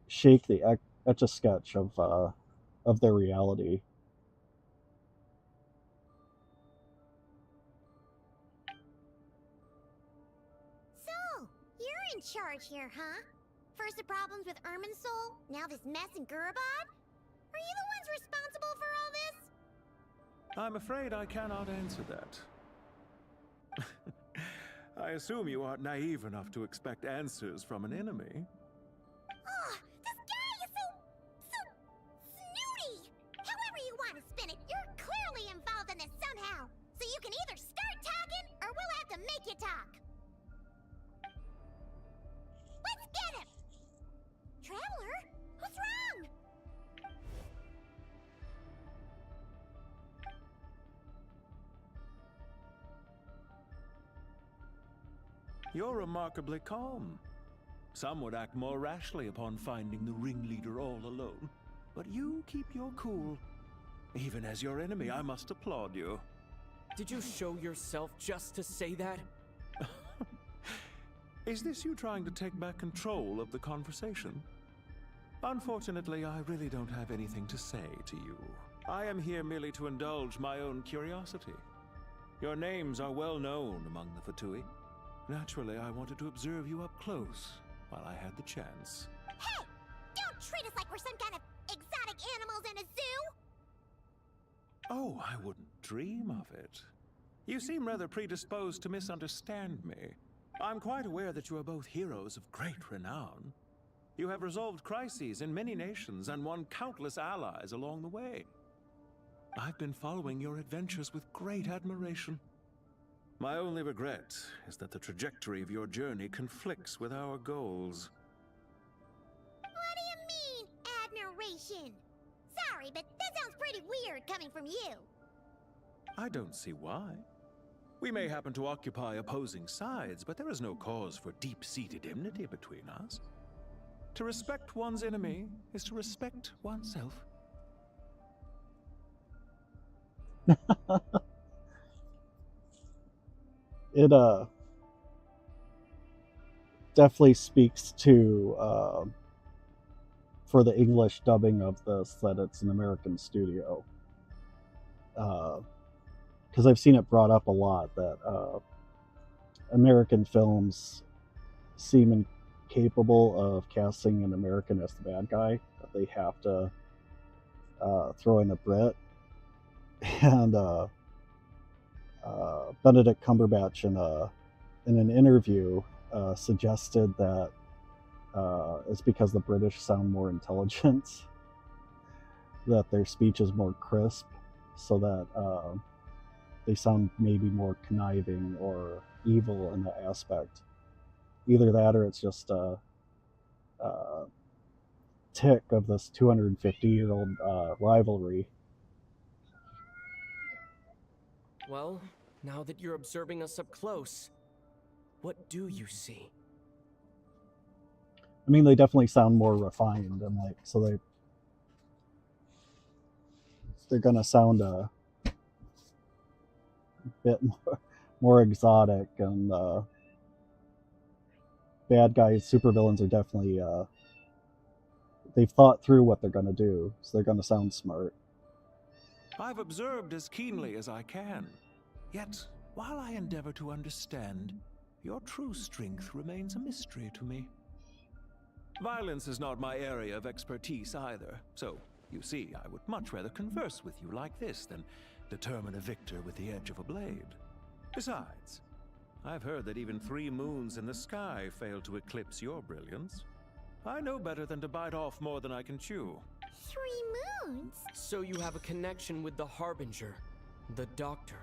shake the etch-a-sketch of their reality. So, you're in charge here, huh? First the problems with Irminsul, now this mess in Gurabad? Are you the ones responsible for all this? I'm afraid I cannot answer that. I assume you aren't naive enough to expect answers from an enemy. Oh, this guy is so snooty! However you want to spin it, you're clearly involved in this somehow. So you can either start talking, or we'll have to make you talk. Let's get him! Traveler? What's wrong? You're remarkably calm. Some would act more rashly upon finding the ringleader all alone. But you keep your cool. Even as your enemy, I must applaud you. Did you show yourself just to say that? Is this you trying to take back control of the conversation? Unfortunately, I really don't have anything to say to you. I am here merely to indulge my own curiosity. Your names are well known among the Fatui. Naturally, I wanted to observe you up close while I had the chance. Hey! Don't treat us like we're some kind of exotic animals in a zoo! Oh, I wouldn't dream of it. You seem rather predisposed to misunderstand me. I'm quite aware that you are both heroes of great renown. You have resolved crises in many nations and won countless allies along the way. I've been following your adventures with great admiration. My only regret is that the trajectory of your journey conflicts with our goals. What do you mean, admiration? Sorry, but that sounds pretty weird coming from you. I don't see why. We may happen to occupy opposing sides, but there is no cause for deep-seated enmity between us. To respect one's enemy is to respect oneself. It definitely speaks to for the English dubbing of this that it's an American studio, because I've seen it brought up a lot that American films seem incapable of casting an American as the bad guy, that they have to throw in a Brit. And Benedict Cumberbatch in an interview suggested that it's because the British sound more intelligent, that their speech is more crisp, so that they sound maybe more conniving or evil in that aspect. Either that, or it's just a tick of this 250-year-old rivalry. Well, now that you're observing us up close, what do you see? I mean, they definitely sound more refined, and like, so they're gonna sound a bit more exotic, and bad guys, supervillains are definitely they've thought through what they're gonna do, so they're gonna sound smart. I've observed as keenly as I can. Yet, while I endeavor to understand, your true strength remains a mystery to me. Violence is not my area of expertise either, so, you see, I would much rather converse with you like this than determine a victor with the edge of a blade. Besides, I've heard that even 3 moons in the sky fail to eclipse your brilliance. I know better than to bite off more than I can chew. 3 moons? So you have a connection with the Harbinger, the Doctor.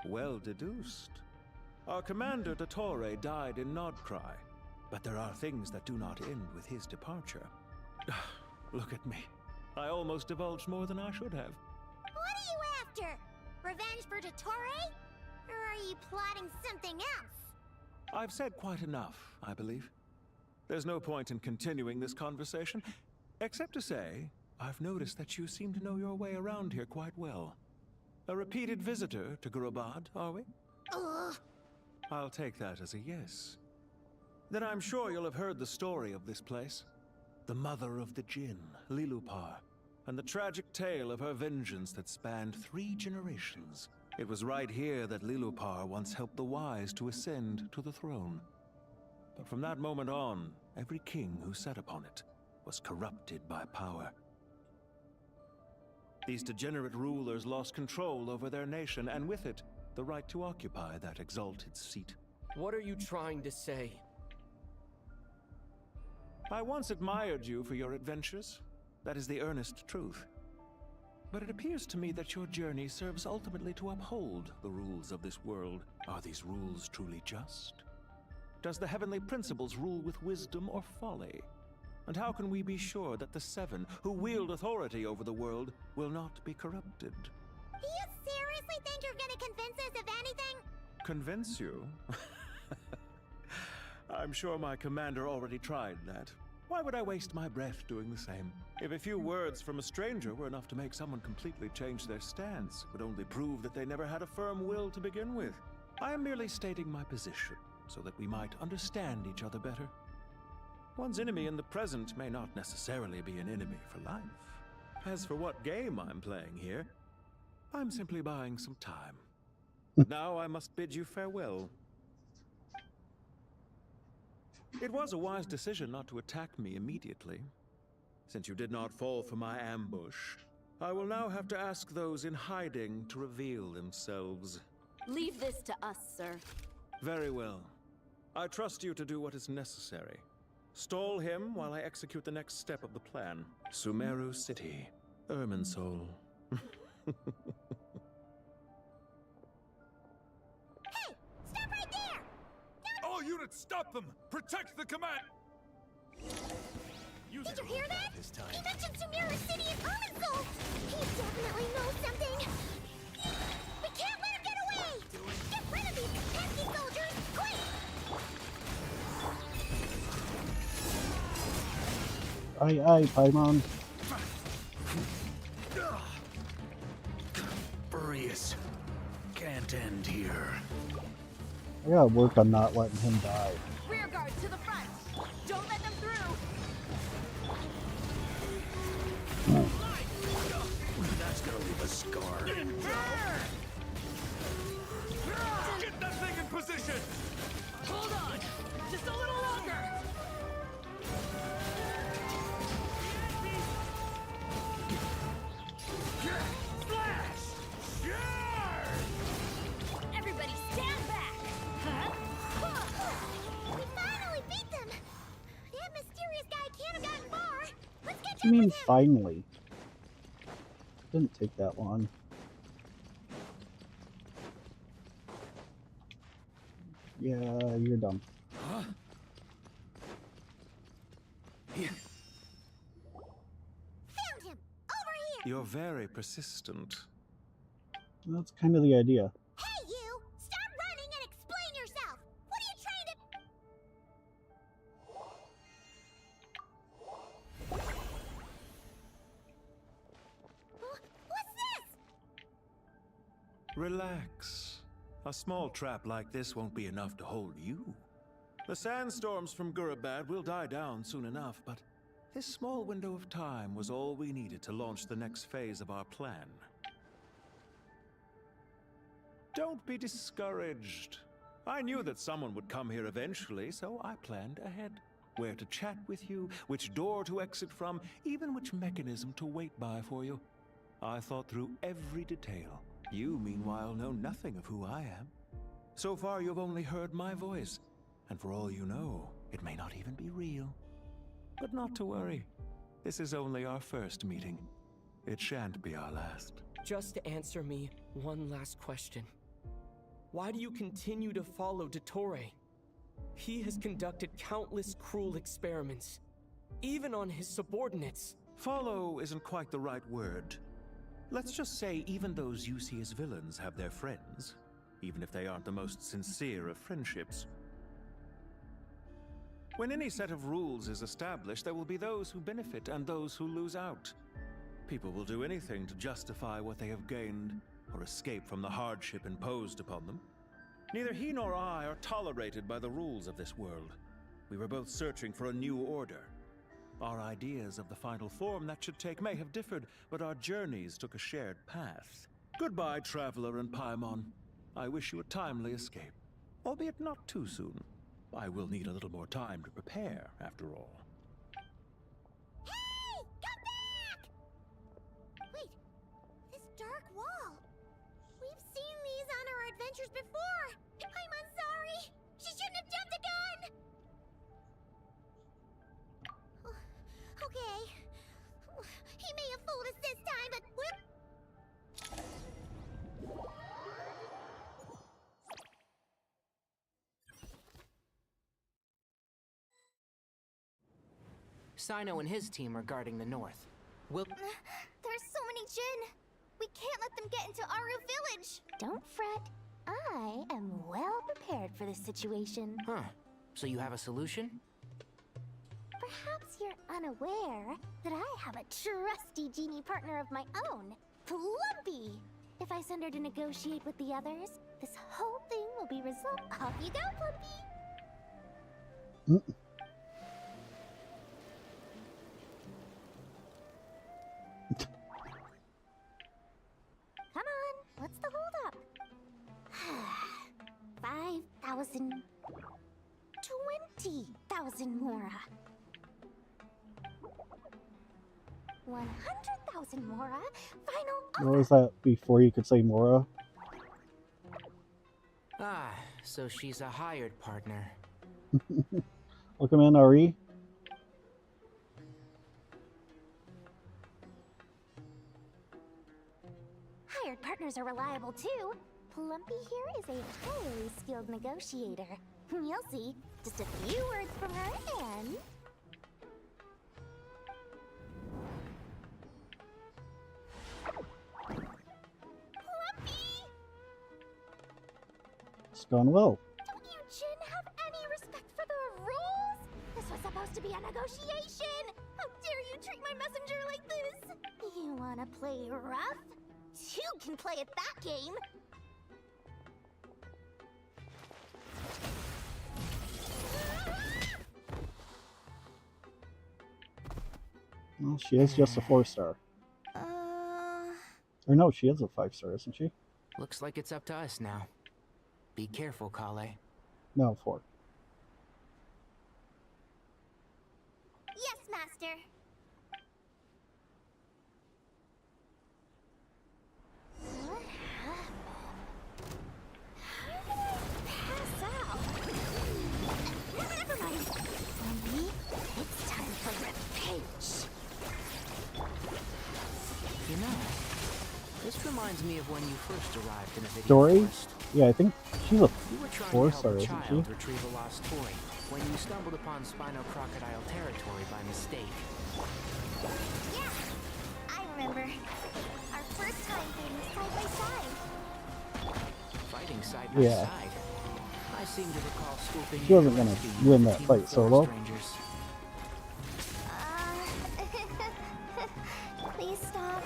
Well deduced. Our commander, Dottore, died in Nodcry, but there are things that do not end with his departure. Look at me. I almost divulged more than I should have. after? Revenge for Dottore? Or are you plotting something else? I've said quite enough, I believe. There's no point in continuing this conversation, except to say, I've noticed that you seem to know your way around here quite well. A repeated visitor to Gurabad, are we? Ugh. I'll take that as a yes. Then I'm sure you'll have heard the story of this place. The mother of the Jinn, Lilupar, and the tragic tale of her vengeance that spanned 3 generations. It was right here that Lilupar once helped the wise to ascend to the throne. But from that moment on, every king who sat upon it was corrupted by power. These degenerate rulers lost control over their nation, and with it, the right to occupy that exalted seat. What are you trying to say? I once admired you for your adventures. That is the earnest truth. But it appears to me that your journey serves ultimately to uphold the rules of this world. Are these rules truly just? Does the heavenly principles rule with wisdom or folly? And how can we be sure that the 7 who wield authority over the world will not be corrupted? Do you seriously think you're gonna convince us of anything? Convince you? I'm sure my commander already tried that. Why would I waste my breath doing the same? If a few words from a stranger were enough to make someone completely change their stance, it would only prove that they never had a firm will to begin with. I am merely stating my position, so that we might understand each other better. One's enemy in the present may not necessarily be an enemy for life. As for what game I'm playing here, I'm simply buying some time. Now I must bid you farewell. It was a wise decision not to attack me immediately. Since you did not fall for my ambush, I will now have to ask those in hiding to reveal themselves. Leave this to us, sir. Very well. I trust you to do what is necessary. Stall him while I execute the next step of the plan. Sumeru City, Irminsul. Hey! Stop right there! All units, stop them! Protect the command! Did you hear that? He mentioned Sumeru City and Irminsul! He definitely knows something! We can't let him get away! Get rid of these pesky soldiers, quick! Aye, aye, Paimon. Furious. Can't end here. I gotta work on not letting him die. Rear guard to the front. Don't let them through. That's gonna leave a scar. Get that thing in position! Hold on. Just a little longer. Flash! Everybody stand back. We finally beat them! That mysterious guy can't have gotten far! Let's catch What do you mean, finally? Didn't take that long. Yeah, you're dumb. Huh? Here. Found him! Over here! You're very persistent. That's kind of the idea. Hey, you! Stop running and explain yourself! What are you trying to... What's this? Relax. A small trap like this won't be enough to hold you. The sandstorms from Gurabad will die down soon enough, but this small window of time was all we needed to launch the next phase of our plan. Don't be discouraged. I knew that someone would come here eventually, so I planned ahead. Where to chat with you, which door to exit from, even which mechanism to wait by for you. I thought through every detail. You, meanwhile, know nothing of who I am. So far, you've only heard my voice, and for all you know, it may not even be real. But not to worry. This is only our first meeting. It shan't be our last. Just answer me one last question. Why do you continue to follow Dottore? He has conducted countless cruel experiments, even on his subordinates. Follow isn't quite the right word. Let's just say even those you see as villains have their friends, even if they aren't the most sincere of friendships. When any set of rules is established, there will be those who benefit and those who lose out. People will do anything to justify what they have gained or escape from the hardship imposed upon them. Neither he nor I are tolerated by the rules of this world. We were both searching for a new order. Our ideas of the final form that should take may have differed, but our journeys took a shared path. Goodbye, Traveler and Paimon. I wish you a timely escape, albeit not too soon. I will need a little more time to prepare, after all. Hey! Come back! Wait, this dark wall. We've seen these on our adventures before. I'm sorry. She shouldn't have jumped the gun. Okay. He may have fooled us this time, but we'll... Sino and his team are guarding the north. There's so many Jin. We can't let them get into Aru Village. Don't fret. I am well prepared for this situation. Huh. So you have a solution? Perhaps you're unaware that I have a trusty genie partner of my own, Plumpy. If I send her to negotiate with the others, this whole thing will be resolved. Off you go, Plumpy. Come on, what's the holdup? 5,000... 20,000 Mora. 100,000 Mora. Final What was that before you could say Mora? Ah, so she's a hired partner. Welcome in, Ari. hired partners are reliable too. Plumpy here is a highly skilled negotiator. You'll see. Just a few words from her and... It's gone well. Don't you Jin have any respect for the rules? This was supposed to be a negotiation! How dare you treat my messenger like this? You wanna play rough? You can play at that game! Well, she is just a 4-star. Or no, she is a 5-star, isn't she? Looks like it's up to us now. Be careful, Kale. No, 4. Yes, Master. What happened? How did I pass out? Never mind. For me, it's time for revenge. You know, this reminds me of when you first arrived in a video Dory? forest. Yeah, I think she's a You were trying 4-star, to help a isn't child she? retrieve a lost toy when you stumbled upon Spino Crocodile territory by mistake. Yeah, I remember. Our first time fighting side by side. Fighting side by Yeah. side. I seem to recall swooping She wasn't in gonna rescue you win from a that team fight of solo. forest rangers. Please stop.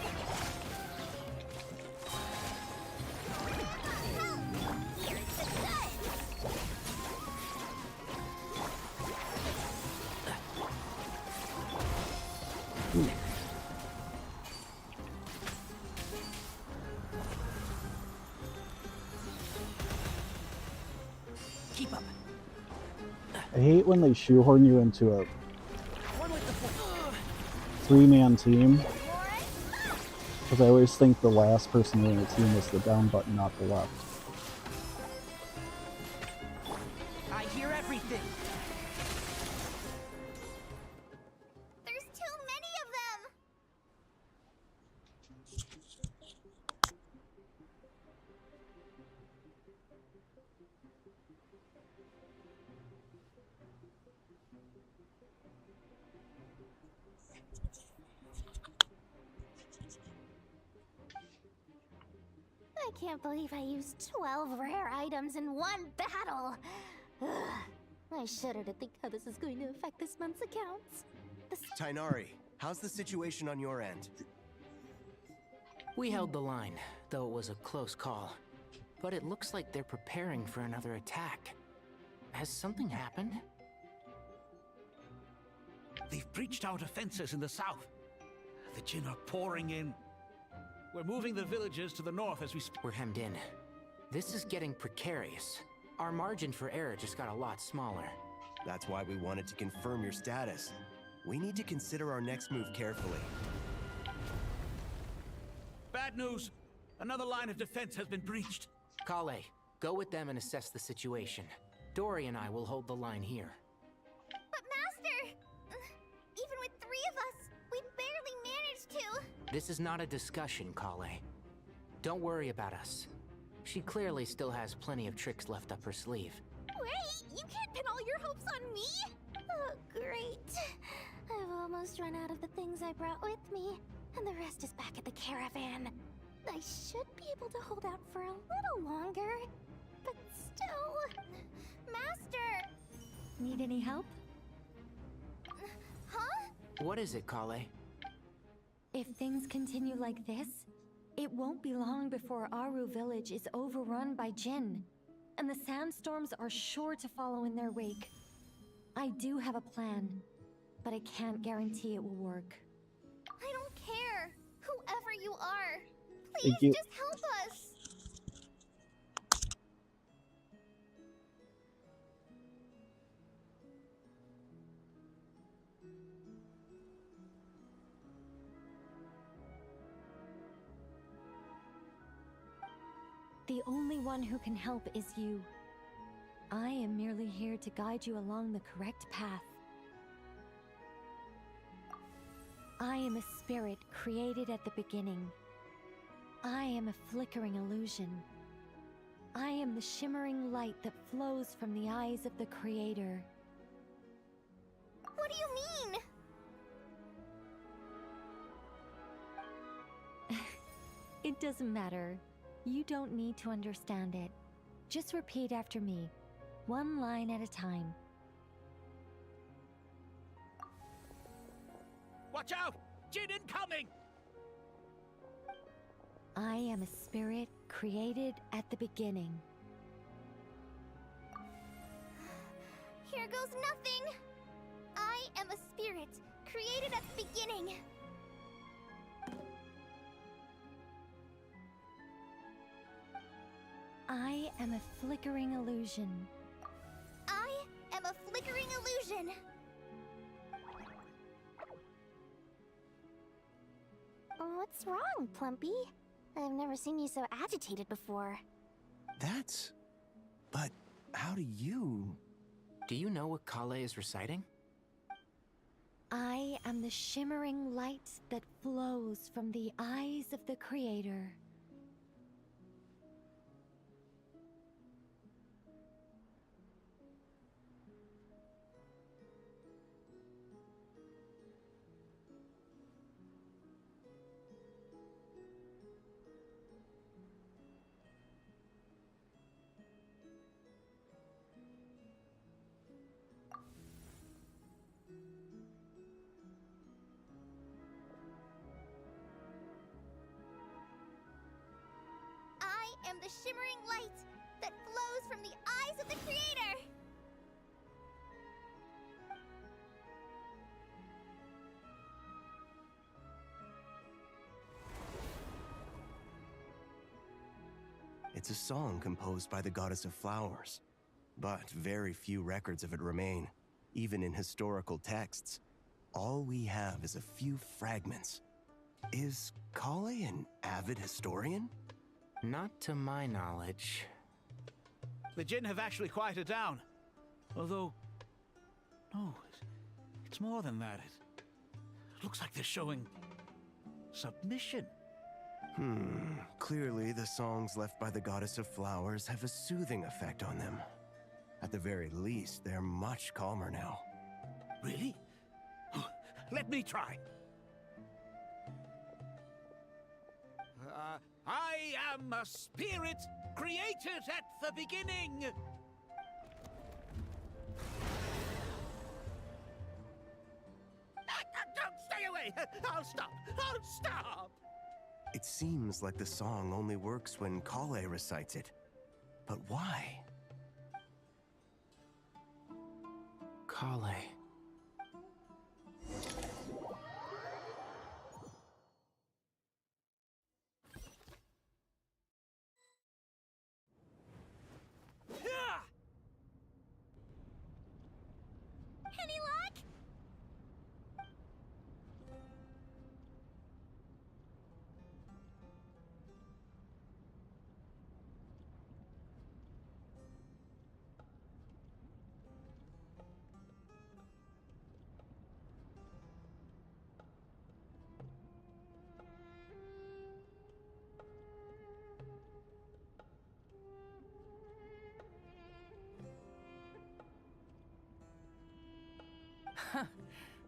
Keep up. I hate when they shoehorn you into a 3-man team. Because I always think the last person in the team is the down button, not the left. I hear everything. There's too many of them. I can't believe I used 12 rare items in one battle. Ugh. I shudder to think how this is going to affect this month's accounts. Tainari, how's the situation on your end? We held the line, though it was a close call. But it looks like they're preparing for another attack. Has something happened? They've breached our defenses in the south. The Jinn are pouring in. We're moving the villagers to the north as we speak. We're hemmed in. This is getting precarious. Our margin for error just got a lot smaller. That's why we wanted to confirm your status. We need to consider our next move carefully. Bad news! Another line of defense has been breached. Kale, go with them and assess the situation. Dory and I will hold the line here. But Master! Even with 3 of us, we barely managed to. This is not a discussion, Kale. Don't worry about us. She clearly still has plenty of tricks left up her sleeve. Wait, you can't pin all your hopes on me? Oh, great. I've almost run out of the things I brought with me, and the rest is back at the caravan. I should be able to hold out for a little longer, but still... Master! Need any help? Huh? What is it, Kale? If things continue like this, it won't be long before Aru village is overrun by Jinn, and the sandstorms are sure to follow in their wake. I do have a plan, but I can't guarantee it will work. I don't care, whoever you are. Thank Please you. just help us. The only one who can help is you. I am merely here to guide you along the correct path. I am a spirit created at the beginning. I am a flickering illusion. I am the shimmering light that flows from the eyes of the Creator. What do you mean? It doesn't matter. You don't need to understand it. Just repeat after me, one line at a time. Watch out! Jinn incoming! I am a spirit created at the beginning. Here goes nothing. I am a spirit created at the beginning. I am a flickering illusion. I am a flickering illusion. What's wrong, Plumpy? I've never seen you so agitated before. That's... But how do you... Do you know what Kale is reciting? I am the shimmering light that flows from the eyes of the Creator. I am the shimmering light that flows from the eyes of the Creator! It's a song composed by the goddess of flowers, but very few records of it remain, even in historical texts. All we have is a few fragments. Is Kale an avid historian? Not to my knowledge. The Jinn have actually quieted down. Although... No, it's more than that. It looks like they're showing... submission. Clearly the songs left by the goddess of flowers have a soothing effect on them. At the very least, they're much calmer now. Really? Let me try. I am a spirit created at the beginning. Don't stay away! I'll stop! I'll stop! It seems like the song only works when Kale recites it. But why? Kale. Any luck?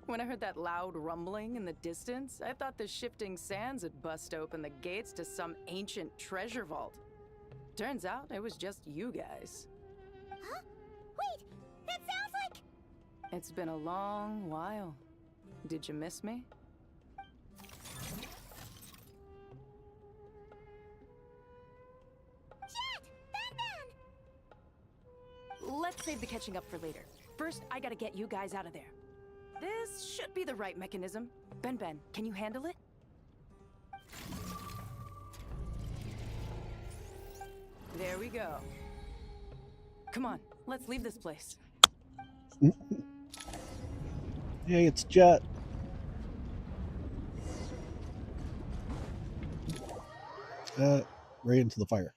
When I heard that loud rumbling in the distance, I thought the shifting sands had bust open the gates to some ancient treasure vault. Turns out it was just you guys. Huh? Wait, that sounds like... It's been a long while. Did you miss me? Jet! Ben! Let's save the catching up for later. First, I gotta get you guys out of there. This should be the right mechanism. Ben, can you handle it? There we go. Come on, let's leave this place. Hey, it's Jet. Right into the fire.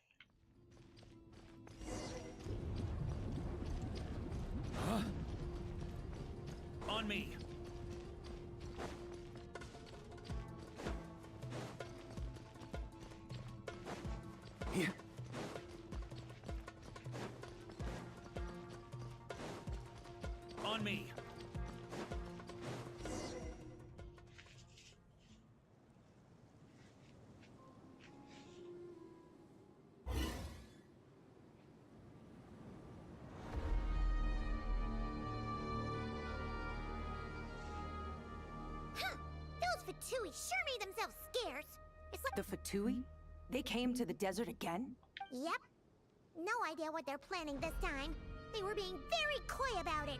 Huh? On me. Here. On me. Huh! Those Fatui sure made themselves scarce. It's like... The Fatui? They came to the desert again? Yep. No idea what they're planning this time. They were being very coy about it.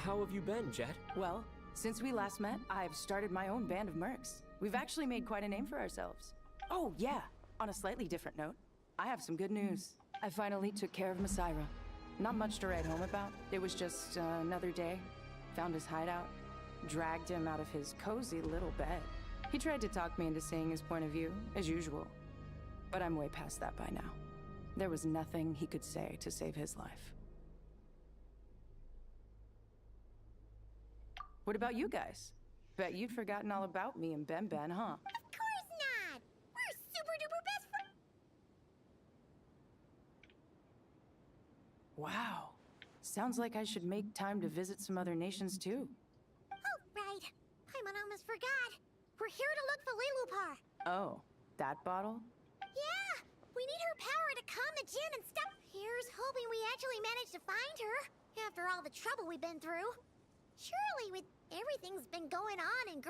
How have you been, Jet? Well, since we last met, I've started my own band of mercs. We've actually made quite a name for ourselves. Oh, yeah. On a slightly different note, I have some good news. I finally took care of Masaira. Not much to write home about. It was just another day. Found his hideout. Dragged him out of his cozy little bed. He tried to talk me into seeing his point of view, as usual. But I'm way past that by now. There was nothing he could say to save his life. What about you guys? Bet you'd forgotten all about me and Ben, huh? Of course not! We're super duper best friends! Wow. Sounds like I should make time to visit some other nations too. Oh, right. Paimon almost forgot. We're here to look for Lilupar. Oh, that bottle? Yeah! We need her power to calm the Jinn and stop... Here's hoping we actually manage to find her. After all the trouble we've been through. Surely with everything's been going on in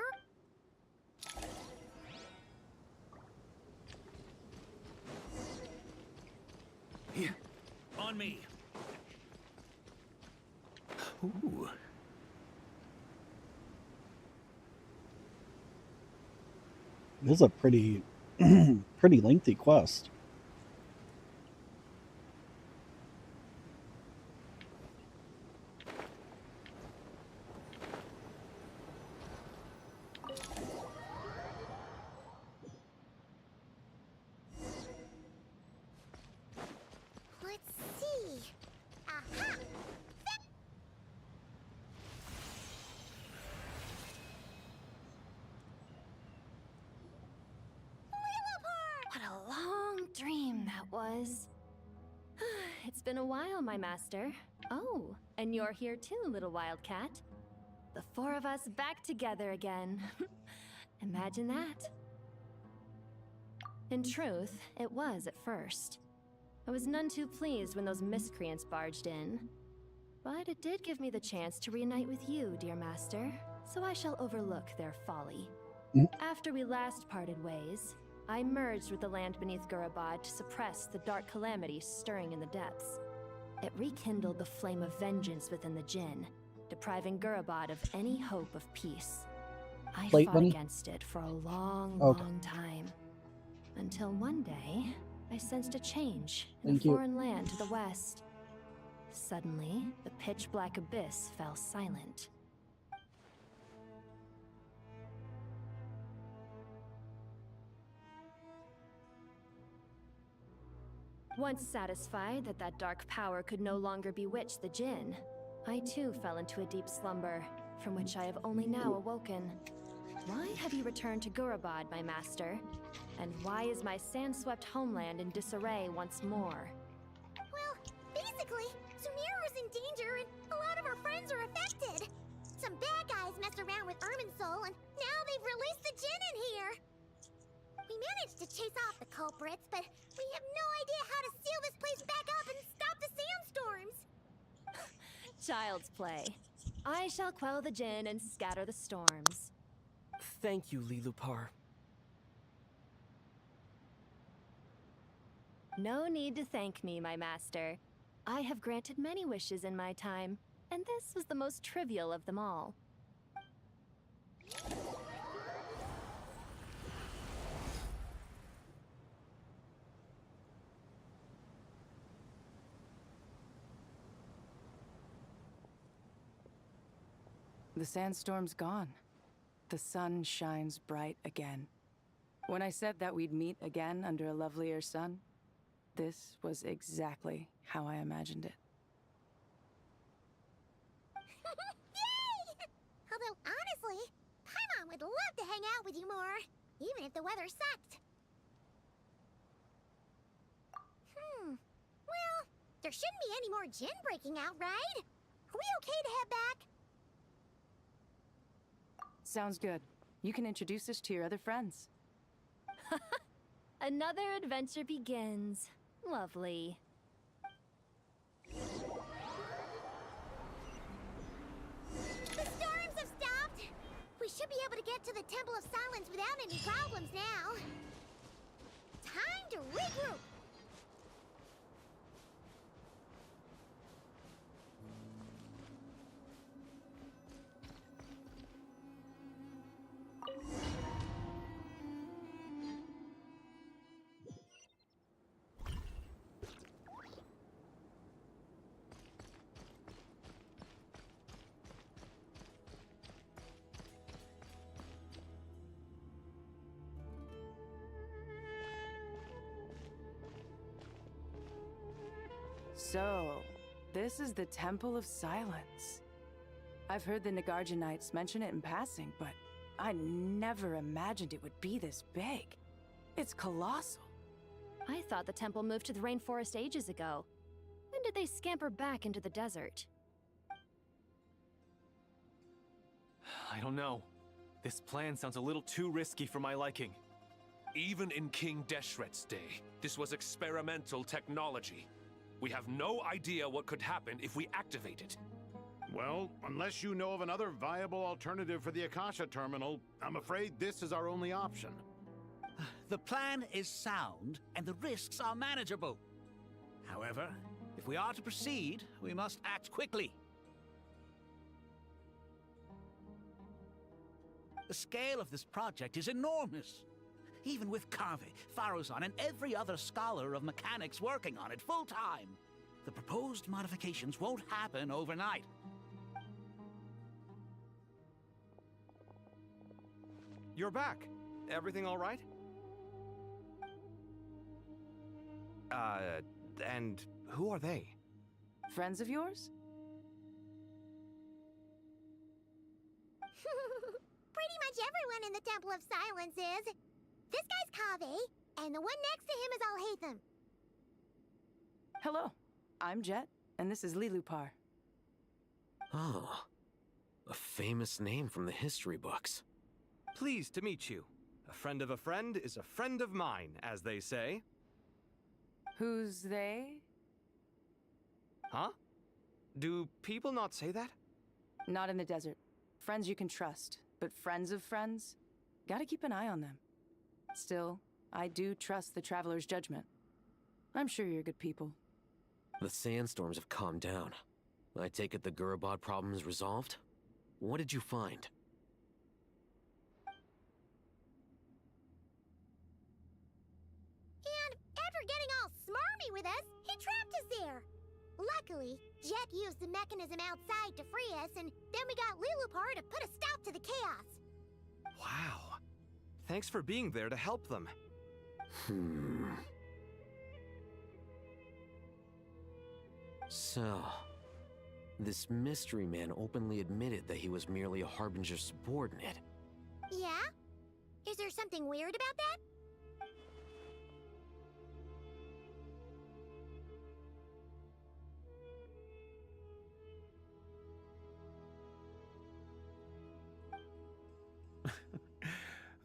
Here. On me. Ooh. This is a pretty, pretty lengthy quest. Let's see. Aha! What a long dream that was. It's been a while, my master. Oh, and you're here too, little wildcat. The four of us back together again. Imagine that. In truth, it was at first. I was none too pleased when those miscreants barged in. But it did give me the chance to reunite with you, dear master, so I shall overlook their folly. After we last parted ways, I merged with the land beneath Gurabad to suppress the dark calamity stirring in the depths. It rekindled the flame of vengeance within the Jinn, depriving Gurabad of any hope of peace. I Plate fought bunny? against it for a long, Okay. long time. Until one day, I sensed a change in Thank a you. foreign land to the west. Suddenly, the pitch-black abyss fell silent. Once satisfied that that dark power could no longer bewitch the Jinn, I too fell into a deep slumber, from which I have only now awoken. Why have you returned to Gurabad, my master? And why is my sand-swept homeland in disarray once more? Well, basically, Sumeru's in danger and a lot of our friends are affected. Some bad guys messed around with Irminsul and now they've released the Jinn in here. We managed to chase off the culprits, but we have no idea how to seal this place back up and stop the sandstorms. Child's play. I shall quell the Jinn and scatter the storms. Thank you, Lilupar. No need to thank me, my master. I have granted many wishes in my time, and this was the most trivial of them all. The sandstorm's gone. The sun shines bright again. When I said that we'd meet again under a lovelier sun, this was exactly how I imagined it. Yay! Although, honestly, Paimon would love to hang out with you more, even if the weather sucked. Well, there shouldn't be any more Jinn breaking out, right? Are we okay to head back? Sounds good. You can introduce us to your other friends. Another adventure begins. Lovely. The storms have stopped! We should be able to get to the Temple of Silence without any problems now. Time to regroup! So, this is the Temple of Silence. I've heard the Nagarja Knights mention it in passing, but I never imagined it would be this big. It's colossal. I thought the temple moved to the rainforest ages ago. When did they scamper back into the desert? I don't know. This plan sounds a little too risky for my liking. Even in King Deshret's day, this was experimental technology. We have no idea what could happen if we activate it. Well, unless you know of another viable alternative for the Akasha terminal, I'm afraid this is our only option. The plan is sound, and the risks are manageable. However, if we are to proceed, we must act quickly. The scale of this project is enormous. Even with Kaveh, Faruzan, and every other scholar of mechanics working on it full-time, the proposed modifications won't happen overnight. You're back. Everything all right? And who are they? Friends of yours? Pretty much everyone in the Temple of Silence is. This guy's Kaveh, and the one next to him is Alhaitham. Hello, I'm Jet, and this is Lilupar. Oh, a famous name from the history books. Pleased to meet you. A friend of a friend is a friend of mine, as they say. Who's they? Huh? Do people not say that? Not in the desert. Friends you can trust, but friends of friends? Gotta keep an eye on them. Still, I do trust the Traveler's judgment. I'm sure you're good people. The sandstorms have calmed down. I take it the Gurabod problem is resolved? What did you find? And after getting all smarmy with us, he trapped us there. Luckily, Jet used the mechanism outside to free us, and then we got Lilupar to put a stop to the chaos. Wow. Thanks for being there to help them. So, this mystery man openly admitted that he was merely a Harbinger's subordinate. Yeah? Is there something weird about that?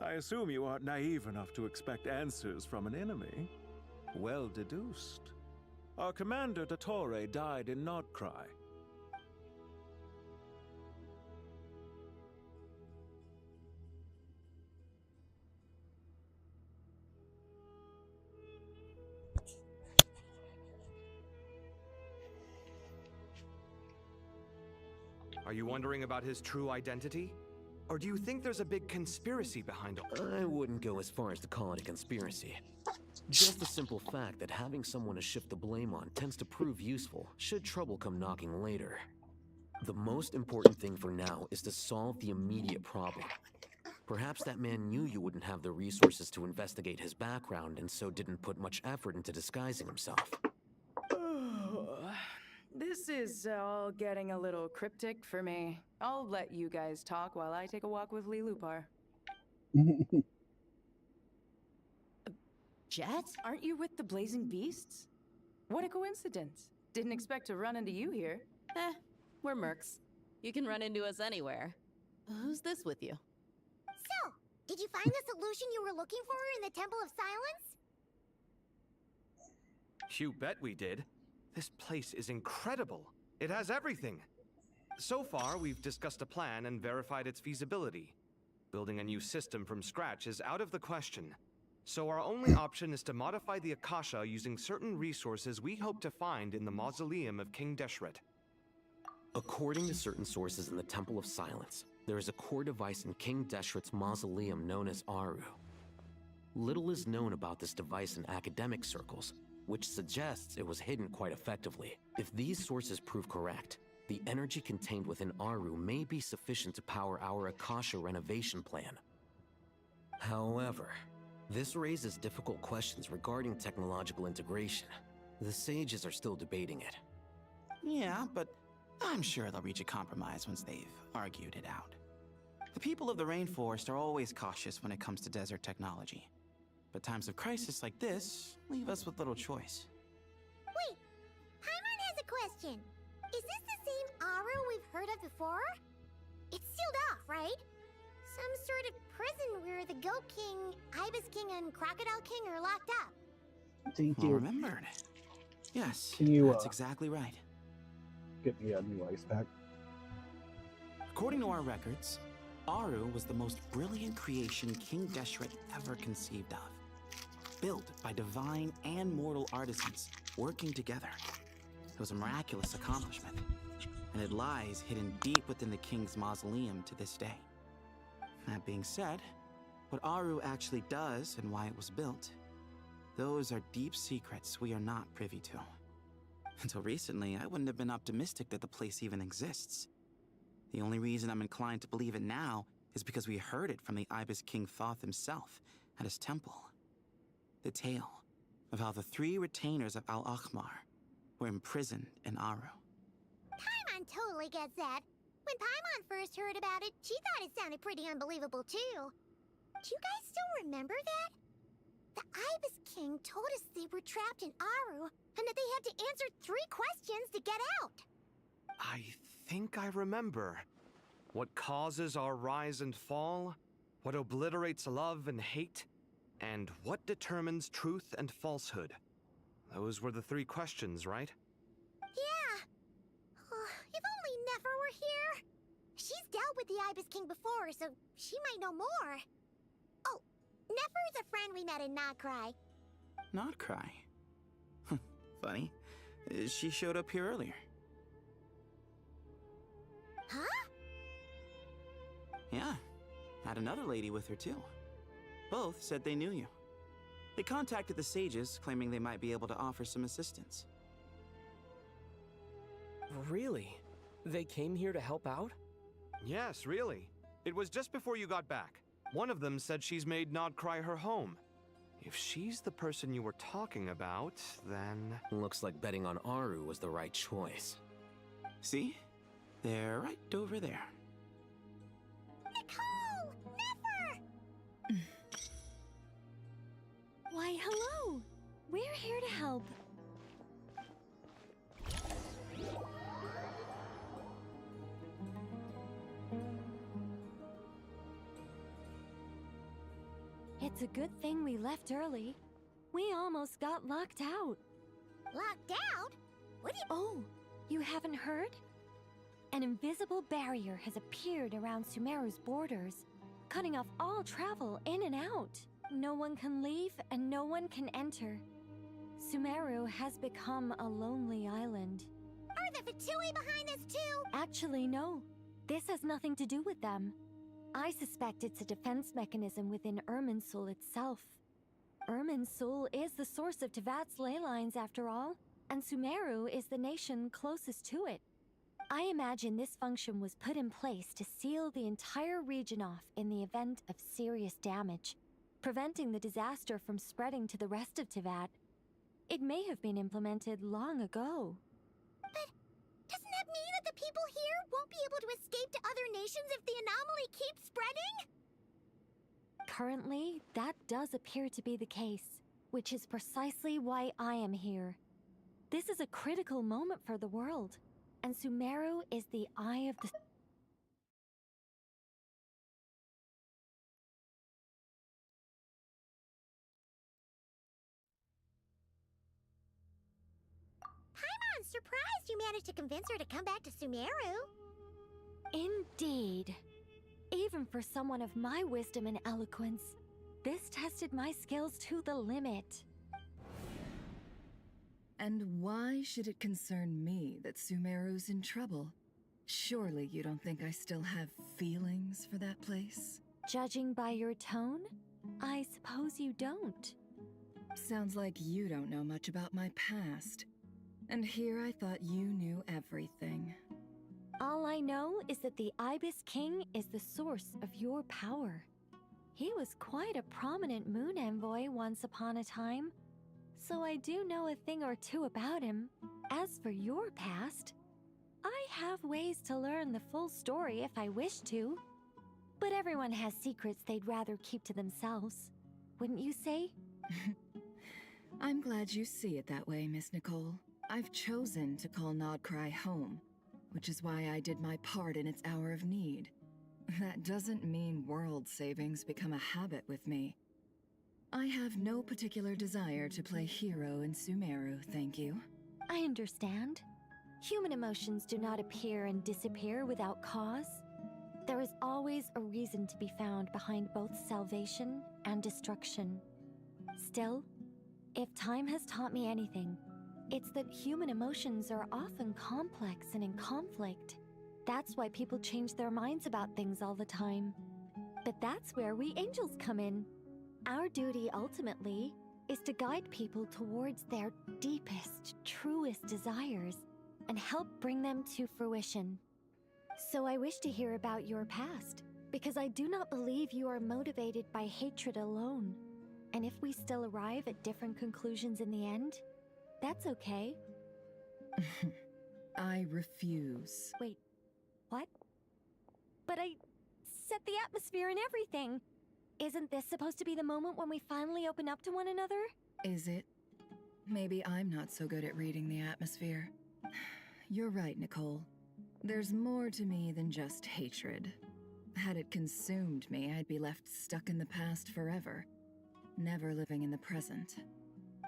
I assume you aren't naive enough to expect answers from an enemy. Well deduced. Our commander, Dottore, died in Nodcry. Are you wondering about his true identity? Or do you think there's a big conspiracy behind all? I wouldn't go as far as to call it a conspiracy. Just the simple fact that having someone to shift the blame on tends to prove useful, should trouble come knocking later. The most important thing for now is to solve the immediate problem. Perhaps that man knew you wouldn't have the resources to investigate his background and so didn't put much effort into disguising himself. This is all getting a little cryptic for me. I'll let you guys talk while I take a walk with Lilupar. Jet? Aren't you with the Blazing Beasts? What a coincidence. Didn't expect to run into you here. We're mercs. You can run into us anywhere. Who's this with you? So, did you find the solution you were looking for in the Temple of Silence? You bet we did. This place is incredible. It has everything. So far, we've discussed a plan and verified its feasibility. Building a new system from scratch is out of the question. So our only option is to modify the Akasha using certain resources we hope to find in the mausoleum of King Deshret. According to certain sources in the Temple of Silence, there is a core device in King Deshret's mausoleum known as Aru. Little is known about this device in academic circles, which suggests it was hidden quite effectively. If these sources prove correct, the energy contained within Aru may be sufficient to power our Akasha renovation plan. However, this raises difficult questions regarding technological integration. The sages are still debating it. Yeah, but I'm sure they'll reach a compromise once they've argued it out. The people of the rainforest are always cautious when it comes to desert technology. But times of crisis like this leave us with little choice. Wait, Paimon has a question. Is this the same Aru we've heard of before? It's sealed off, right? Some sort of prison where the Goat King, Ibis King, and Crocodile King are locked up. Thank Well you. remembered. Yes, Can you, that's exactly right. Get me a new ice pack. According to our records, Aru was the most brilliant creation King Deshret ever conceived of. Built by divine and mortal artisans working together. It was a miraculous accomplishment, and it lies hidden deep within the king's mausoleum to this day. That being said, what Aru actually does and why it was built, those are deep secrets we are not privy to. Until recently, I wouldn't have been optimistic that the place even exists. The only reason I'm inclined to believe it now is because we heard it from the Ibis King Thoth himself at his temple. The tale of how the 3 retainers of Al-Akhmar were imprisoned in Aru. Paimon totally gets that. When Paimon first heard about it, she thought it sounded pretty unbelievable too. Do you guys still remember that? The Ibis King told us they were trapped in Aru, and that they had to answer 3 questions to get out. I think I remember. What causes our rise and fall? What obliterates love and hate? And what determines truth and falsehood? Those were the 3 questions, right? Yeah. Oh, if only Nefer were here. She's dealt with the Ibis King before, so she might know more. Oh, Nefer is a friend we met in Nagcry. Not cry. Funny. She showed up here earlier. Huh? Yeah. Had another lady with her too. Both said they knew you. They contacted the sages, claiming they might be able to offer some assistance. Really? They came here to help out? Yes, really. It was just before you got back. One of them said she's made Nodcry her home. If she's the person you were talking about, then... Looks like betting on Aru was the right choice. See? They're right over there. Nicole! Nefer! Why, hello! We're here to help. It's a good thing we left early. We almost got locked out. Locked out? What do you... Oh, you haven't heard? An invisible barrier has appeared around Sumeru's borders, cutting off all travel in and out. No one can leave and no one can enter. Sumeru has become a lonely island. Are the Fatui behind this too? Actually, no. This has nothing to do with them. I suspect it's a defense mechanism within Irminsul itself. Irminsul is the source of Tevat's ley lines after all, and Sumeru is the nation closest to it. I imagine this function was put in place to seal the entire region off in the event of serious damage, preventing the disaster from spreading to the rest of Tevat. It may have been implemented long ago. But doesn't that mean that the people here won't be able to escape to other nations if the anomaly keeps spreading? Currently, that does appear to be the case, which is precisely why I am here. This is a critical moment for the world, and Sumeru is the eye of the... Paimon's surprised you managed to convince her to come back to Sumeru. Indeed. Even for someone of my wisdom and eloquence, this tested my skills to the limit. And why should it concern me that Sumeru's in trouble? Surely you don't think I still have feelings for that place? Judging by your tone, I suppose you don't. Sounds like you don't know much about my past. And here I thought you knew everything. All I know is that the Ibis King is the source of your power. He was quite a prominent moon envoy once upon a time, so I do know a thing or two about him. As for your past, I have ways to learn the full story if I wish to. But everyone has secrets they'd rather keep to themselves, wouldn't you say? I'm glad you see it that way, Miss Nicole. I've chosen to call Nodcry home, which is why I did my part in its hour of need. That doesn't mean world savings become a habit with me. I have no particular desire to play hero in Sumeru, thank you. I understand. Human emotions do not appear and disappear without cause. There is always a reason to be found behind both salvation and destruction. Still, if time has taught me anything, it's that human emotions are often complex and in conflict. That's why people change their minds about things all the time. But that's where we angels come in. Our duty, ultimately, is to guide people towards their deepest, truest desires and help bring them to fruition. So I wish to hear about your past, because I do not believe you are motivated by hatred alone. And if we still arrive at different conclusions in the end, that's okay. I refuse. Wait, what? But I set the atmosphere and everything. Isn't this supposed to be the moment when we finally open up to one another? Is it? Maybe I'm not so good at reading the atmosphere. You're right, Nicole. There's more to me than just hatred. Had it consumed me, I'd be left stuck in the past forever, never living in the present.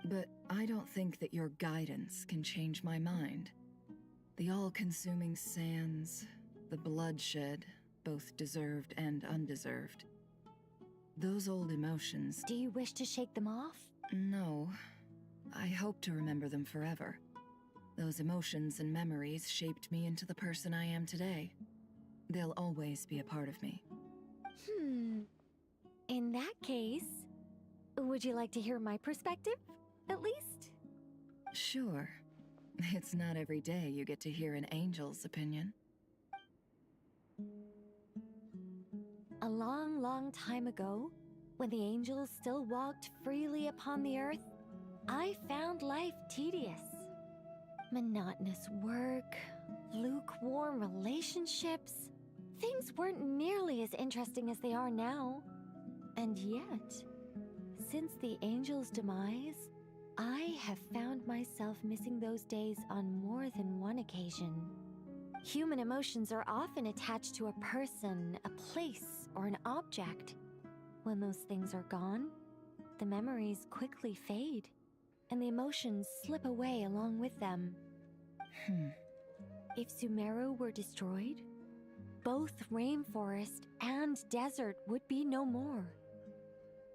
But I don't think that your guidance can change my mind. The all-consuming sands, the bloodshed, both deserved and undeserved. Those old emotions... Do you wish to shake them off? No. I hope to remember them forever. Those emotions and memories shaped me into the person I am today. They'll always be a part of me. In that case, would you like to hear my perspective, at least? Sure. It's not every day you get to hear an angel's opinion. A long, long time ago, when the angels still walked freely upon the earth, I found life tedious. Monotonous work, lukewarm relationships. Things weren't nearly as interesting as they are now. And yet, since the angel's demise, I have found myself missing those days on more than one occasion. Human emotions are often attached to a person, a place, or an object. When those things are gone, the memories quickly fade, and the emotions slip away along with them. If Sumeru were destroyed, both rainforest and desert would be no more.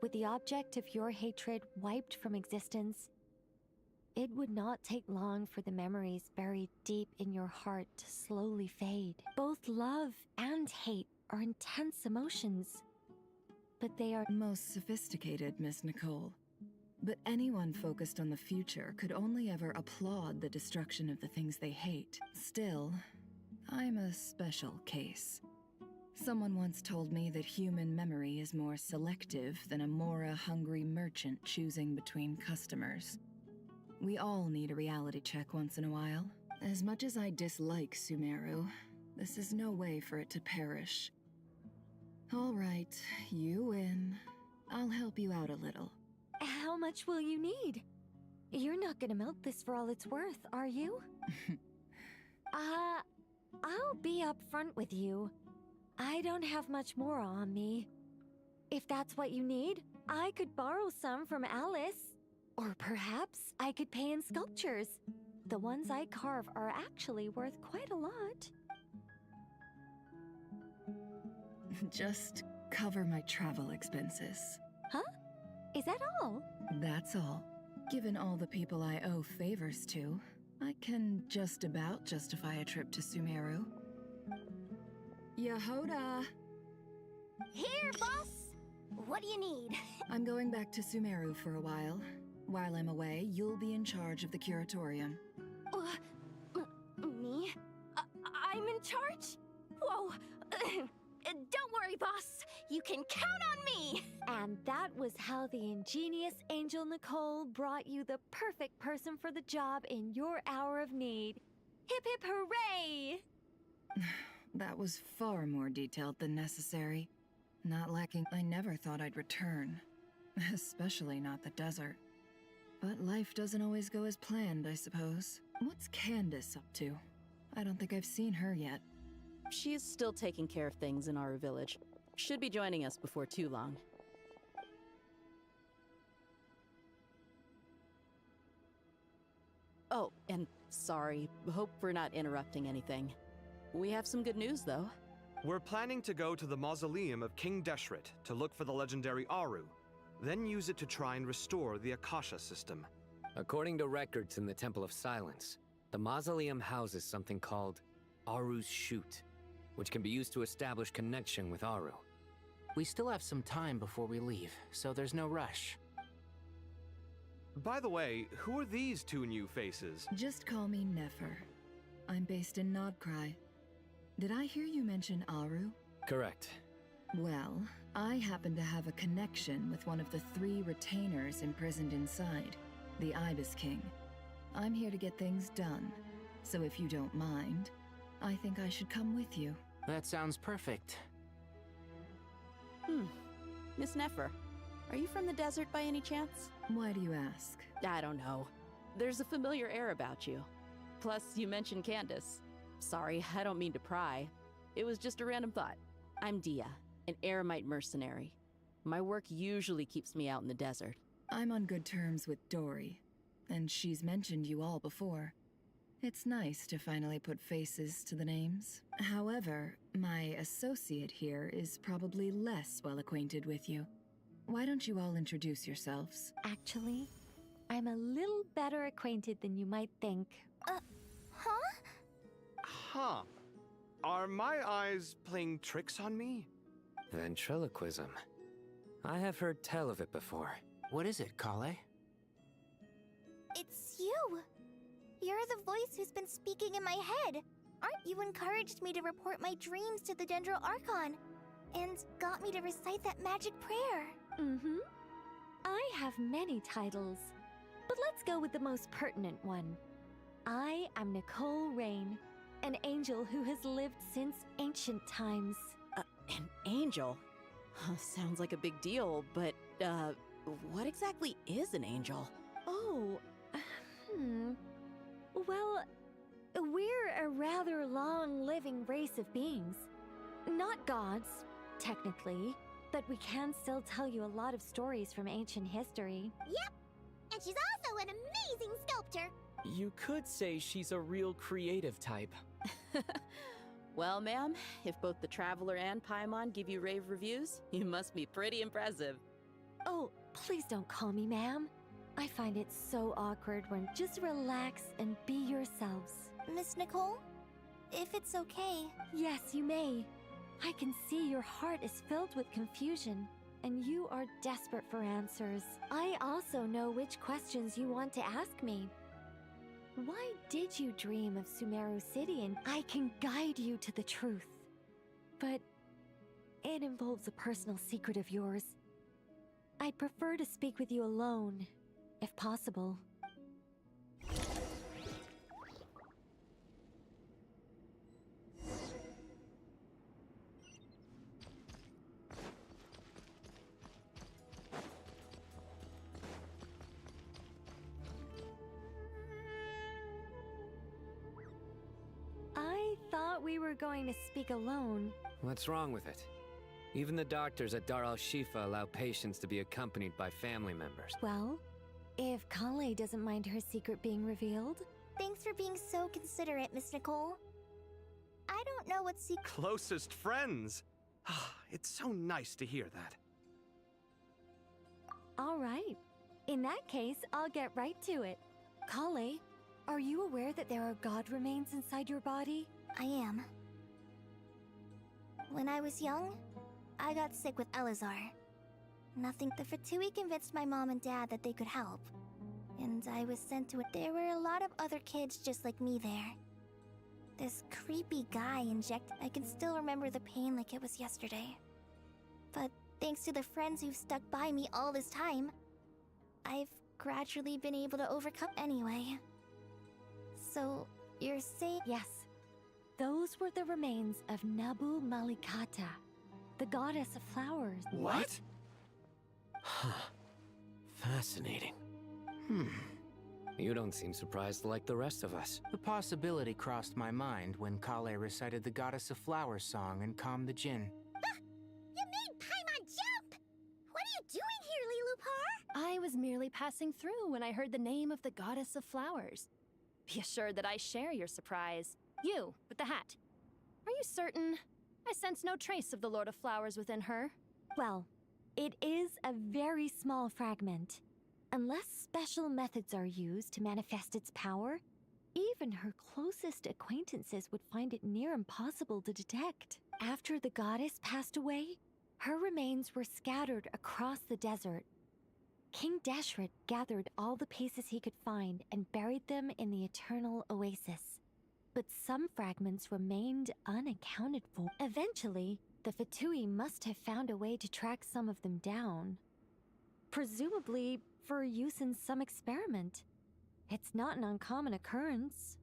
With the object of your hatred wiped from existence, it would not take long for the memories buried deep in your heart to slowly fade. Both love and hate are intense emotions, but they are most sophisticated, Miss Nicole. But anyone focused on the future could only ever applaud the destruction of the things they hate. Still, I'm a special case. Someone once told me that human memory is more selective than a Mora-hungry merchant choosing between customers. We all need a reality check once in a while. As much as I dislike Sumeru, this is no way for it to perish. All right, you win. I'll help you out a little. How much will you need? You're not gonna melt this for all it's worth, are you? I'll be upfront with you. I don't have much more on me. If that's what you need, I could borrow some from Alice. Or perhaps I could pay in sculptures. The ones I carve are actually worth quite a lot. Just cover my travel expenses. Huh? Is that all? That's all. Given all the people I owe favors to, I can just about justify a trip to Sumeru. Yehoda! Here, boss! What do you need? I'm going back to Sumeru for a while. While I'm away, you'll be in charge of the curatorium. Me? I'm in charge? Whoa! Don't worry, boss. You can count on me! And that was how the ingenious Angel Nicole brought you the perfect person for the job in your hour of need. Hip hip hooray! That was far more detailed than necessary. Not lacking, I never thought I'd return. Especially not the desert. But life doesn't always go as planned, I suppose. What's Candace up to? I don't think I've seen her yet. She's still taking care of things in our village. Should be joining us before too long. Oh, and sorry. Hope we're not interrupting anything. We have some good news, though. We're planning to go to the mausoleum of King Deshret to look for the legendary Aru, then use it to try and restore the Akasha system. According to records in the Temple of Silence, the mausoleum houses something called Aru's Chute, which can be used to establish connection with Aru. We still have some time before we leave, so there's no rush. By the way, who are these two new faces? Just call me Nefer. I'm based in Nodcry. Did I hear you mention Aru? Correct. Well, I happen to have a connection with one of the 3 retainers imprisoned inside, the Ibis King. I'm here to get things done, so if you don't mind, I think I should come with you. That sounds perfect. Miss Nefer, are you from the desert by any chance? Why do you ask? I don't know. There's a familiar air about you. Plus, you mentioned Candace. Sorry, I don't mean to pry. It was just a random thought. I'm Dia, an Eremite mercenary. My work usually keeps me out in the desert. I'm on good terms with Dory, and she's mentioned you all before. It's nice to finally put faces to the names. However, my associate here is probably less well acquainted with you. Why don't you all introduce yourselves? Actually, I'm a little better acquainted than you might think. Huh? Huh. Are my eyes playing tricks on me? Ventriloquism. I have heard tell of it before. What is it, Kale? It's you! You're the voice who's been speaking in my head. Aren't you encouraged me to report my dreams to the Dendro Archon? And got me to recite that magic prayer. Mm-hmm. I have many titles, but let's go with the most pertinent one. I am Nicole Rain, an angel who has lived since ancient times. An angel? Sounds like a big deal, but, what exactly is an angel? Oh, Well, we're a rather long-living race of beings. Not gods, technically, but we can still tell you a lot of stories from ancient history. Yep! And she's also an amazing sculptor! You could say she's a real creative type. Well, ma'am, if both the Traveler and Paimon give you rave reviews, you must be pretty impressive. Oh, please don't call me ma'am. I find it so awkward when just relax and be yourselves. Miss Nicole? If it's okay. Yes, you may. I can see your heart is filled with confusion, and you are desperate for answers. I also know which questions you want to ask me. Why did you dream of Sumeru City? And I can guide you to the truth. But it involves a personal secret of yours. I'd prefer to speak with you alone, if possible. I thought we were going to speak alone. What's wrong with it? Even the doctors at Dar al-Shifa allow patients to be accompanied by family members. Well, if Kale doesn't mind her secret being revealed. Thanks for being so considerate, Miss Nicole. I don't know what secret— Closest friends! It's so nice to hear that. All right. In that case, I'll get right to it. Kale, are you aware that there are god remains inside your body? I am. When I was young, I got sick with Elazar. Nothing. The Fatui convinced my mom and dad that they could help. And I was sent to it. There were a lot of other kids just like me there. This creepy guy injected— I can still remember the pain like it was yesterday. But thanks to the friends who've stuck by me all this time, I've gradually been able to overcome anyway. So, you're saying— Yes. Those were the remains of Nabu Malikata, the goddess of flowers. What? Huh. Fascinating. You don't seem surprised like the rest of us. The possibility crossed my mind when Kale recited the Goddess of Flowers song and calmed the Jinn. You made Paimon jump! What are you doing here, Lilupar? I was merely passing through when I heard the name of the Goddess of Flowers. Be assured that I share your surprise. You, with the hat. Are you certain? I sense no trace of the Lord of Flowers within her. Well, it is a very small fragment. Unless special methods are used to manifest its power, even her closest acquaintances would find it near impossible to detect. After the goddess passed away, her remains were scattered across the desert. King Deshret gathered all the pieces he could find and buried them in the Eternal Oasis. But some fragments remained unaccounted for. Eventually, the Fatui must have found a way to track some of them down. Presumably for use in some experiment. It's not an uncommon occurrence.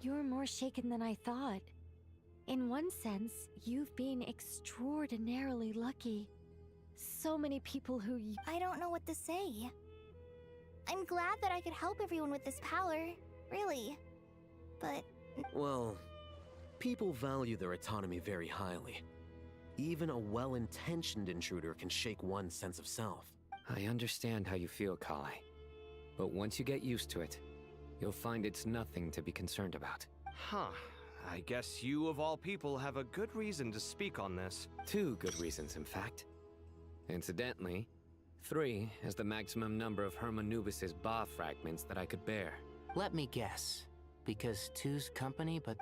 You're more shaken than I thought. In one sense, you've been extraordinarily lucky. So many people who I don't know what to say. I'm glad that I could help everyone with this power, really. But... Well, People value their autonomy very highly. Even a well-intentioned intruder can shake one's sense of self. I understand how you feel, Kale. But once you get used to it, you'll find it's nothing to be concerned about. Huh. I guess you, of all people, have a good reason to speak on this. 2 good reasons, in fact. Incidentally, 3 is the maximum number of Hermanubis's Ba fragments that I could bear. Let me guess. Because 2's company, but...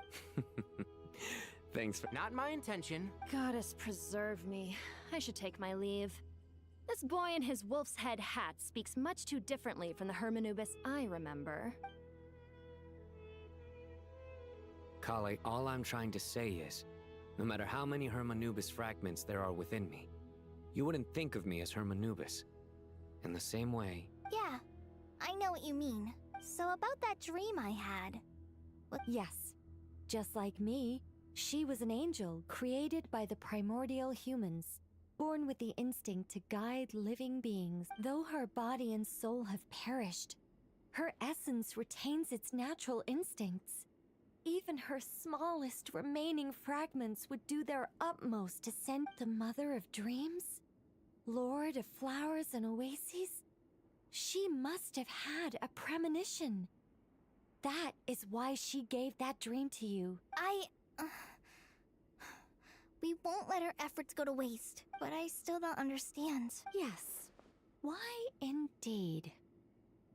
Thanks for... Not my intention. Goddess preserve me. I should take my leave. This boy in his wolf's head hat speaks much too differently from the Hermanubis I remember. Kale, all I'm trying to say is, no matter how many Hermanubis fragments there are within me, you wouldn't think of me as Hermanubis. In the same way... Yeah, I know what you mean. So about that dream I had... Yes. Just like me, she was an angel created by the primordial humans, born with the instinct to guide living beings. Though her body and soul have perished, her essence retains its natural instincts. Even her smallest remaining fragments would do their utmost to send the Mother of Dreams, Lord of Flowers and Oases. She must have had a premonition. That is why she gave that dream to you. We won't let our efforts go to waste, but I still don't understand. Yes. Why indeed?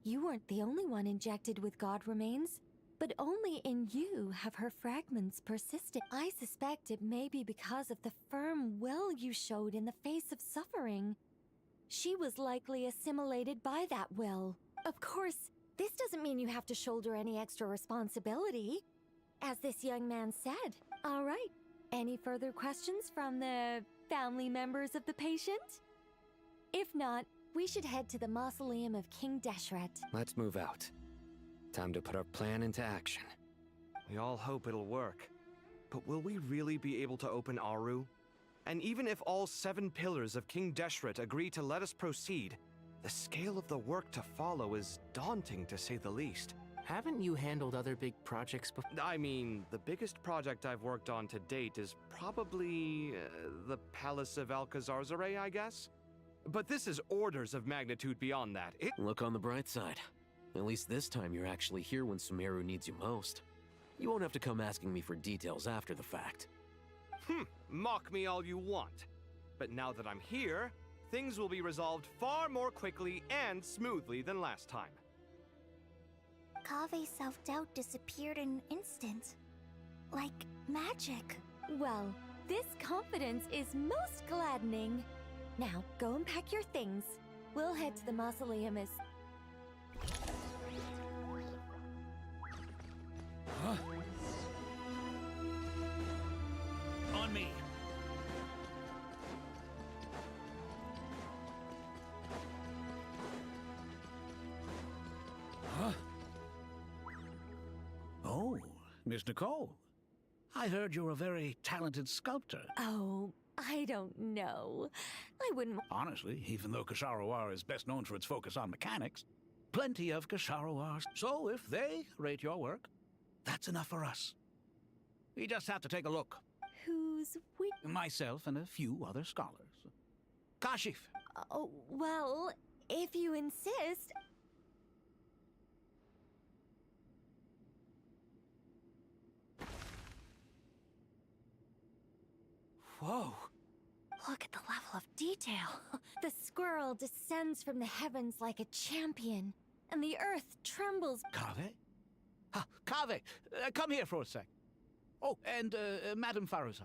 You weren't the only one injected with God remains, but only in you have her fragments persisted. I suspect it may be because of the firm will you showed in the face of suffering. She was likely assimilated by that will. Of course, this doesn't mean you have to shoulder any extra responsibility, as this young man said. All right, any further questions from the family members of the patient? If not, we should head to the mausoleum of King Deshret. Let's move out. Time to put our plan into action. We all hope it'll work. But will we really be able to open Aru? And even if all 7 pillars of King Deshret agree to let us proceed, the scale of the work to follow is daunting, to say the least. Haven't you handled other big projects before? I mean, the biggest project I've worked on to date is probably the Palace of Alcazarzaray, I guess? But this is orders of magnitude beyond that. Look on the bright side. At least this time you're actually here when Sumeru needs you most. You won't have to come asking me for details after the fact. Mock me all you want. But now that I'm here, things will be resolved far more quickly and smoothly than last time. Kave's self-doubt disappeared in an instant. Like magic. Well, this confidence is most gladdening. Now, go and pack your things. We'll head to the mausoleum as... Huh? On me. Huh? Oh, Miss Nicole. I heard you're a very talented sculptor. Oh, I don't know. I wouldn't... Honestly, even though Kasharawar is best known for its focus on mechanics, plenty of Kasharawars. So if they rate your work, that's enough for us. We just have to take a look. Who's we? Myself and a few other scholars. Kashif. Oh, well, if you insist... Whoa. Look at the level of detail. The squirrel descends from the heavens like a champion, and the earth trembles. Kaveh? Kaveh, come here for a sec. Oh, and Madame Faruzan,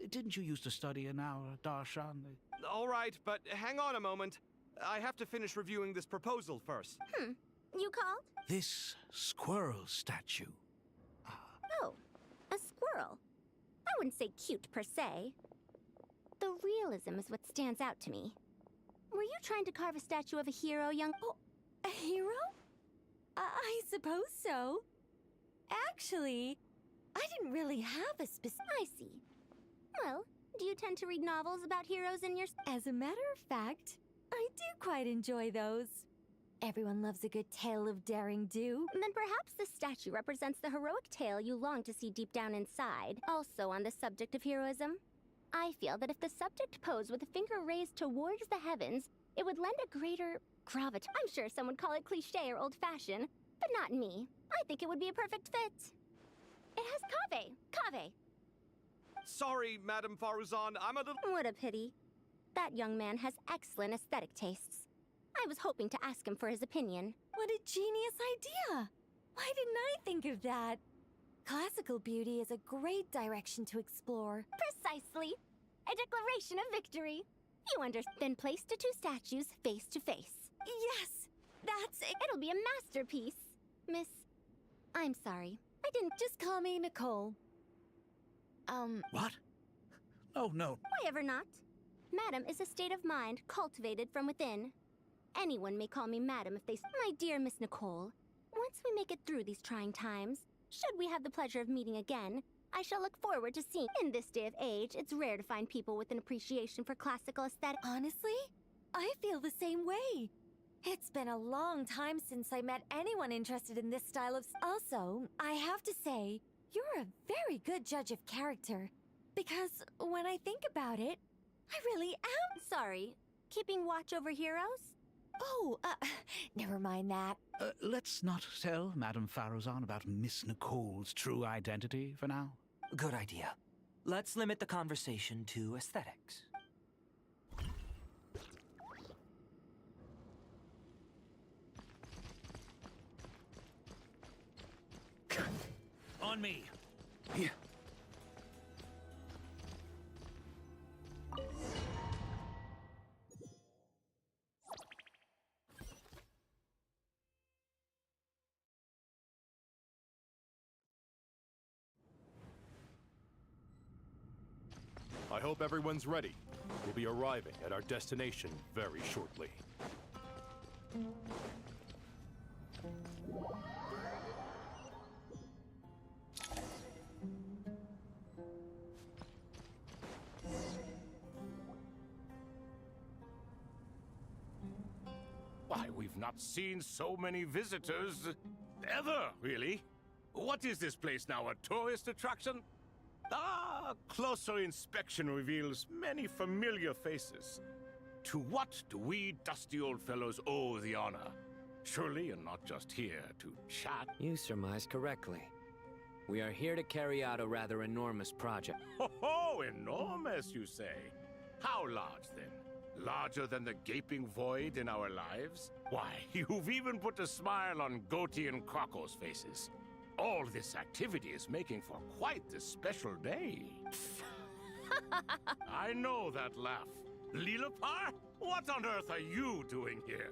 didn't you used to study in our darshan? All right, but hang on a moment. I have to finish reviewing this proposal first. You called? This squirrel statue. Oh, a squirrel. I wouldn't say cute per se. The realism is what stands out to me. Were you trying to carve a statue of a hero, young... Oh, a hero? I suppose so. Actually, I didn't really have a specific... I see. Well, do you tend to read novels about heroes in your... As a matter of fact, I do quite enjoy those. Everyone loves a good tale of daring do. Then perhaps this statue represents the heroic tale you long to see deep down inside. Also on the subject of heroism, I feel that if the subject posed with a finger raised towards the heavens, it would lend a greater gravitas. I'm sure some would call it cliché or old-fashioned, but not me. I think it would be a perfect fit. It has Kaveh. Kaveh. Sorry, Madame Faruzan, I'm a little... What a pity. That young man has excellent aesthetic tastes. I was hoping to ask him for his opinion. What a genius idea! Why didn't I think of that? Classical beauty is a great direction to explore. Precisely. A declaration of victory. You understand. Then place the two statues face to face. Yes! That's it! It'll be a masterpiece. Miss... I'm sorry. I didn't... Just call me Nicole. What? Oh, no. Why ever not? Madam is a state of mind cultivated from within. Anyone may call me Madam if they... My dear Miss Nicole, once we make it through these trying times, should we have the pleasure of meeting again, I shall look forward to seeing... In this day of age, it's rare to find people with an appreciation for classical aesthetic. Honestly, I feel the same way. It's been a long time since I met anyone interested in this style of... Also, I have to say, you're a very good judge of character. Because when I think about it, I really am... Sorry, keeping watch over heroes? Oh, never mind that. Let's not tell Madame Faruzan about Miss Nicole's true identity for now. Good idea. Let's limit the conversation to aesthetics. On me. Here. I hope everyone's ready. We'll be arriving at our destination very shortly. Why, we've not seen so many visitors ever, really. What is this place now, a tourist attraction? Ah, closer inspection reveals many familiar faces. To what do we dusty old fellows owe the honor? Surely you're not just here to chat. You surmise correctly. We are here to carry out a rather enormous project. Oh, enormous, you say? How large, then? Larger than the gaping void in our lives? Why, you've even put a smile on Goatee and Crocco's faces. All this activity is making for quite the special day. I know that laugh. Lilipar? What on earth are you doing here?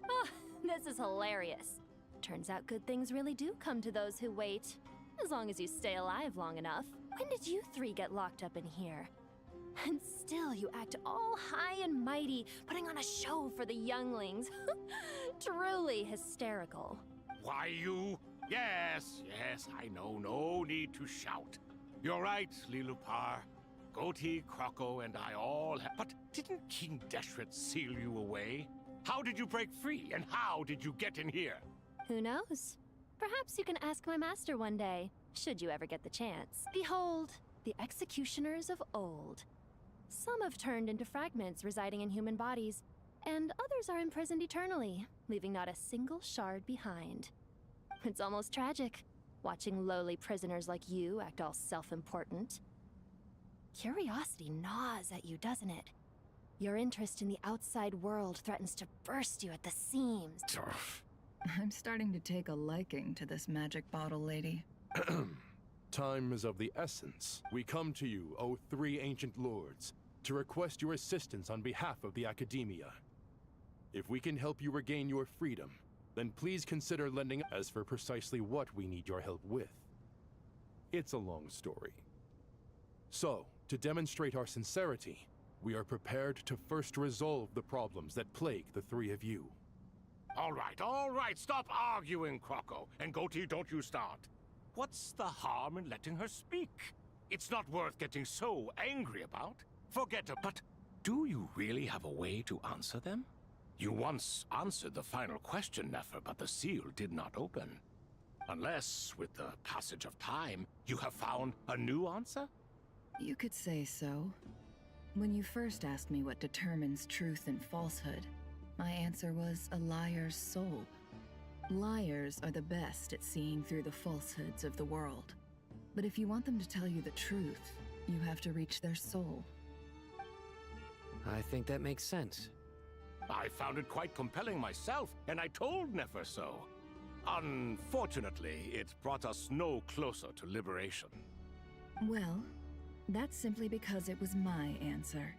Oh, this is hilarious. Turns out good things really do come to those who wait. As long as you stay alive long enough. When did you three get locked up in here? And still you act all high and mighty, putting on a show for the younglings. Truly hysterical. Why, you... Yes, I know. No need to shout. You're right, Lilipar. Goatee, Crocco, and I all have... But didn't King Deshret seal you away? How did you break free, and how did you get in here? Who knows? Perhaps you can ask my master one day, should you ever get the chance. Behold, the executioners of old. Some have turned into fragments residing in human bodies, and others are imprisoned eternally, leaving not a single shard behind. It's almost tragic, watching lowly prisoners like you act all self-important. Curiosity gnaws at you, doesn't it? Your interest in the outside world threatens to burst you at the seams. I'm starting to take a liking to this magic bottle lady. Time is of the essence. We come to you, O three ancient lords, to request your assistance on behalf of the Academia. If we can help you regain your freedom, then please consider lending. As for precisely what we need your help with, it's a long story. So, to demonstrate our sincerity, we are prepared to first resolve the problems that plague the three of you. All right, stop arguing, Crocco. And Goatee, don't you start. What's the harm in letting her speak? It's not worth getting so angry about. Forget it. But do you really have a way to answer them? You once answered the final question, Nefer, but the seal did not open. Unless, with the passage of time, you have found a new answer? You could say so. When you first asked me what determines truth and falsehood, my answer was a liar's soul. Liars are the best at seeing through the falsehoods of the world. But if you want them to tell you the truth, you have to reach their soul. I think that makes sense. I found it quite compelling myself, and I told Nefer so. Unfortunately, it brought us no closer to liberation. Well, that's simply because it was my answer,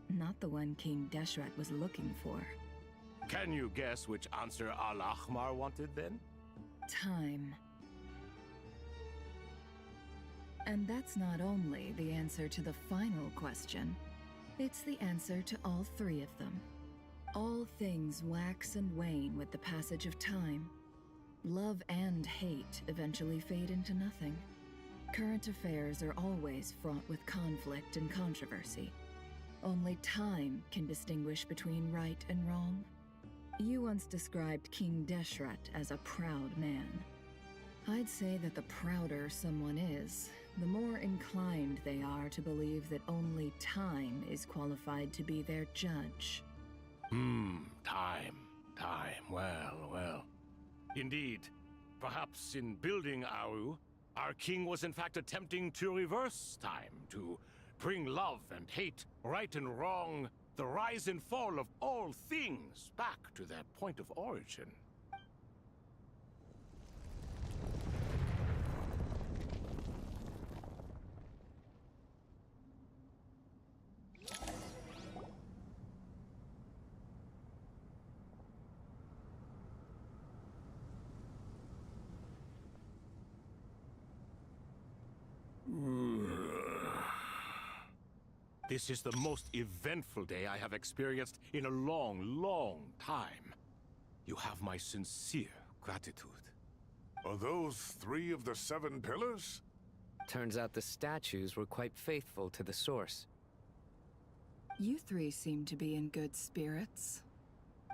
not the one King Deshret was looking for. Can you guess which answer Al-Ahmar wanted then? Time. And that's not only the answer to the final question, it's the answer to all three of them. All things wax and wane with the passage of time. Love and hate eventually fade into nothing. Current affairs are always fraught with conflict and controversy. Only time can distinguish between right and wrong. You once described King Deshret as a proud man. I'd say that the prouder someone is, the more inclined they are to believe that only time is qualified to be their judge. Time. Well. Indeed. Perhaps in building Aru, our king was in fact attempting to reverse time, to bring love and hate, right and wrong, the rise and fall of all things back to their point of origin. This is the most eventful day I have experienced in a long time. You have my sincere gratitude. Are those 3 of the 7 pillars? Turns out the statues were quite faithful to the source. You three seem to be in good spirits.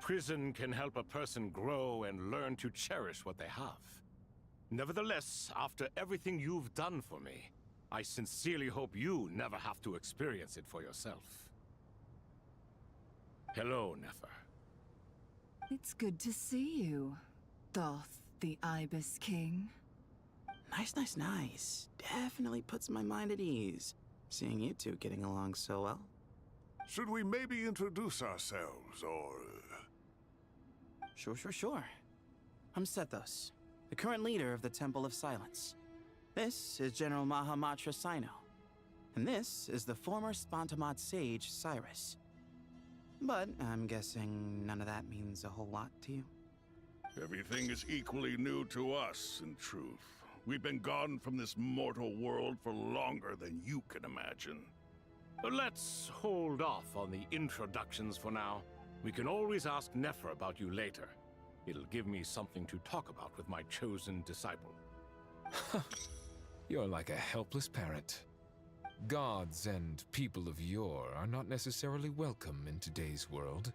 Prison can help a person grow and learn to cherish what they have. Nevertheless, after everything you've done for me, I sincerely hope you never have to experience it for yourself. Hello, Nefer. It's good to see you, Thoth the Ibis King. Nice. Definitely puts my mind at ease, seeing you two getting along so well. Should we maybe introduce ourselves, or... Sure. I'm Sethos, the current leader of the Temple of Silence. This is General Mahamatra Sino, and this is the former Spantamad sage, Cyrus. But I'm guessing none of that means a whole lot to you. Everything is equally new to us, in truth. We've been gone from this mortal world for longer than you can imagine. Let's hold off on the introductions for now. We can always ask Nefer about you later. It'll give me something to talk about with my chosen disciple. You're like a helpless parent. Gods and people of yore are not necessarily welcome in today's world.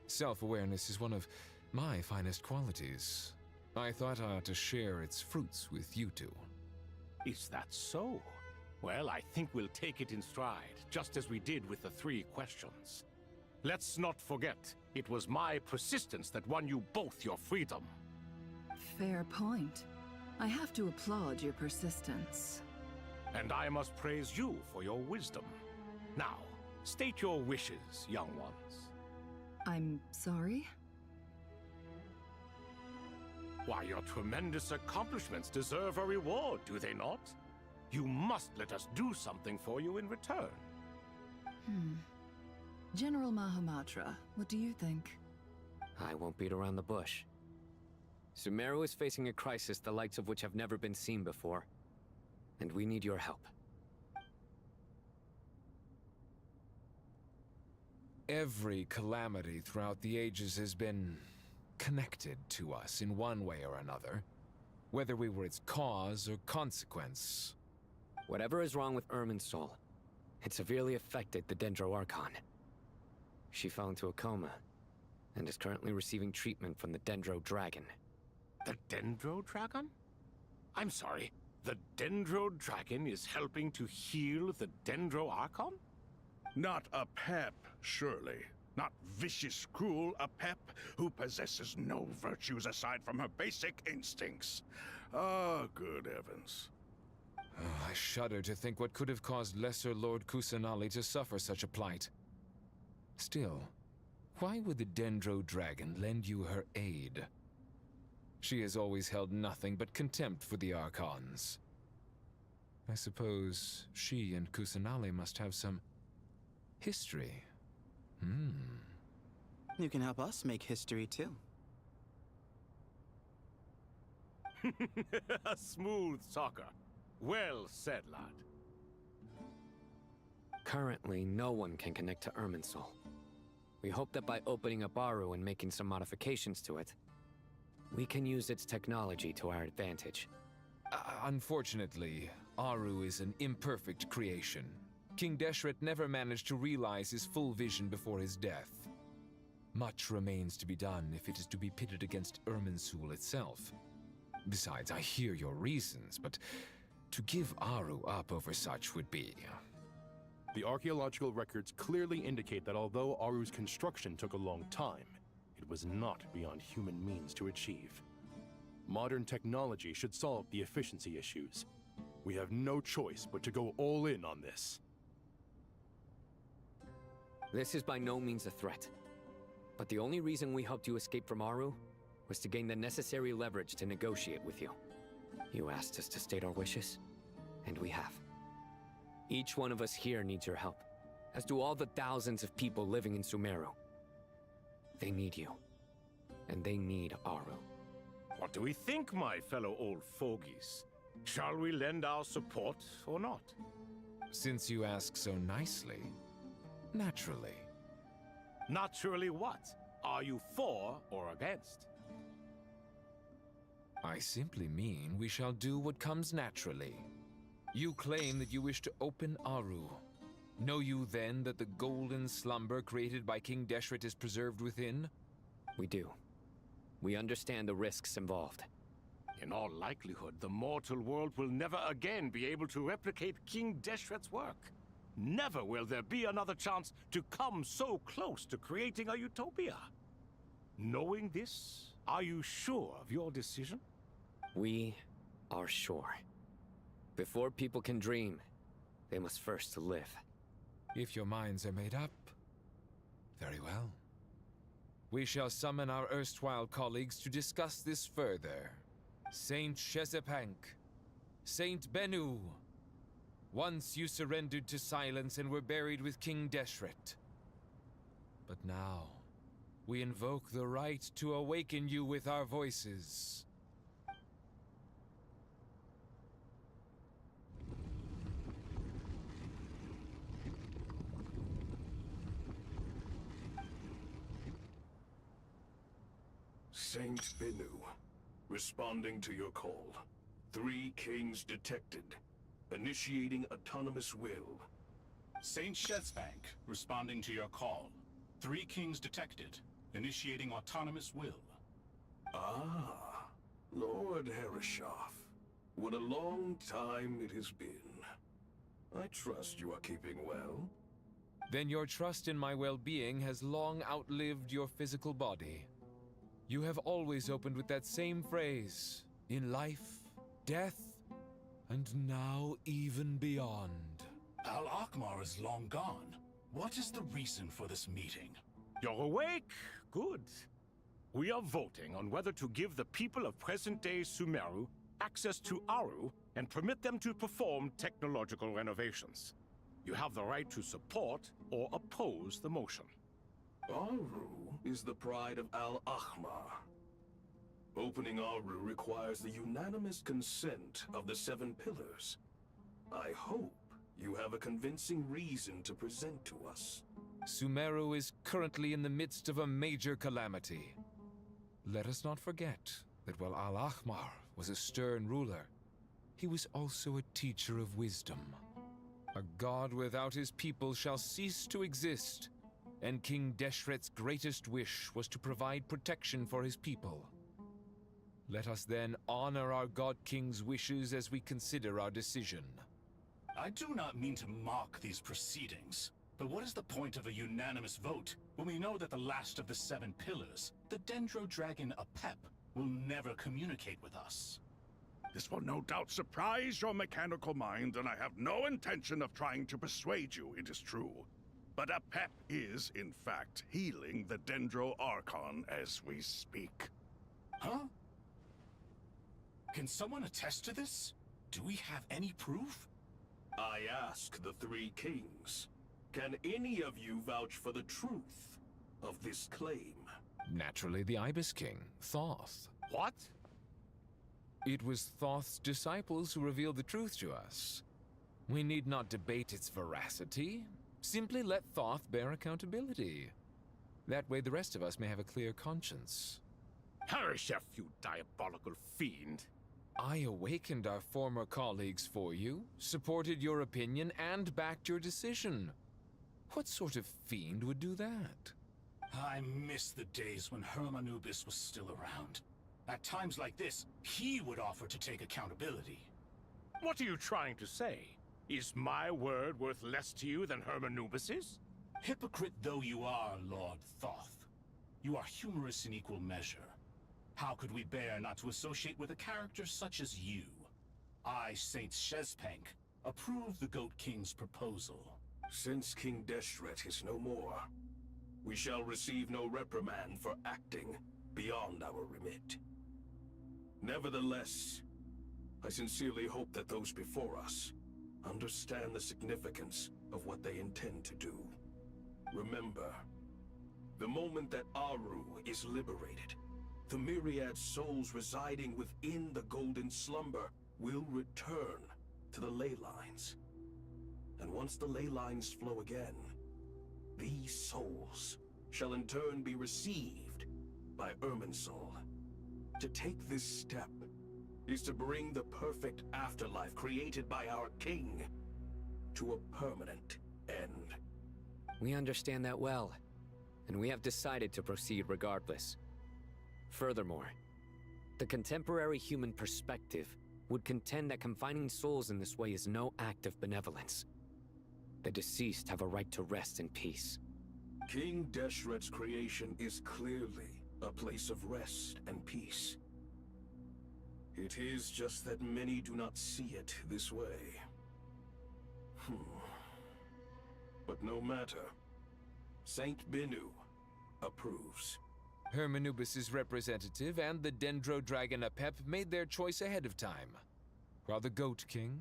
Self-awareness is one of my finest qualities. I thought I ought to share its fruits with you two. Is that so? Well, I think we'll take it in stride, just as we did with the 3 questions. Let's not forget, it was my persistence that won you both your freedom. Fair point. I have to applaud your persistence. And I must praise you for your wisdom. Now, state your wishes, young ones. I'm sorry? Why, your tremendous accomplishments deserve a reward, do they not? You must let us do something for you in return. General Mahamatra, what do you think? I won't beat around the bush. Sumeru is facing a crisis the likes of which have never been seen before. And we need your help. Every calamity throughout the ages has been connected to us in one way or another, whether we were its cause or consequence. Whatever is wrong with Irminsul, it severely affected the Dendro Archon. She fell into a coma, and is currently receiving treatment from the Dendro Dragon. The Dendro Dragon? I'm sorry, the Dendro Dragon is helping to heal the Dendro Archon? Not a pep, surely. Not vicious, cruel, a pep who possesses no virtues aside from her basic instincts. Ah, good heavens. Oh, I shudder to think what could have caused Lesser Lord Kusanali to suffer such a plight. Still, why would the Dendro Dragon lend you her aid? She has always held nothing but contempt for the Archons. I suppose she and Kusanali must have some history. You can help us make history too. A smooth talker. Well said, lad. Currently, no one can connect to Irminsul. We hope that by opening up Aru and making some modifications to it, we can use its technology to our advantage. Unfortunately, Aru is an imperfect creation. King Deshret never managed to realize his full vision before his death. Much remains to be done if it is to be pitted against Irminsul itself. Besides, I hear your reasons, but to give Aru up over such would be... The archaeological records clearly indicate that although Aru's construction took a long time, it was not beyond human means to achieve. Modern technology should solve the efficiency issues. We have no choice but to go all in on this. This is by no means a threat. But the only reason we helped you escape from Aru was to gain the necessary leverage to negotiate with you. You asked us to state our wishes, and we have. Each one of us here needs your help, as do all the thousands of people living in Sumeru. They need you, and they need Aru. What do we think, my fellow old fogies? Shall we lend our support or not? Since you ask so nicely, naturally. Naturally what? Are you for or against? I simply mean we shall do what comes naturally. You claim that you wish to open Aru. Know you then that the golden slumber created by King Deshret is preserved within? We do. We understand the risks involved. In all likelihood, the mortal world will never again be able to replicate King Deshret's work. Never will there be another chance to come so close to creating a utopia. Knowing this, are you sure of your decision? We are sure. Before people can dream, they must first live. If your minds are made up, very well. We shall summon our erstwhile colleagues to discuss this further. Saint Shezepank, Saint Bennu. Once you surrendered to silence and were buried with King Deshret. But now, we invoke the right to awaken you with our voices. Saint Bennu, responding to your call. 3 kings detected. Initiating autonomous will. Saint Shetzbank, responding to your call. 3 kings detected. Initiating autonomous will. Ah, Lord Herreshoff. What a long time it has been. I trust you are keeping well. Then your trust in my well-being has long outlived your physical body. You have always opened with that same phrase, in life, death, and now even beyond. Al-Akmar is long gone. What is the reason for this meeting? You're awake? Good. We are voting on whether to give the people of present-day Sumeru access to Aru and permit them to perform technological renovations. You have the right to support or oppose the motion. Aru is the pride of Al-Ahmar. Opening Aru requires the unanimous consent of the 7 pillars. I hope you have a convincing reason to present to us. Sumeru is currently in the midst of a major calamity. Let us not forget that while Al-Ahmar was a stern ruler, he was also a teacher of wisdom. A god without his people shall cease to exist, and King Deshret's greatest wish was to provide protection for his people. Let us then honor our God King's wishes as we consider our decision. I do not mean to mock these proceedings, but what is the point of a unanimous vote when we know that the last of the 7 pillars, the Dendro Dragon Apep, will never communicate with us? This will no doubt surprise your mechanical mind, and I have no intention of trying to persuade you it is true. But Apep is, in fact, healing the Dendro Archon as we speak. Huh? Can someone attest to this? Do we have any proof? I ask the 3 kings. Can any of you vouch for the truth of this claim? Naturally, the Ibis King, Thoth. What? It was Thoth's disciples who revealed the truth to us. We need not debate its veracity. Simply let Thoth bear accountability. That way the rest of us may have a clear conscience. Harishef, you diabolical fiend! I awakened our former colleagues for you, supported your opinion, and backed your decision. What sort of fiend would do that? I miss the days when Hermanubis was still around. At times like this, he would offer to take accountability. What are you trying to say? Is my word worth less to you than Hermanubis's? Hypocrite though you are, Lord Thoth, you are humorous in equal measure. How could we bear not to associate with a character such as you? I, Saint Shezpank, approve the Goat King's proposal. Since King Deshret is no more, we shall receive no reprimand for acting beyond our remit. Nevertheless, I sincerely hope that those before us understand the significance of what they intend to do. Remember, the moment that Aru is liberated, the myriad souls residing within the Golden Slumber will return to the ley lines. And once the ley lines flow again, these souls shall in turn be received by Irminsul. To take this step is to bring the perfect afterlife created by our king to a permanent end. We understand that well, and we have decided to proceed regardless. Furthermore, the contemporary human perspective would contend that confining souls in this way is no act of benevolence. The deceased have a right to rest in peace. King Deshret's creation is clearly a place of rest and peace. It is just that many do not see it this way. But no matter. Saint Binu approves. Hermanubis' representative and the Dendro Dragon Apep made their choice ahead of time, while the Goat King,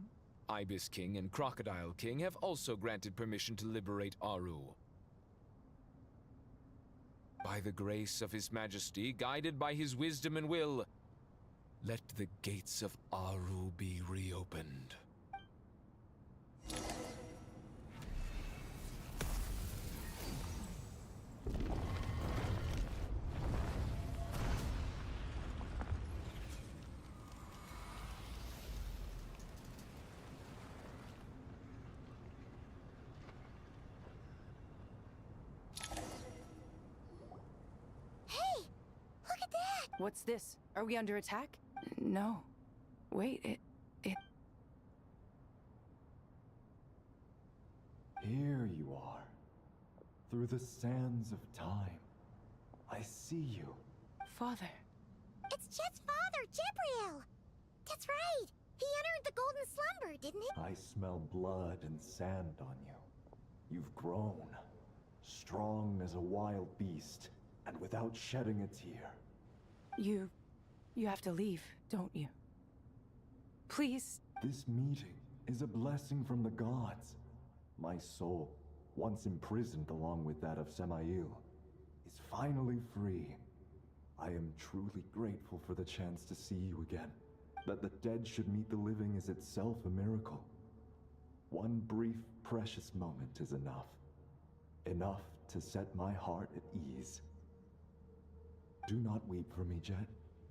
Ibis King, and Crocodile King have also granted permission to liberate Aru. By the grace of His Majesty, guided by his wisdom and will, let the gates of Aru be reopened. What's this? Are we under attack? No. Wait, it... Here you are. Through the sands of time. I see you. Father. It's Chet's father, Jibriel! That's right! He entered the Golden Slumber, didn't he? I smell blood and sand on you. You've grown. Strong as a wild beast, and without shedding a tear. You have to leave, don't you? Please. This meeting is a blessing from the gods. My soul, once imprisoned along with that of Samael, is finally free. I am truly grateful for the chance to see you again. That the dead should meet the living is itself a miracle. One brief, precious moment is enough. Enough to set my heart at ease. Do not weep for me, Jet.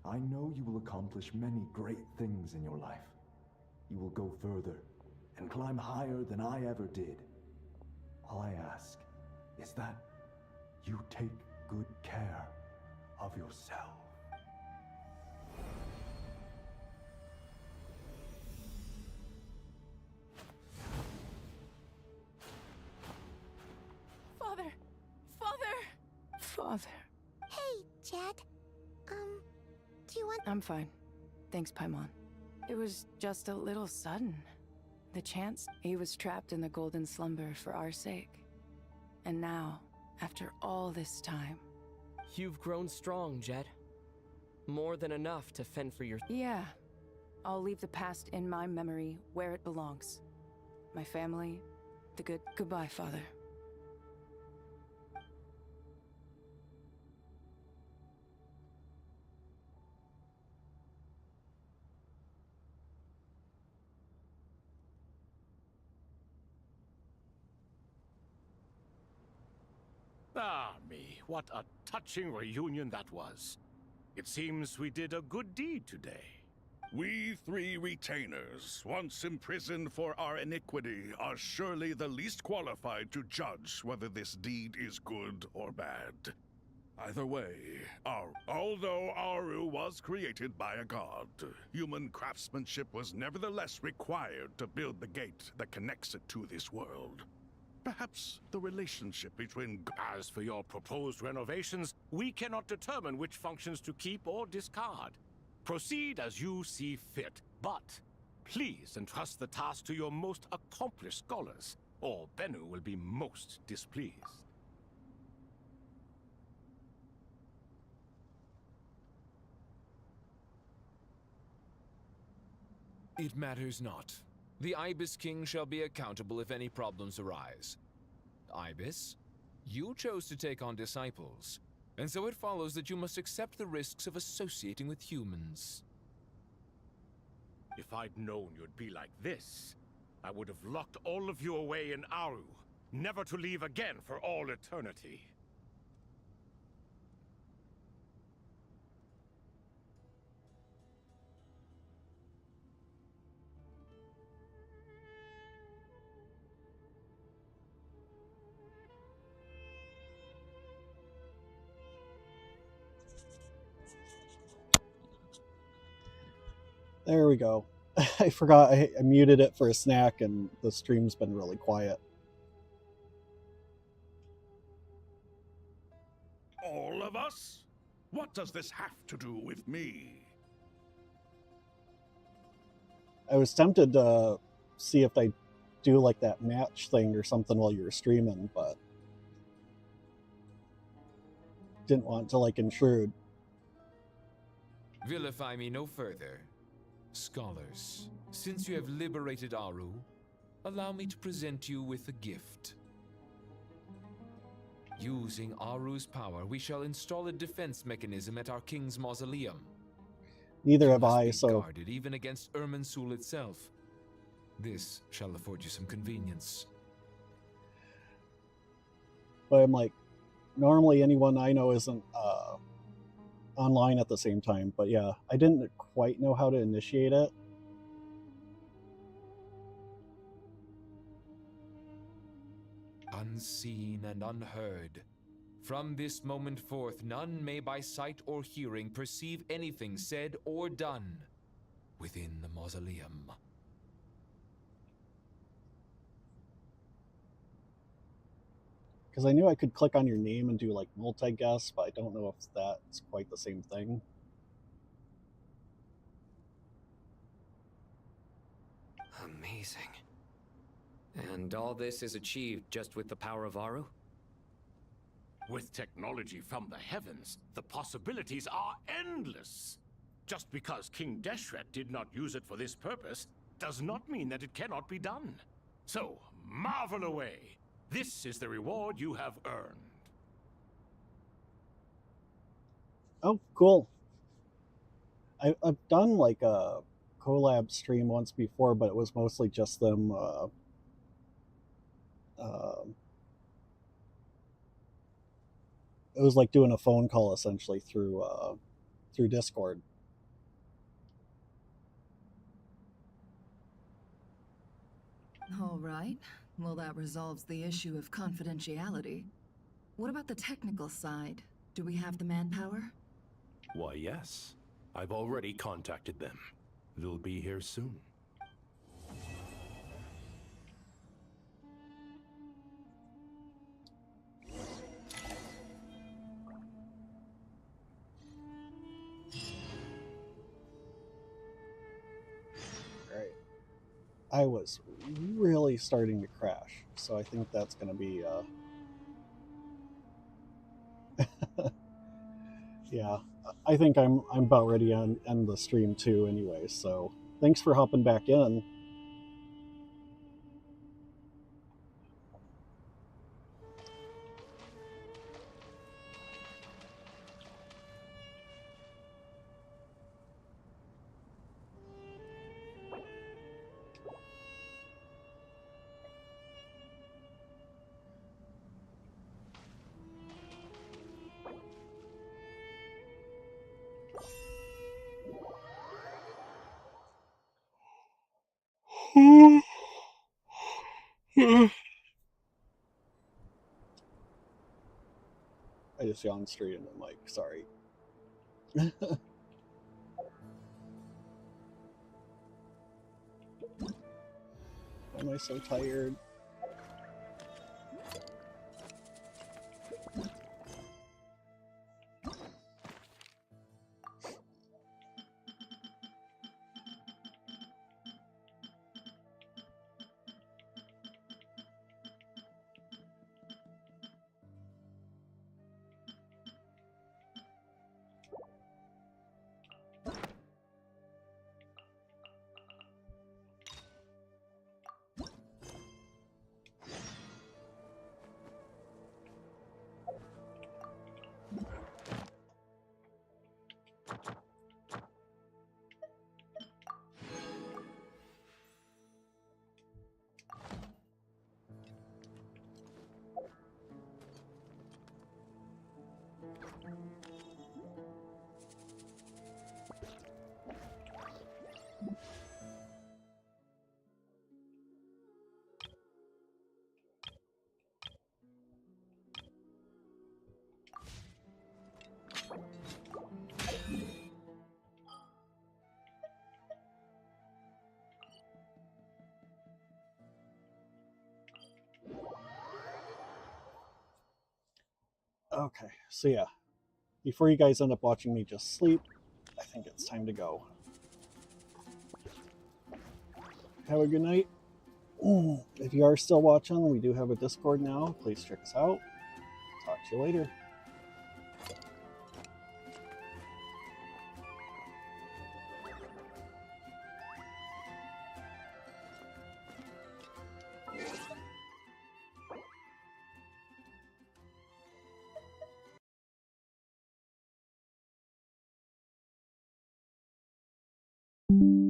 I know you will accomplish many great things in your life. You will go further and climb higher than I ever did. All I ask is that you take good care of yourself. Father! Father! Father. Hey, Jet. Do you want... I'm fine. Thanks, Paimon. It was just a little sudden. The chance he was trapped in the golden slumber for our sake. And now, after all this time... You've grown strong, Jet. More than enough to fend for your... Yeah. I'll leave the past in my memory where it belongs. My family, the good... Goodbye, Father. Ah, me, what a touching reunion that was. It seems we did a good deed today. We three retainers, once imprisoned for our iniquity, are surely the least qualified to judge whether this deed is good or bad. Either way, although Aru was created by a god, human craftsmanship was nevertheless required to build the gate that connects it to this world. Perhaps the relationship between... As for your proposed renovations, we cannot determine which functions to keep or discard. Proceed as you see fit, but please entrust the task to your most accomplished scholars, or Bennu will be most displeased. It matters not. The Ibis King shall be accountable if any problems arise. Ibis, you chose to take on disciples, and so it follows that you must accept the risks of associating with humans. If I'd known you'd be like this, I would have locked all of you away in Aru, never to leave again for all eternity. There we go. I forgot I muted it for a snack and the stream's been really quiet. All of us? What does this have to do with me? I was tempted to see if they do like that match thing or something while you were streaming, but didn't want to like intrude. Vilify me no further. Scholars, since you have liberated Aru, allow me to present you with a gift. Using Aru's power, we shall install a defense mechanism at our king's mausoleum. Neither have I, be so guarded even against Irminsul itself. This shall afford you some convenience. but I'm like, normally anyone I know isn't online at the same time, but yeah, I didn't quite know how to initiate it. Unseen and unheard. From this moment forth, none may by sight or hearing perceive anything said or done within the mausoleum. Because I knew I could click on your name and do like multi-guess, but I don't know if that's quite the same thing. Amazing. And all this is achieved just with the power of Aru? With technology from the heavens, the possibilities are endless. Just because King Deshret did not use it for this purpose does not mean that it cannot be done. So, marvel away. This is the reward you have earned. Oh, cool. I've done like a collab stream once before, but it was mostly just them it was like doing a phone call essentially through Discord. All right. Well, that resolves the issue of confidentiality. What about the technical side? Do we have the manpower? Why, yes. I've already contacted them. They'll be here soon. Alright. I was really starting to crash, so I think that's going to be, yeah, I think I'm about ready to end the stream too anyway, so thanks for hopping back in. I just yawned straight into the mic, sorry. Why am I so tired? Okay, so yeah, before you guys end up watching me just sleep, I think it's time to go. Have a good night. If you are still watching, we do have a Discord now. Please check us out. Talk to you later. you